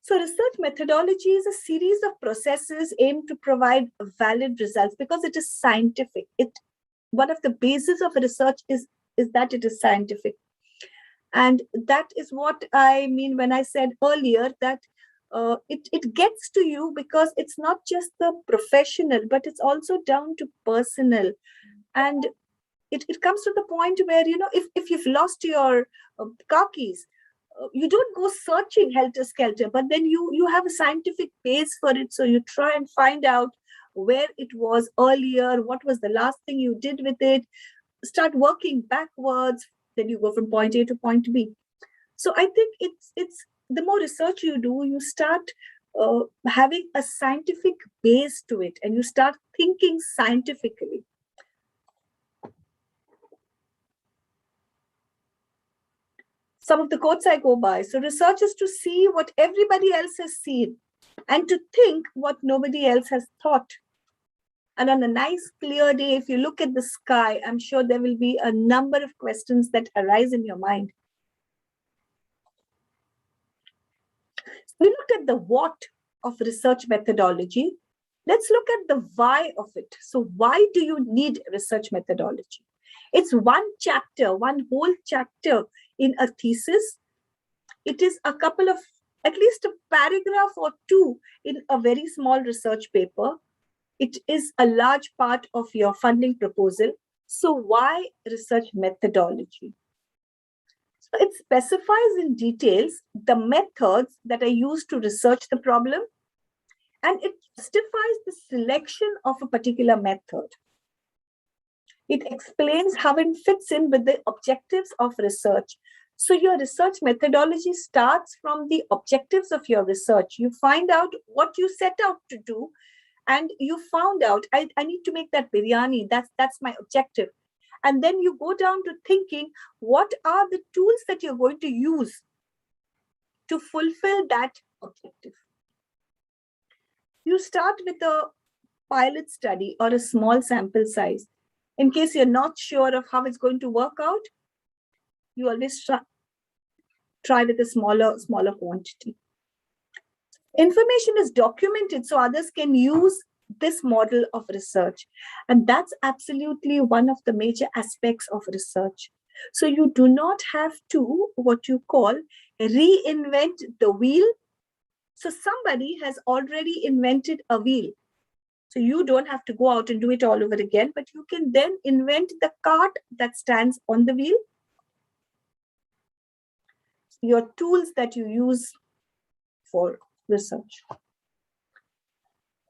So research methodology is a series of processes aimed to provide valid results because it is scientific. It one of the bases of research is that it is scientific. And that is what I mean when I said earlier that it gets to you because it's not just the professional, but it's also down to personal. And it comes to the point where, if you've lost your car keys, you don't go searching helter-skelter, but then you have a scientific base for it. So you try and find out where it was earlier, what was the last thing you did with it, start working backwards, then you go from point A to point B. So I think it's the more research you do, you start having a scientific base to it, and you start thinking scientifically. Some of the quotes I go by. So research is to see what everybody else has seen and to think what nobody else has thought. And on a nice clear day, if you look at the sky, I'm sure there will be a number of questions that arise in your mind. So we looked at the what of research methodology. Let's look at the why of it. So why do you need research methodology? It's one chapter, one whole chapter in a thesis. It is a couple of, at least a paragraph or two in a very small research paper. It is a large part of your funding proposal. So why research methodology? So it specifies in details the methods that are used to research the problem, and it justifies the selection of a particular method. It explains how it fits in with the objectives of research. So your research methodology starts from the objectives of your research. You find out what you set out to do, and you found out, I need to make that biryani. That's my objective. And then you go down to thinking, what are the tools that you're going to use to fulfill that objective? You start with a pilot study or a small sample size. In case you're not sure of how it's going to work out, you always try with a smaller quantity. Information is documented so others can use this model of research. And that's absolutely one of the major aspects of research. So you do not have to, what you call, reinvent the wheel. So somebody has already invented a wheel. So you don't have to go out and do it all over again, but you can then invent the cart that stands on the wheel. Your tools that you use for research.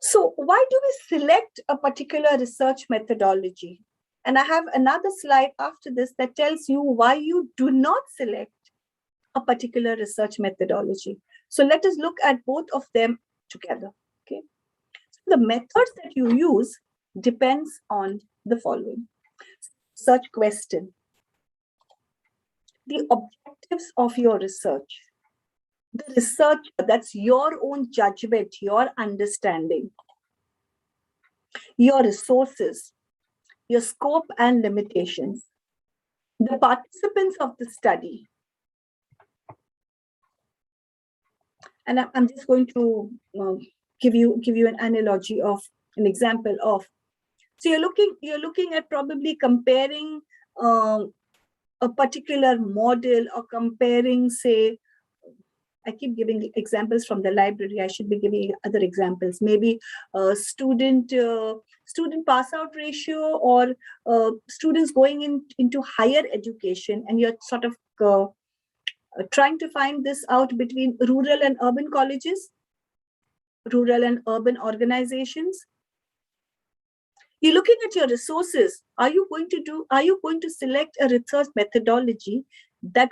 So why do we select a particular research methodology? And I have another slide after this that tells you why you do not select a particular research methodology. So let us look at both of them together. Okay. So the methods that you use depends on the following. Search question. The objectives of your research. The research, that's your own judgment, your understanding. Your resources, your scope and limitations. The participants of the study. And I'm just going to give you an analogy of an example of. So you're looking at probably comparing a particular model or comparing, say, I keep giving examples from the library. I should be giving other examples. Maybe student pass out ratio, or students going into higher education, and you're sort of trying to find this out between rural and urban colleges, rural and urban organizations. You're looking at your resources. Are you going to select a research methodology that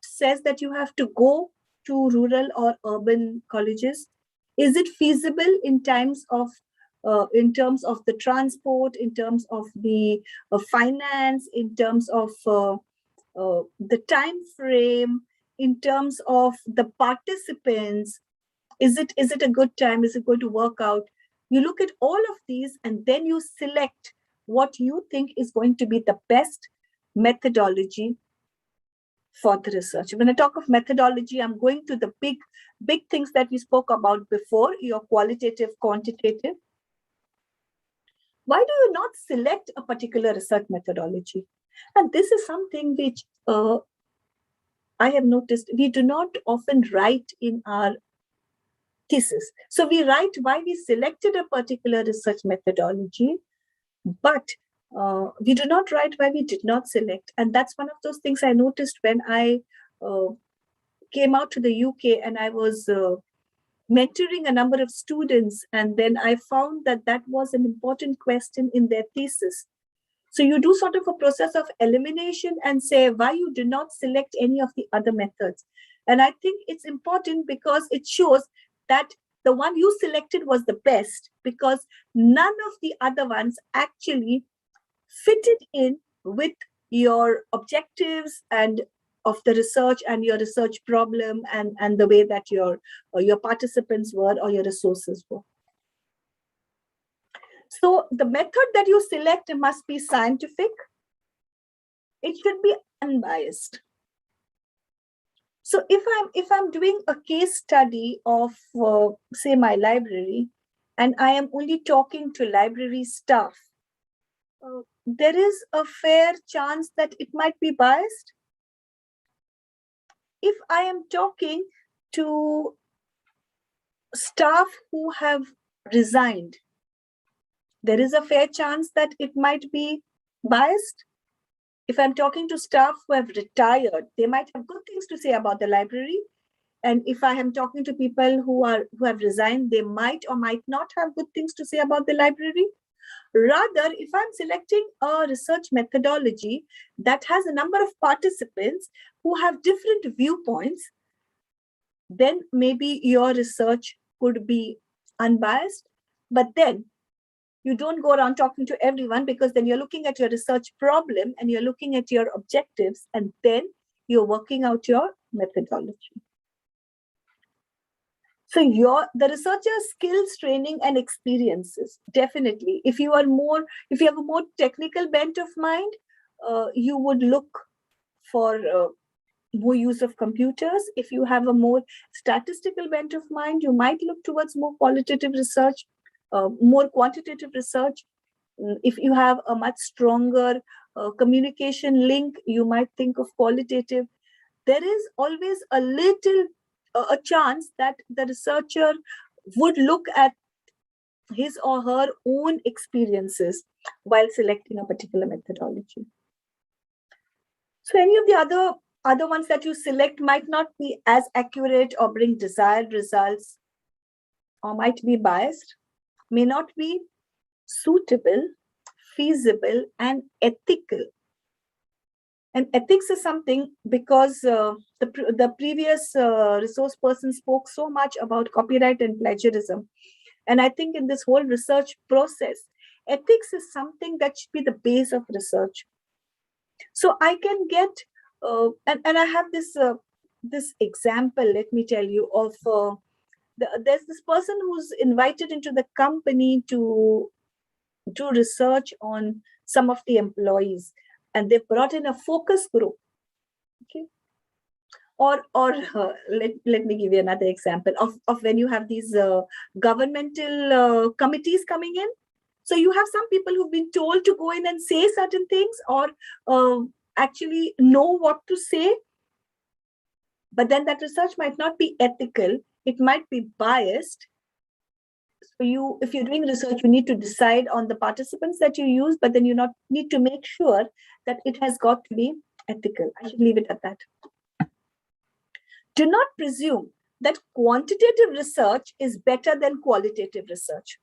says that you have to go to rural or urban colleges? Is it feasible in terms of the transport, in terms of the finance, in terms of the time frame, in terms of the participants? Is it a good time? Is it going to work out? You look at all of these, and then you select what you think is going to be the best methodology for the research. When I talk of methodology, I'm going to the big things that we spoke about before, your qualitative, quantitative. Why do you not select a particular research methodology? And this is something which I have noticed we do not often write in our thesis. So we write why we selected a particular research methodology, but we do not write why we did not select. And that's one of those things I noticed when I came out to the UK and I was mentoring a number of students. And then I found that that was an important question in their thesis. So you do sort of a process of elimination and say why you do not select any of the other methods. And I think it's important because it shows that the one you selected was the best, because none of the other ones actually fitted in with your objectives and of the research and your research problem and the way that your participants were or your resources were. So the method that you select must be scientific. It should be unbiased. So if I'm doing a case study of say my library, and I am only talking to library staff, there is a fair chance that it might be biased. If I am talking to staff who have resigned, there is a fair chance that it might be biased. If I'm talking to staff who have retired, they might have good things to say about the library. And if I am talking to people who have resigned, they might or might not have good things to say about the library. Rather, if I'm selecting a research methodology that has a number of participants who have different viewpoints, then maybe your research could be unbiased. But then you don't go around talking to everyone, because then you're looking at your research problem and you're looking at your objectives, and then you're working out your methodology. So the researcher's skills, training, and experiences, definitely. If you have a more technical bent of mind, you would look for more use of computers. If you have a more statistical bent of mind, you might look towards more qualitative research, more quantitative research. If you have a much stronger communication link, you might think of qualitative. There is always a chance that the researcher would look at his or her own experiences while selecting a particular methodology. So any of the other ones that you select might not be as accurate or bring desired results, or might be biased, may not be suitable, feasible, and ethical. And ethics is something, because the previous resource person spoke so much about copyright and plagiarism. And I think in this whole research process, ethics is something that should be the base of research. So I can get, and I have this example, let me tell you, of there's this person who's invited into the company to do research on some of the employees, and they've brought in a focus group. Okay. Or let me give you another example of when you have these governmental committees coming in. So you have some people who've been told to go in and say certain things, or actually know what to say. But then that research might not be ethical. It might be biased. So if you're doing research, you need to decide on the participants that you use, but then you need to make sure that it has got to be ethical. I should leave it at that. Do not presume that quantitative research is better than qualitative research.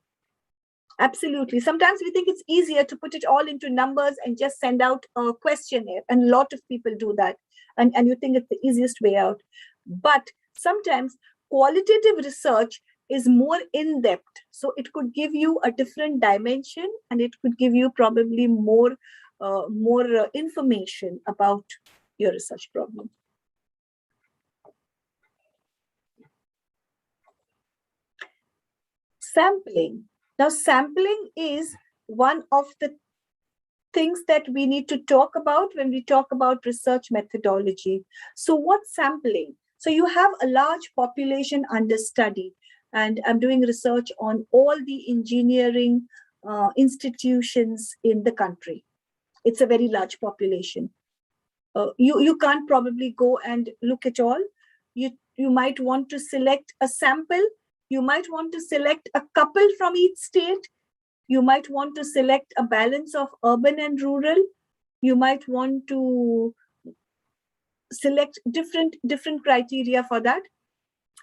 Absolutely. Sometimes we think it's easier to put it all into numbers and just send out a questionnaire. And a lot of people do that. And you think it's the easiest way out. But sometimes qualitative research is more in-depth. So it could give you a different dimension, and it could give you probably more information about your research problem. Sampling. Now, sampling is one of the things that we need to talk about when we talk about research methodology. So what's sampling? So you have a large population under study, and I'm doing research on all the engineering institutions in the country. It's a very large population. You can't probably go and look at all. You might want to select a sample. You might want to select a couple from each state. You might want to select a balance of urban and rural. You might want to select different criteria for that.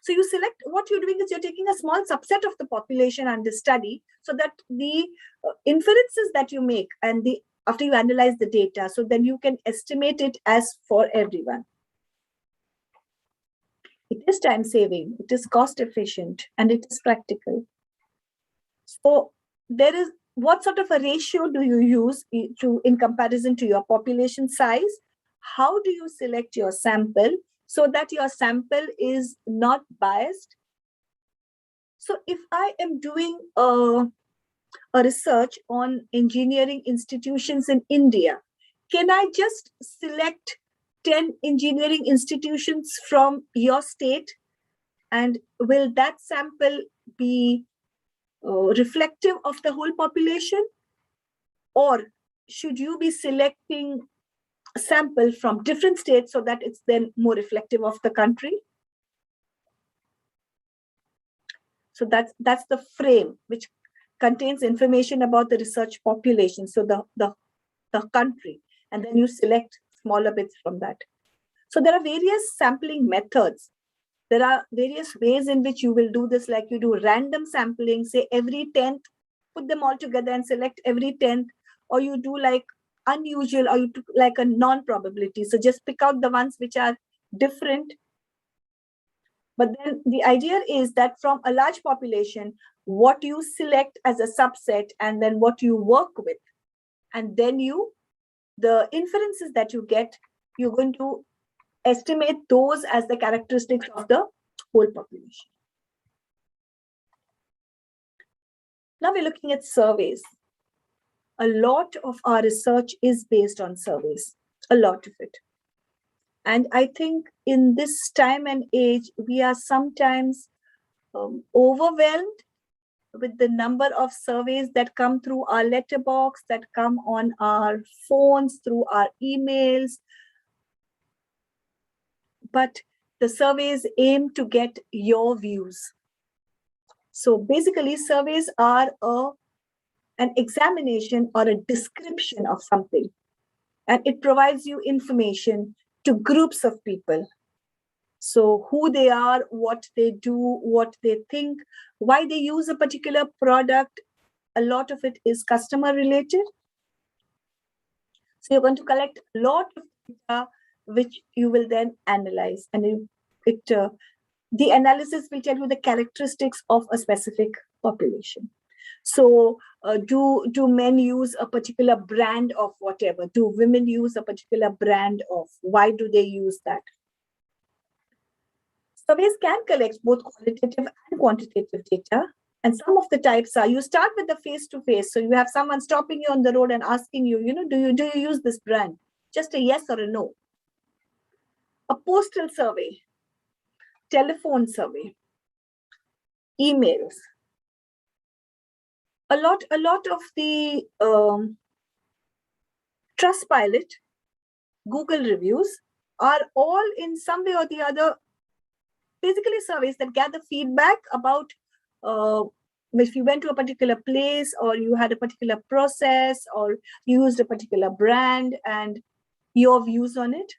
So you select, what you're doing is you're taking a small subset of the population under study, so that the inferences that you make and after you analyze the data, so then you can estimate it as for everyone. It is time saving, it is cost efficient, and it is practical. So there is, what sort of a ratio do you use in comparison to your population size? How do you select your sample so that your sample is not biased? So if I am doing a research on engineering institutions in India, can I just select 10 engineering institutions from your state? And will that sample be reflective of the whole population? Or should you be selecting a sample from different states so that it's then more reflective of the country? So that's the frame which contains information about the research population, so the country, and then you select smaller bits from that. So there are various sampling methods. There are various ways in which you will do this, like you do random sampling, say every 10th, put them all together and select every 10th, or you do like unusual, or you do like a non-probability. So just pick out the ones which are different. But then the idea is that from a large population, what you select as a subset and then what you work with, and then the inferences that you get, you're going to estimate those as the characteristics of the whole population. Now we're looking at surveys. A lot of our research is based on surveys, a lot of it. And I think in this time and age, we are sometimes overwhelmed with the number of surveys that come through our letterbox, that come on our phones, through our emails. But the surveys aim to get your views. So basically, surveys are an examination or a description of something, and it provides you information to groups of people. So who they are, what they do, what they think, why they use a particular product. A lot of it is customer related. So you're going to collect a lot of data, which you will then analyze. And the analysis will tell you the characteristics of a specific population. So do men use a particular brand of whatever? Do women use a particular brand of? Why do they use that? Surveys can collect both qualitative and quantitative data. And some of the types are, you start with the face-to-face. So you have someone stopping you on the road and asking you, do you use this brand? Just a yes or a no. A postal survey, telephone survey, emails. A lot of the Trustpilot, Google reviews are all in some way or the other basically surveys that gather feedback about if you went to a particular place, or you had a particular process, or used a particular brand, and your views on it.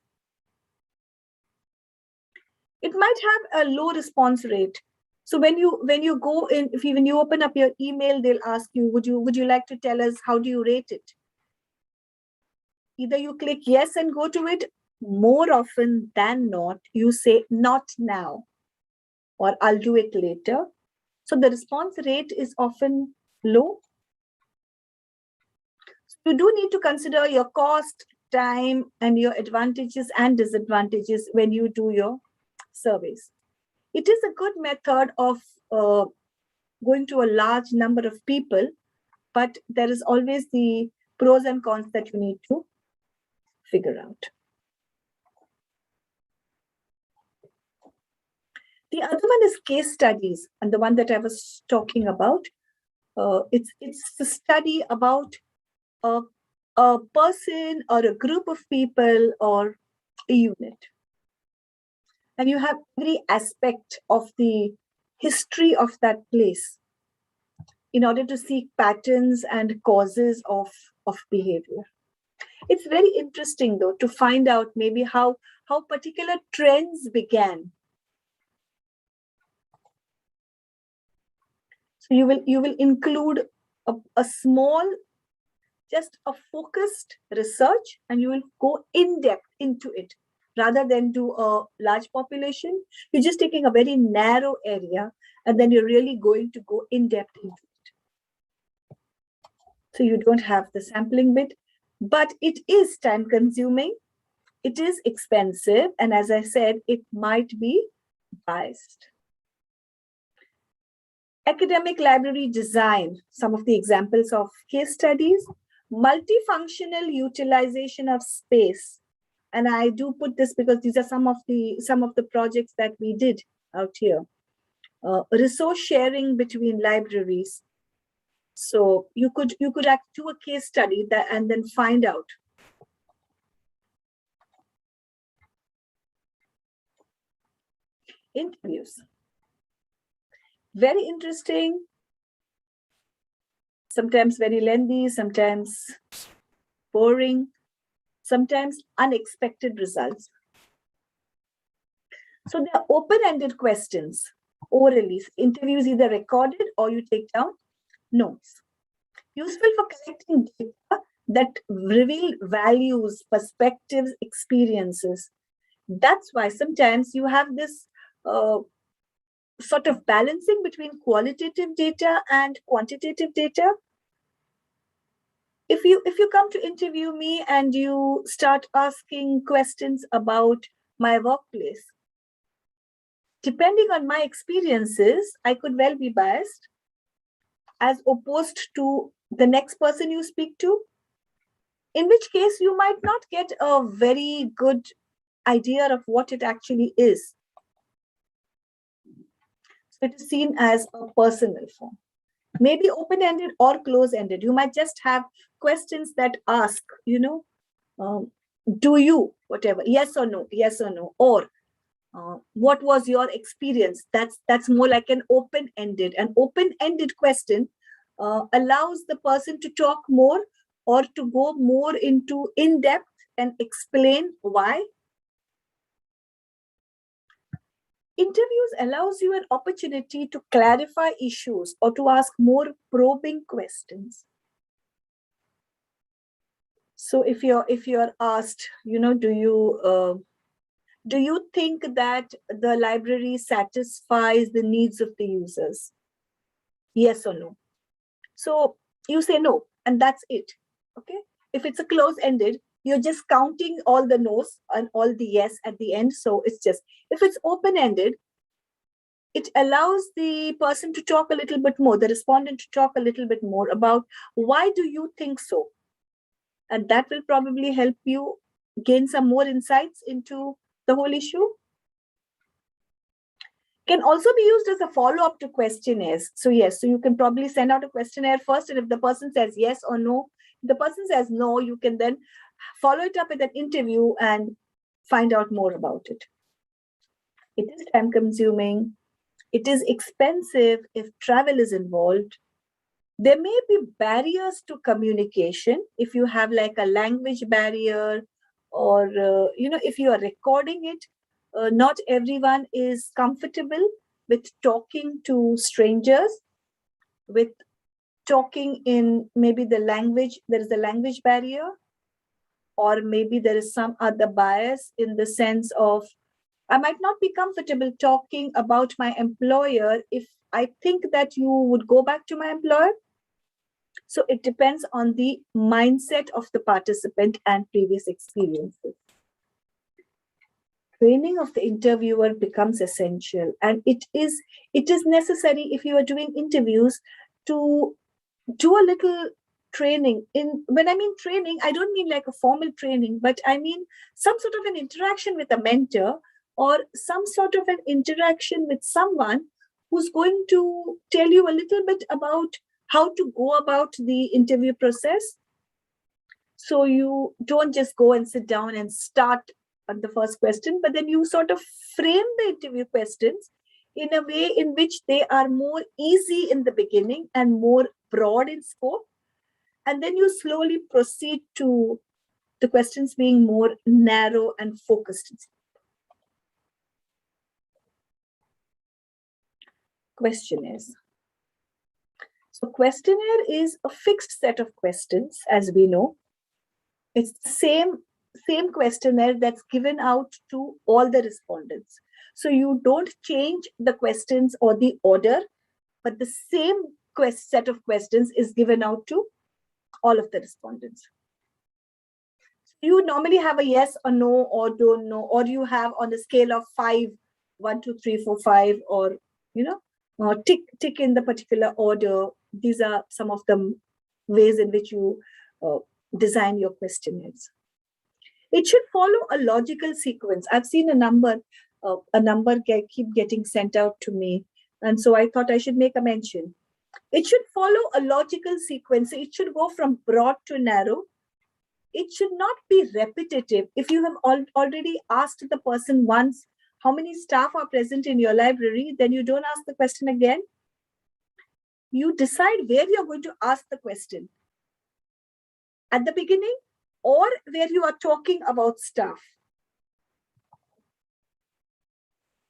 It might have a low response rate. So when you go in, when you open up your email, they'll ask you, would you like to tell us how do you rate it? Either you click yes and go to it. More often than not, you say not now, or I'll do it later. So the response rate is often low. You do need to consider your cost, time, and your advantages and disadvantages when you do your surveys. It is a good method of going to a large number of people, but there is always the pros and cons that you need to figure out. The other one is case studies, and the one that I was talking about. It's a study about a person or a group of people or a unit. And you have every aspect of the history of that place in order to seek patterns and causes of behavior. It's very interesting, though, to find out maybe how particular trends began. So you will include a small, just a focused research, and you will go in depth into it rather than do a large population. You're just taking a very narrow area, and then you're really going to go in depth into it. So you don't have the sampling bit, but it is time consuming, it is expensive, and as I said, it might be biased. Academic library design, some of the examples of case studies: multifunctional utilization of space. And I do put this because these are some of the projects that we did out here. Resource sharing between libraries. So you could do a case study that and then find out. Interviews. Very interesting. Sometimes very lengthy, sometimes boring, sometimes unexpected results. So they are open-ended questions, orally. Interviews either recorded or you take down notes. Useful for collecting data that reveal values, perspectives, experiences. That's why sometimes you have this sort of balancing between qualitative data and quantitative data. If you come to interview me and you start asking questions about my workplace, depending on my experiences, I could well be biased as opposed to the next person you speak to, in which case you might not get a very good idea of what it actually is. So it is seen as a personal form. Maybe open-ended or close-ended. You might just have questions that ask, do you, whatever, yes or no, or what was your experience? That's more like an open-ended. An open-ended question allows the person to talk more or to go more into in-depth and explain why. Interviews allows you an opportunity to clarify issues or to ask more probing questions. So if you're asked, do you think that the library satisfies the needs of the users? Yes or no? So you say no, and that's it. Okay. If it's a close-ended, you're just counting all the no's and all the yes at the end. So it's just, if it's open-ended, it allows the person to talk a little bit more, the respondent to talk a little bit more about why do you think so? And that will probably help you gain some more insights into the whole issue. Can also be used as a follow-up to questionnaires. So yes, so you can probably send out a questionnaire first, and if the person says yes or no, if the person says no, you can then follow it up with an interview and find out more about it. It is time consuming. It is expensive if travel is involved. There may be barriers to communication if you have like a language barrier, or if you are recording it, not everyone is comfortable with talking to strangers, with talking in maybe the language, there is a language barrier, or maybe there is some other bias in the sense of, I might not be comfortable talking about my employer if I think that you would go back to my employer. So it depends on the mindset of the participant and previous experiences. Training of the interviewer becomes essential, and it is necessary if you are doing interviews to do a little training. When I mean training, I don't mean like a formal training, but I mean some sort of an interaction with a mentor, or some sort of an interaction with someone who's going to tell you a little bit about how to go about the interview process. So you don't just go and sit down and start on the first question, but then you sort of frame the interview questions in a way in which they are more easy in the beginning and more broad in scope. And then you slowly proceed to the questions being more narrow and focused. Questionnaires. So questionnaire is a fixed set of questions, as we know. It's the same questionnaire that's given out to all the respondents. So you don't change the questions or the order, but the same set of questions is given out to all of the respondents. You normally have a yes or no or don't know, or you have on a scale of 5, 1, 2, 3, 4, 5, or tick in the particular order. These are some of the ways in which you design your questionnaires. It should follow a logical sequence. I've seen a number keep getting sent out to me, and so I thought I should make a mention. It should follow a logical sequence. It should go from broad to narrow. It should not be repetitive. If you have already asked the person once how many staff are present in your library, then you don't ask the question again. You decide where you're going to ask the question, at the beginning or where you are talking about staff.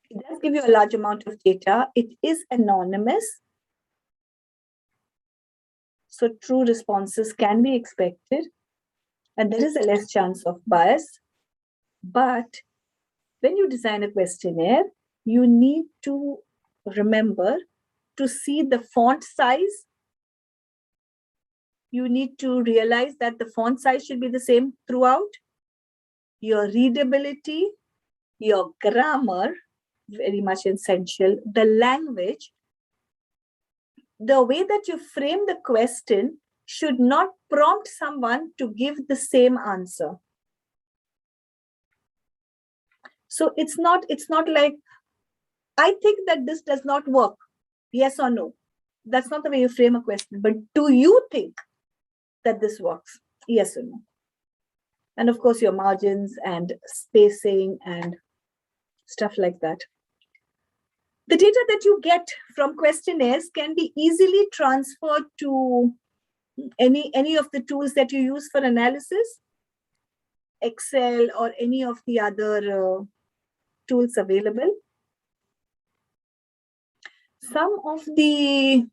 It does give you a large amount of data. It is anonymous, so true responses can be expected, and there is a less chance of bias. But when you design a questionnaire, you need to remember to see the font size. You need to realize that the font size should be the same throughout. Your readability, your grammar, very much essential, the language, the way that you frame the question should not prompt someone to give the same answer. So it's not like, I think that this does not work, yes or no. That's not the way you frame a question, but do you think that this works, yes or no? And of course, your margins and spacing and stuff like that. The data that you get from questionnaires can be easily transferred to any of the tools that you use for analysis, Excel or any of the other tools available. Some of the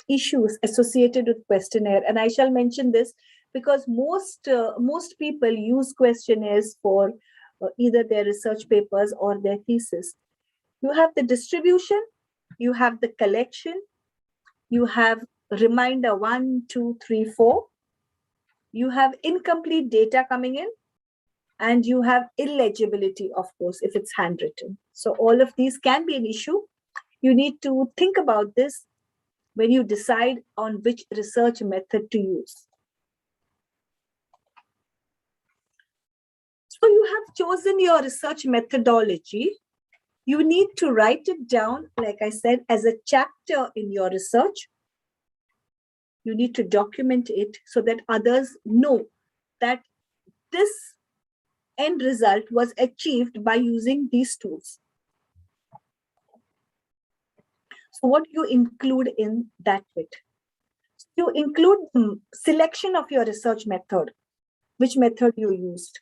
issues associated with questionnaire, and I shall mention this because most people use questionnaires for either their research papers or their thesis. You have the distribution, you have the collection, you have reminder 1, 2, 3, 4, you have incomplete data coming in, and you have illegibility, of course, if it's handwritten. So all of these can be an issue. You need to think about this when you decide on which research method to use. So you have chosen your research methodology. You need to write it down, like I said, as a chapter in your research. You need to document it so that others know that this end result was achieved by using these tools. So what you include in that bit? You include the selection of your research method, which method you used.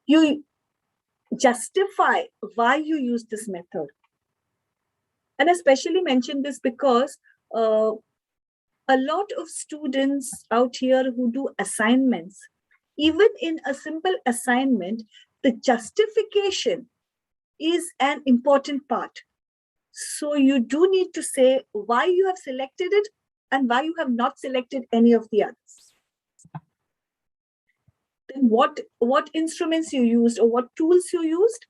You justify why you use this method. And I especially mention this because a lot of students out here who do assignments, even in a simple assignment, the justification is an important part. So you do need to say why you have selected it and why you have not selected any of the others. Then what instruments you used or what tools you used,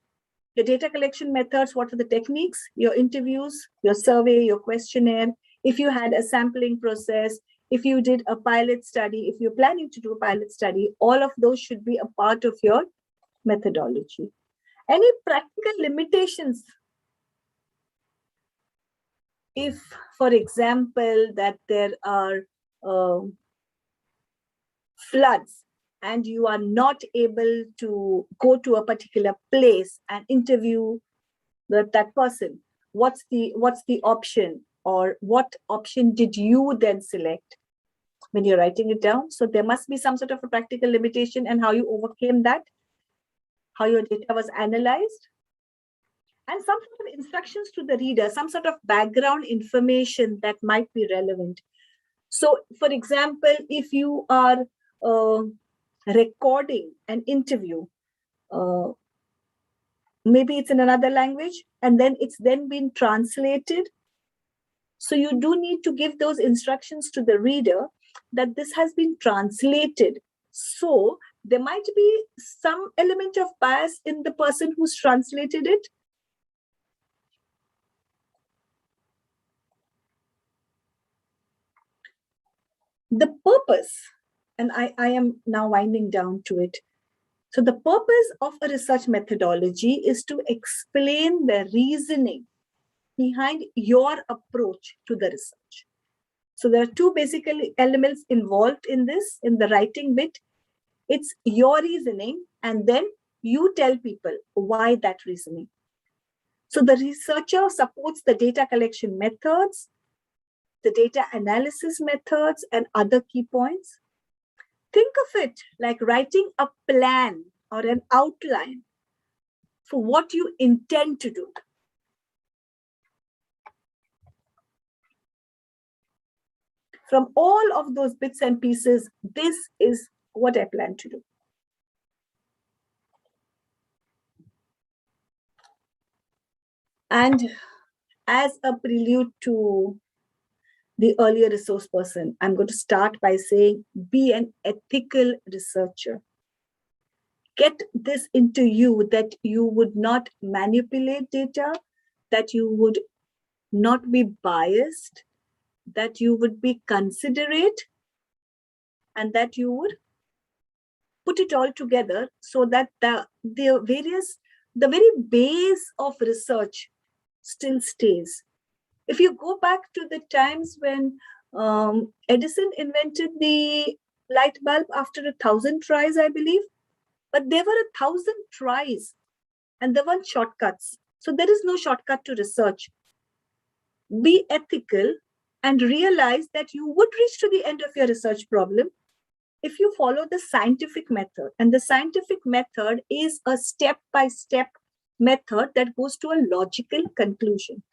the data collection methods, what are the techniques, your interviews, your survey, your questionnaire, if you had a sampling process, if you did a pilot study, if you're planning to do a pilot study, all of those should be a part of your methodology. Any practical limitations? if, for example, that there are floods and you are not able to go to a particular place and interview that person, what's the option, or what option did you then select when you're writing it down? So there must be some sort of a practical limitation, and how you overcame that, how your data was analyzed, and some sort of instructions to the reader, some sort of background information that might be relevant. So, for example, if you are recording an interview, maybe it's in another language, and then it's then been translated. So you do need to give those instructions to the reader that this has been translated. So there might be some element of bias in the person who's translated it. The purpose, and I am now winding down to it. So the purpose of a research methodology is to explain the reasoning behind your approach to the research. So there are two basic elements involved in this, in the writing bit. It's your reasoning, and then you tell people why that reasoning. So the researcher supports the data collection methods, the data analysis methods, and other key points. Think of it like writing a plan or an outline for what you intend to do. From all of those bits and pieces, this is what I plan to do. And as a prelude to the earlier resource person, I'm going to start by saying, be an ethical researcher. Get this into you, that you would not manipulate data, that you would not be biased, that you would be considerate, and that you would put it all together so that the very base of research still stays. If you go back to the times when Edison invented the light bulb after 1,000 tries, I believe, but there were 1,000 tries and there weren't shortcuts. So there is no shortcut to research. Be ethical and realize that you would reach to the end of your research problem if you follow the scientific method. And the scientific method is a step-by-step method that goes to a logical conclusion.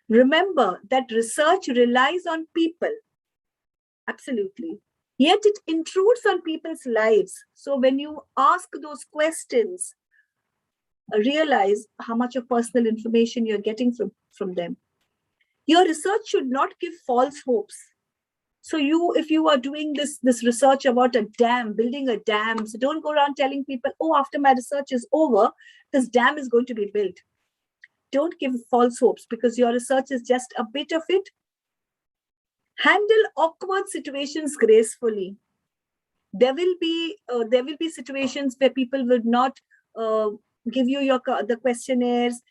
Remember that research relies on people. Absolutely. Yet it intrudes on people's lives. So when you ask those questions, realize how much of personal information you're getting from them. Your research should not give false hopes. So if you are doing this research about a dam, building a dam, so don't go around telling people, oh, after my research is over, this dam is going to be built. Don't give false hopes, because your research is just a bit of it. Handle awkward situations gracefully. There will be situations where people would not give you the questionnaires.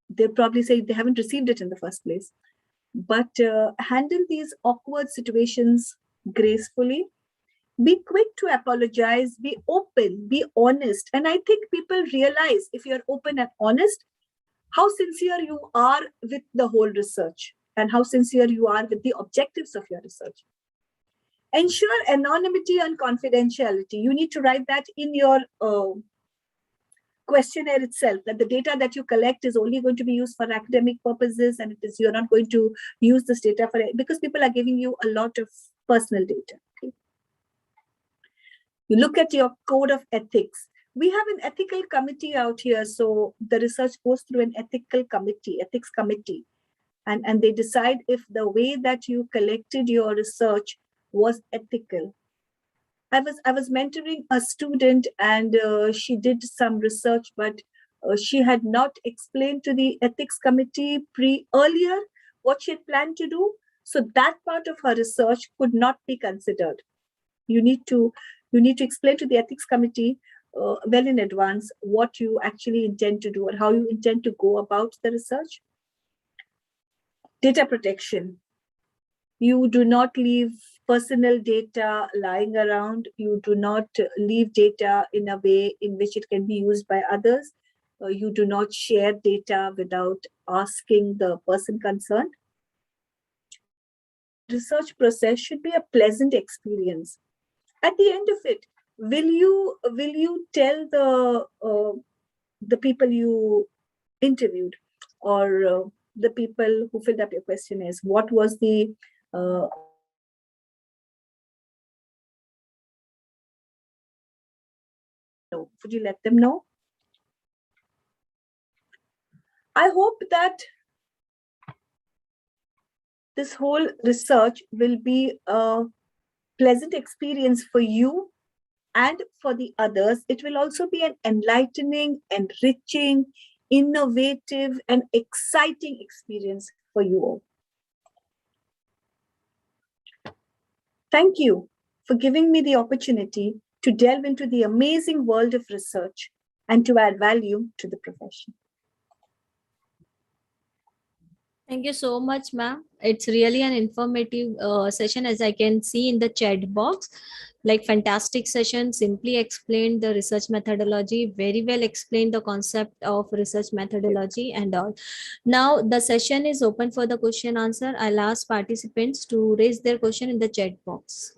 They'll probably say they haven't received it in the first place. But handle these awkward situations gracefully. Be quick to apologize. Be open. Be honest. And I think people realize, if you're open and honest, how sincere you are with the whole research and how sincere you are with the objectives of your research. Ensure anonymity and confidentiality. You need to write that in your questionnaire itself, that the data that you collect is only going to be used for academic purposes, and you're not going to use this data for it, because people are giving you a lot of personal data. Okay? You look at your code of ethics. We have an ethical committee out here, so the research goes through an ethics committee, and they decide if the way that you collected your research was ethical. I was mentoring a student, and she did some research, but she had not explained to the ethics committee earlier what she had planned to do. So that part of her research could not be considered. You need to explain to the ethics committee well in advance what you actually intend to do and how you intend to go about the research. Data protection. You do not leave personal data lying around. You do not leave data in a way in which it can be used by others. You do not share data without asking the person concerned. Research process should be a pleasant experience. At the end of it, will you tell the people you interviewed, or the people who filled up your questionnaires, what was the would you let them know? I hope that this whole research will be a pleasant experience for you and for the others. It will also be an enlightening, enriching, innovative, and exciting experience for you all. Thank you for giving me the opportunity to delve into the amazing world of research and to add value to the profession. Thank you so much, ma'am. It's really an informative session, as I can see in the chat box. Like, fantastic session, simply explained the research methodology, very well explained the concept of research methodology and all. Now the session is open for the question answer. I'll ask participants to raise their question in the chat box.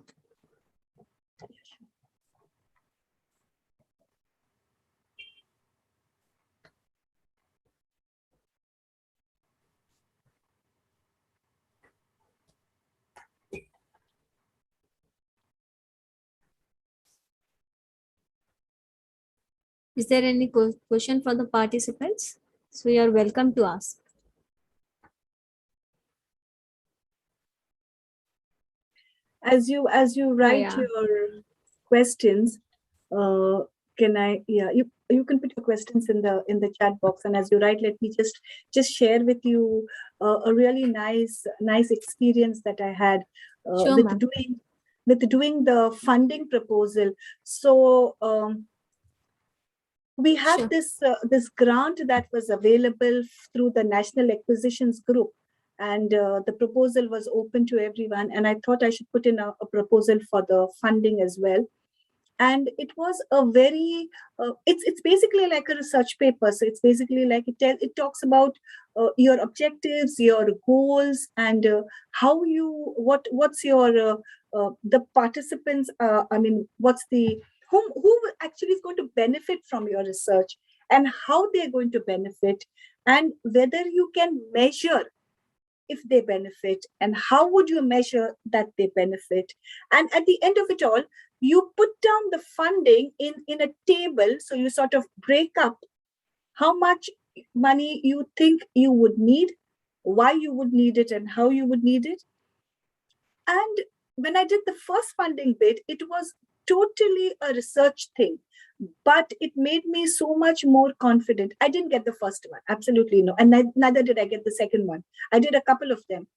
Is there any question for the participants? So you are welcome to ask. As you write yeah. your questions, can I? Yeah, you can put your questions in the chat box, and as you write, let me just share with you a really nice experience that I had Sure, with ma'am. doing the funding proposal. So we had Sure. this grant that was available through the National Acquisitions Group, and the proposal was open to everyone. And I thought I should put in a proposal for the funding as well. And it was a very it's basically like a research paper. So it's basically like it talks about your objectives, your goals, and how you what's your the participants. I mean, what's the who actually is going to benefit from your research, and how they're going to benefit, and whether you can measure if they benefit, and how would you measure that they benefit. And at the end of it all, you put down the funding in a table. So you sort of break up how much money you think you would need, why you would need it, and how you would need it. And when I did the first funding bid, it was totally a research thing, but it made me so much more confident. I didn't get the first one, absolutely no, and neither did I get the second one. I did a couple of them,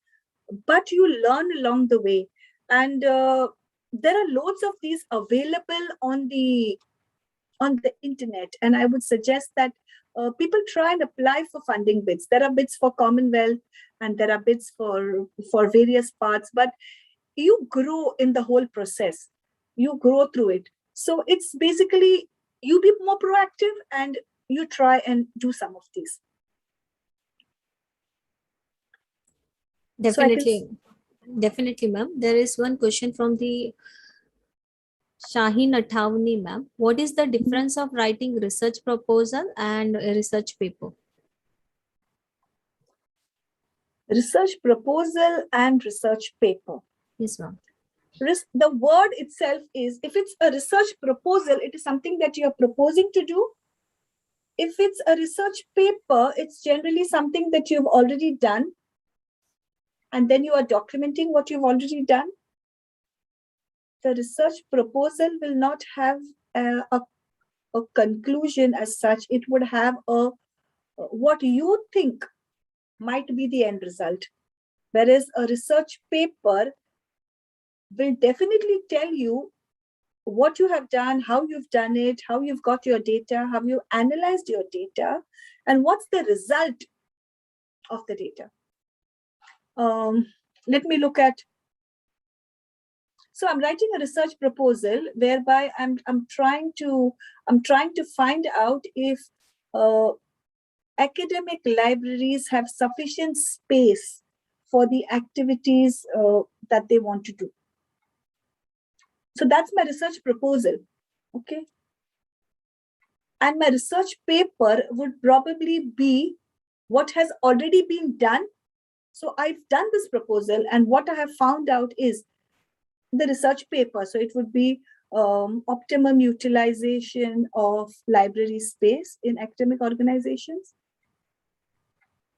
but you learn along the way. And there are loads of these available on the internet, and I would suggest that people try and apply for funding bids. There are bids for Commonwealth, and there are bids for various parts, but you grow in the whole process. You grow through it. So it's basically you be more proactive and you try and do some of these. Definitely. Definitely, ma'am. There is one question from the Shaheen Athavani, ma'am. What is the difference of writing research proposal and a research paper? Research proposal and research paper. Yes, ma'am. The word itself is, if it's a research proposal, it is something that you are proposing to do. If it's a research paper, it's generally something that you've already done, and then you are documenting what you've already done. The research proposal will not have a conclusion as such. It would have what you think might be the end result. Whereas a research paper will definitely tell you what you have done, how you've done it, how you've got your data, how you analyzed your data, and what's the result of the data. let me look at. So I'm writing a research proposal whereby I'm trying to find out if academic libraries have sufficient space for the activities that they want to do. So that's my research proposal. Okay. And my research paper would probably be what has already been done. So I've done this proposal, and what I have found out is the research paper. So it would be optimum utilization of library space in academic organizations.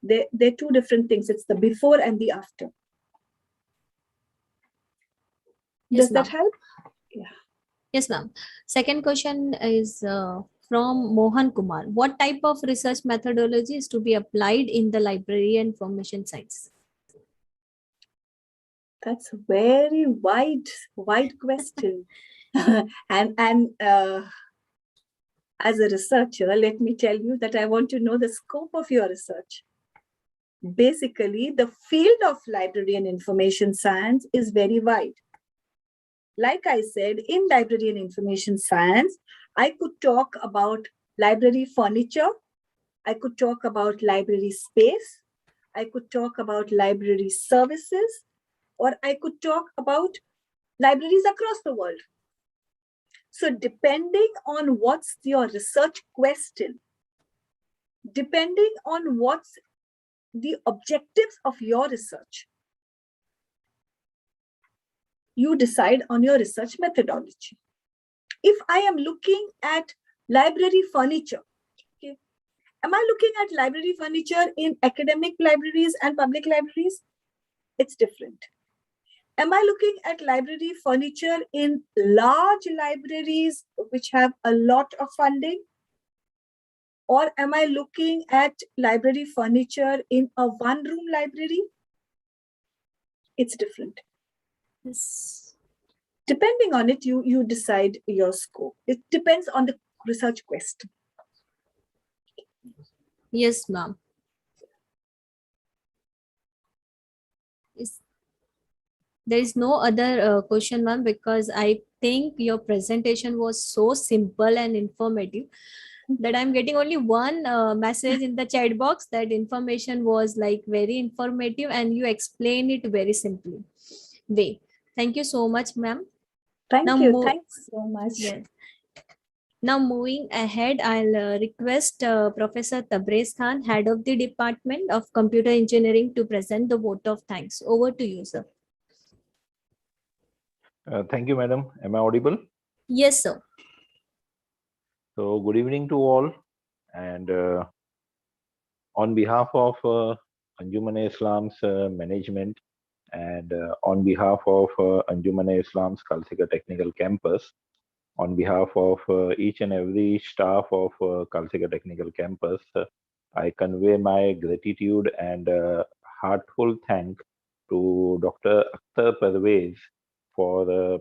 They're two different things. It's the before and the after. Yes, Does that help? Yeah. Yes, ma'am. Second question is from Mohan Kumar. What type of research methodology is to be applied in the library and information science? That's a very wide question. and as a researcher, let me tell you that I want to know the scope of your research. Basically, the field of library and information science is very wide. Like I said, in library and information science, I could talk about library furniture. I could talk about library space. I could talk about library services, or I could talk about libraries across the world. So depending on what's your research question, depending on what's the objectives of your research, you decide on your research methodology. If I am looking at library furniture, okay, am I looking at library furniture in academic libraries and public libraries? It's different. Am I looking at library furniture in large libraries which have a lot of funding? Or am I looking at library furniture in a one-room library? It's different. Yes. Depending on it, you decide your scope. It depends on the research question. Yes, ma'am. There is no other question, ma'am, because I think your presentation was so simple and informative that I'm getting only one message in the chat box that information was like very informative and you explained it very simply. Way. Thank you so much, ma'am. Thank Now you. Thanks so much. Yes. Now moving ahead, I'll request Professor Tabrez Khan, Head of the Department of Computer Engineering, to present the vote of thanks. Over to you, sir. Thank you, madam. Am I audible? Yes, sir. So, good evening to all. And on behalf of Anjuman-e-Islam's management and on behalf of Anjuman-e-Islam's Khalsika Technical Campus, on behalf of each and every staff of Khalsika Technical Campus, I convey my gratitude and heartfelt thank to Dr. Akhtar Parvez for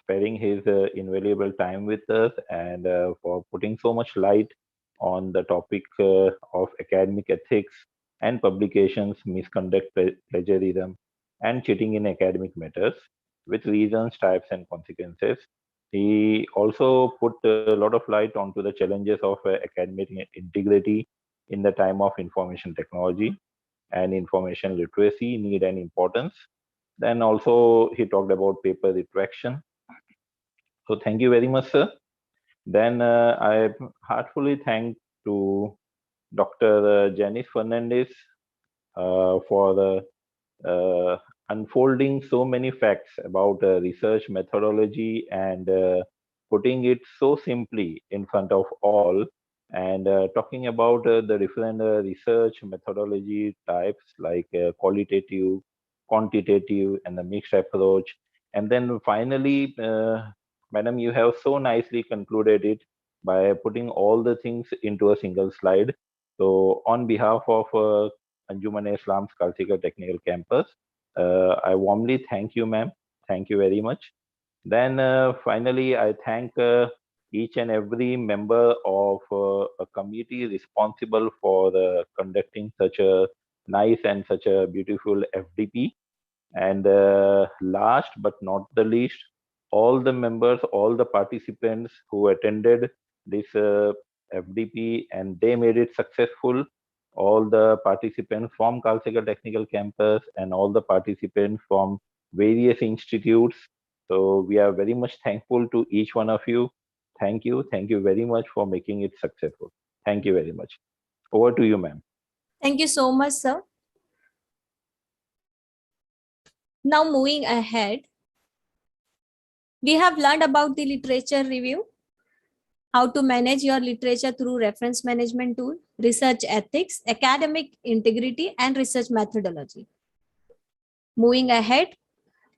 sparing his invaluable time with us and for putting so much light on the topic of academic ethics and publications, misconduct, plagiarism, and cheating in academic matters with reasons, types, and consequences. He also put a lot of light onto the challenges of academic integrity in the time of information technology and information literacy need and importance. Then also he talked about paper retraction. So thank you very much, sir. Then I heartfully thank to Dr. Janice Fernandez for the unfolding so many facts about research methodology and putting it so simply in front of all and talking about the different research methodology types like qualitative, quantitative, and the mixed approach. And then finally, madam, you have so nicely concluded it by putting all the things into a single slide. So on behalf of Anjuman-e-Islam's Khalsika Technical Campus, I warmly thank you, ma'am. Thank you very much. Then finally, I thank each and every member of a committee responsible for conducting such a nice and such a beautiful FDP. And last but not the least, all the members, all the participants who attended this FDP and they made it successful. All the participants from Kalseka Technical Campus and all the participants from various institutes. So we are very much thankful to each one of you. Thank you. Thank you very much for making it successful. Thank you very much. Over to you, ma'am. Thank you so much, sir. Now moving ahead, we have learned about the literature review, how to manage your literature through reference management tool, research ethics, academic integrity, and research methodology. Moving ahead,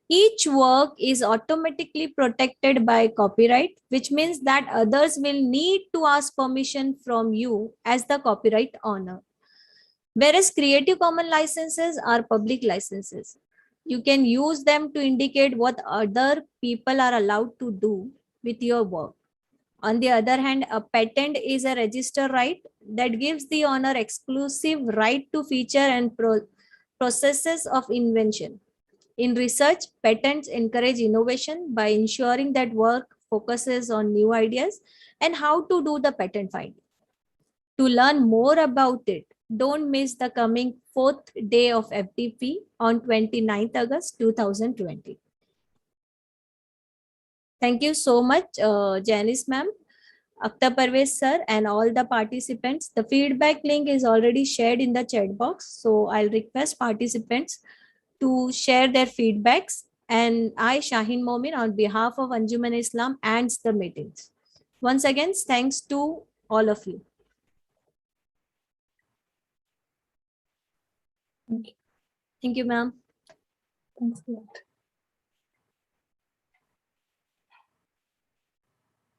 each work is automatically protected by copyright, which means that others will need to ask permission from you as the copyright owner. Whereas Creative Commons licenses are public licenses. You can use them to indicate what other people are allowed to do with your work. On the other hand, a patent is a registered right that gives the owner exclusive right to feature and processes of invention. In research, patents encourage innovation by ensuring that work focuses on new ideas and how to do the patent finding. To learn more about it, don't miss the coming 4th day of FDP on 29th August 2020. Thank you so much, Janice ma'am, Akhtar Parvez sir, and all the participants. The feedback link is already shared in the chat box. So I'll request participants to share their feedbacks. And I, Shaheen Momin, on behalf of Anjuman Islam, ends the meetings. Once again, thanks to all of you. Thank you, ma'am. Thanks a lot.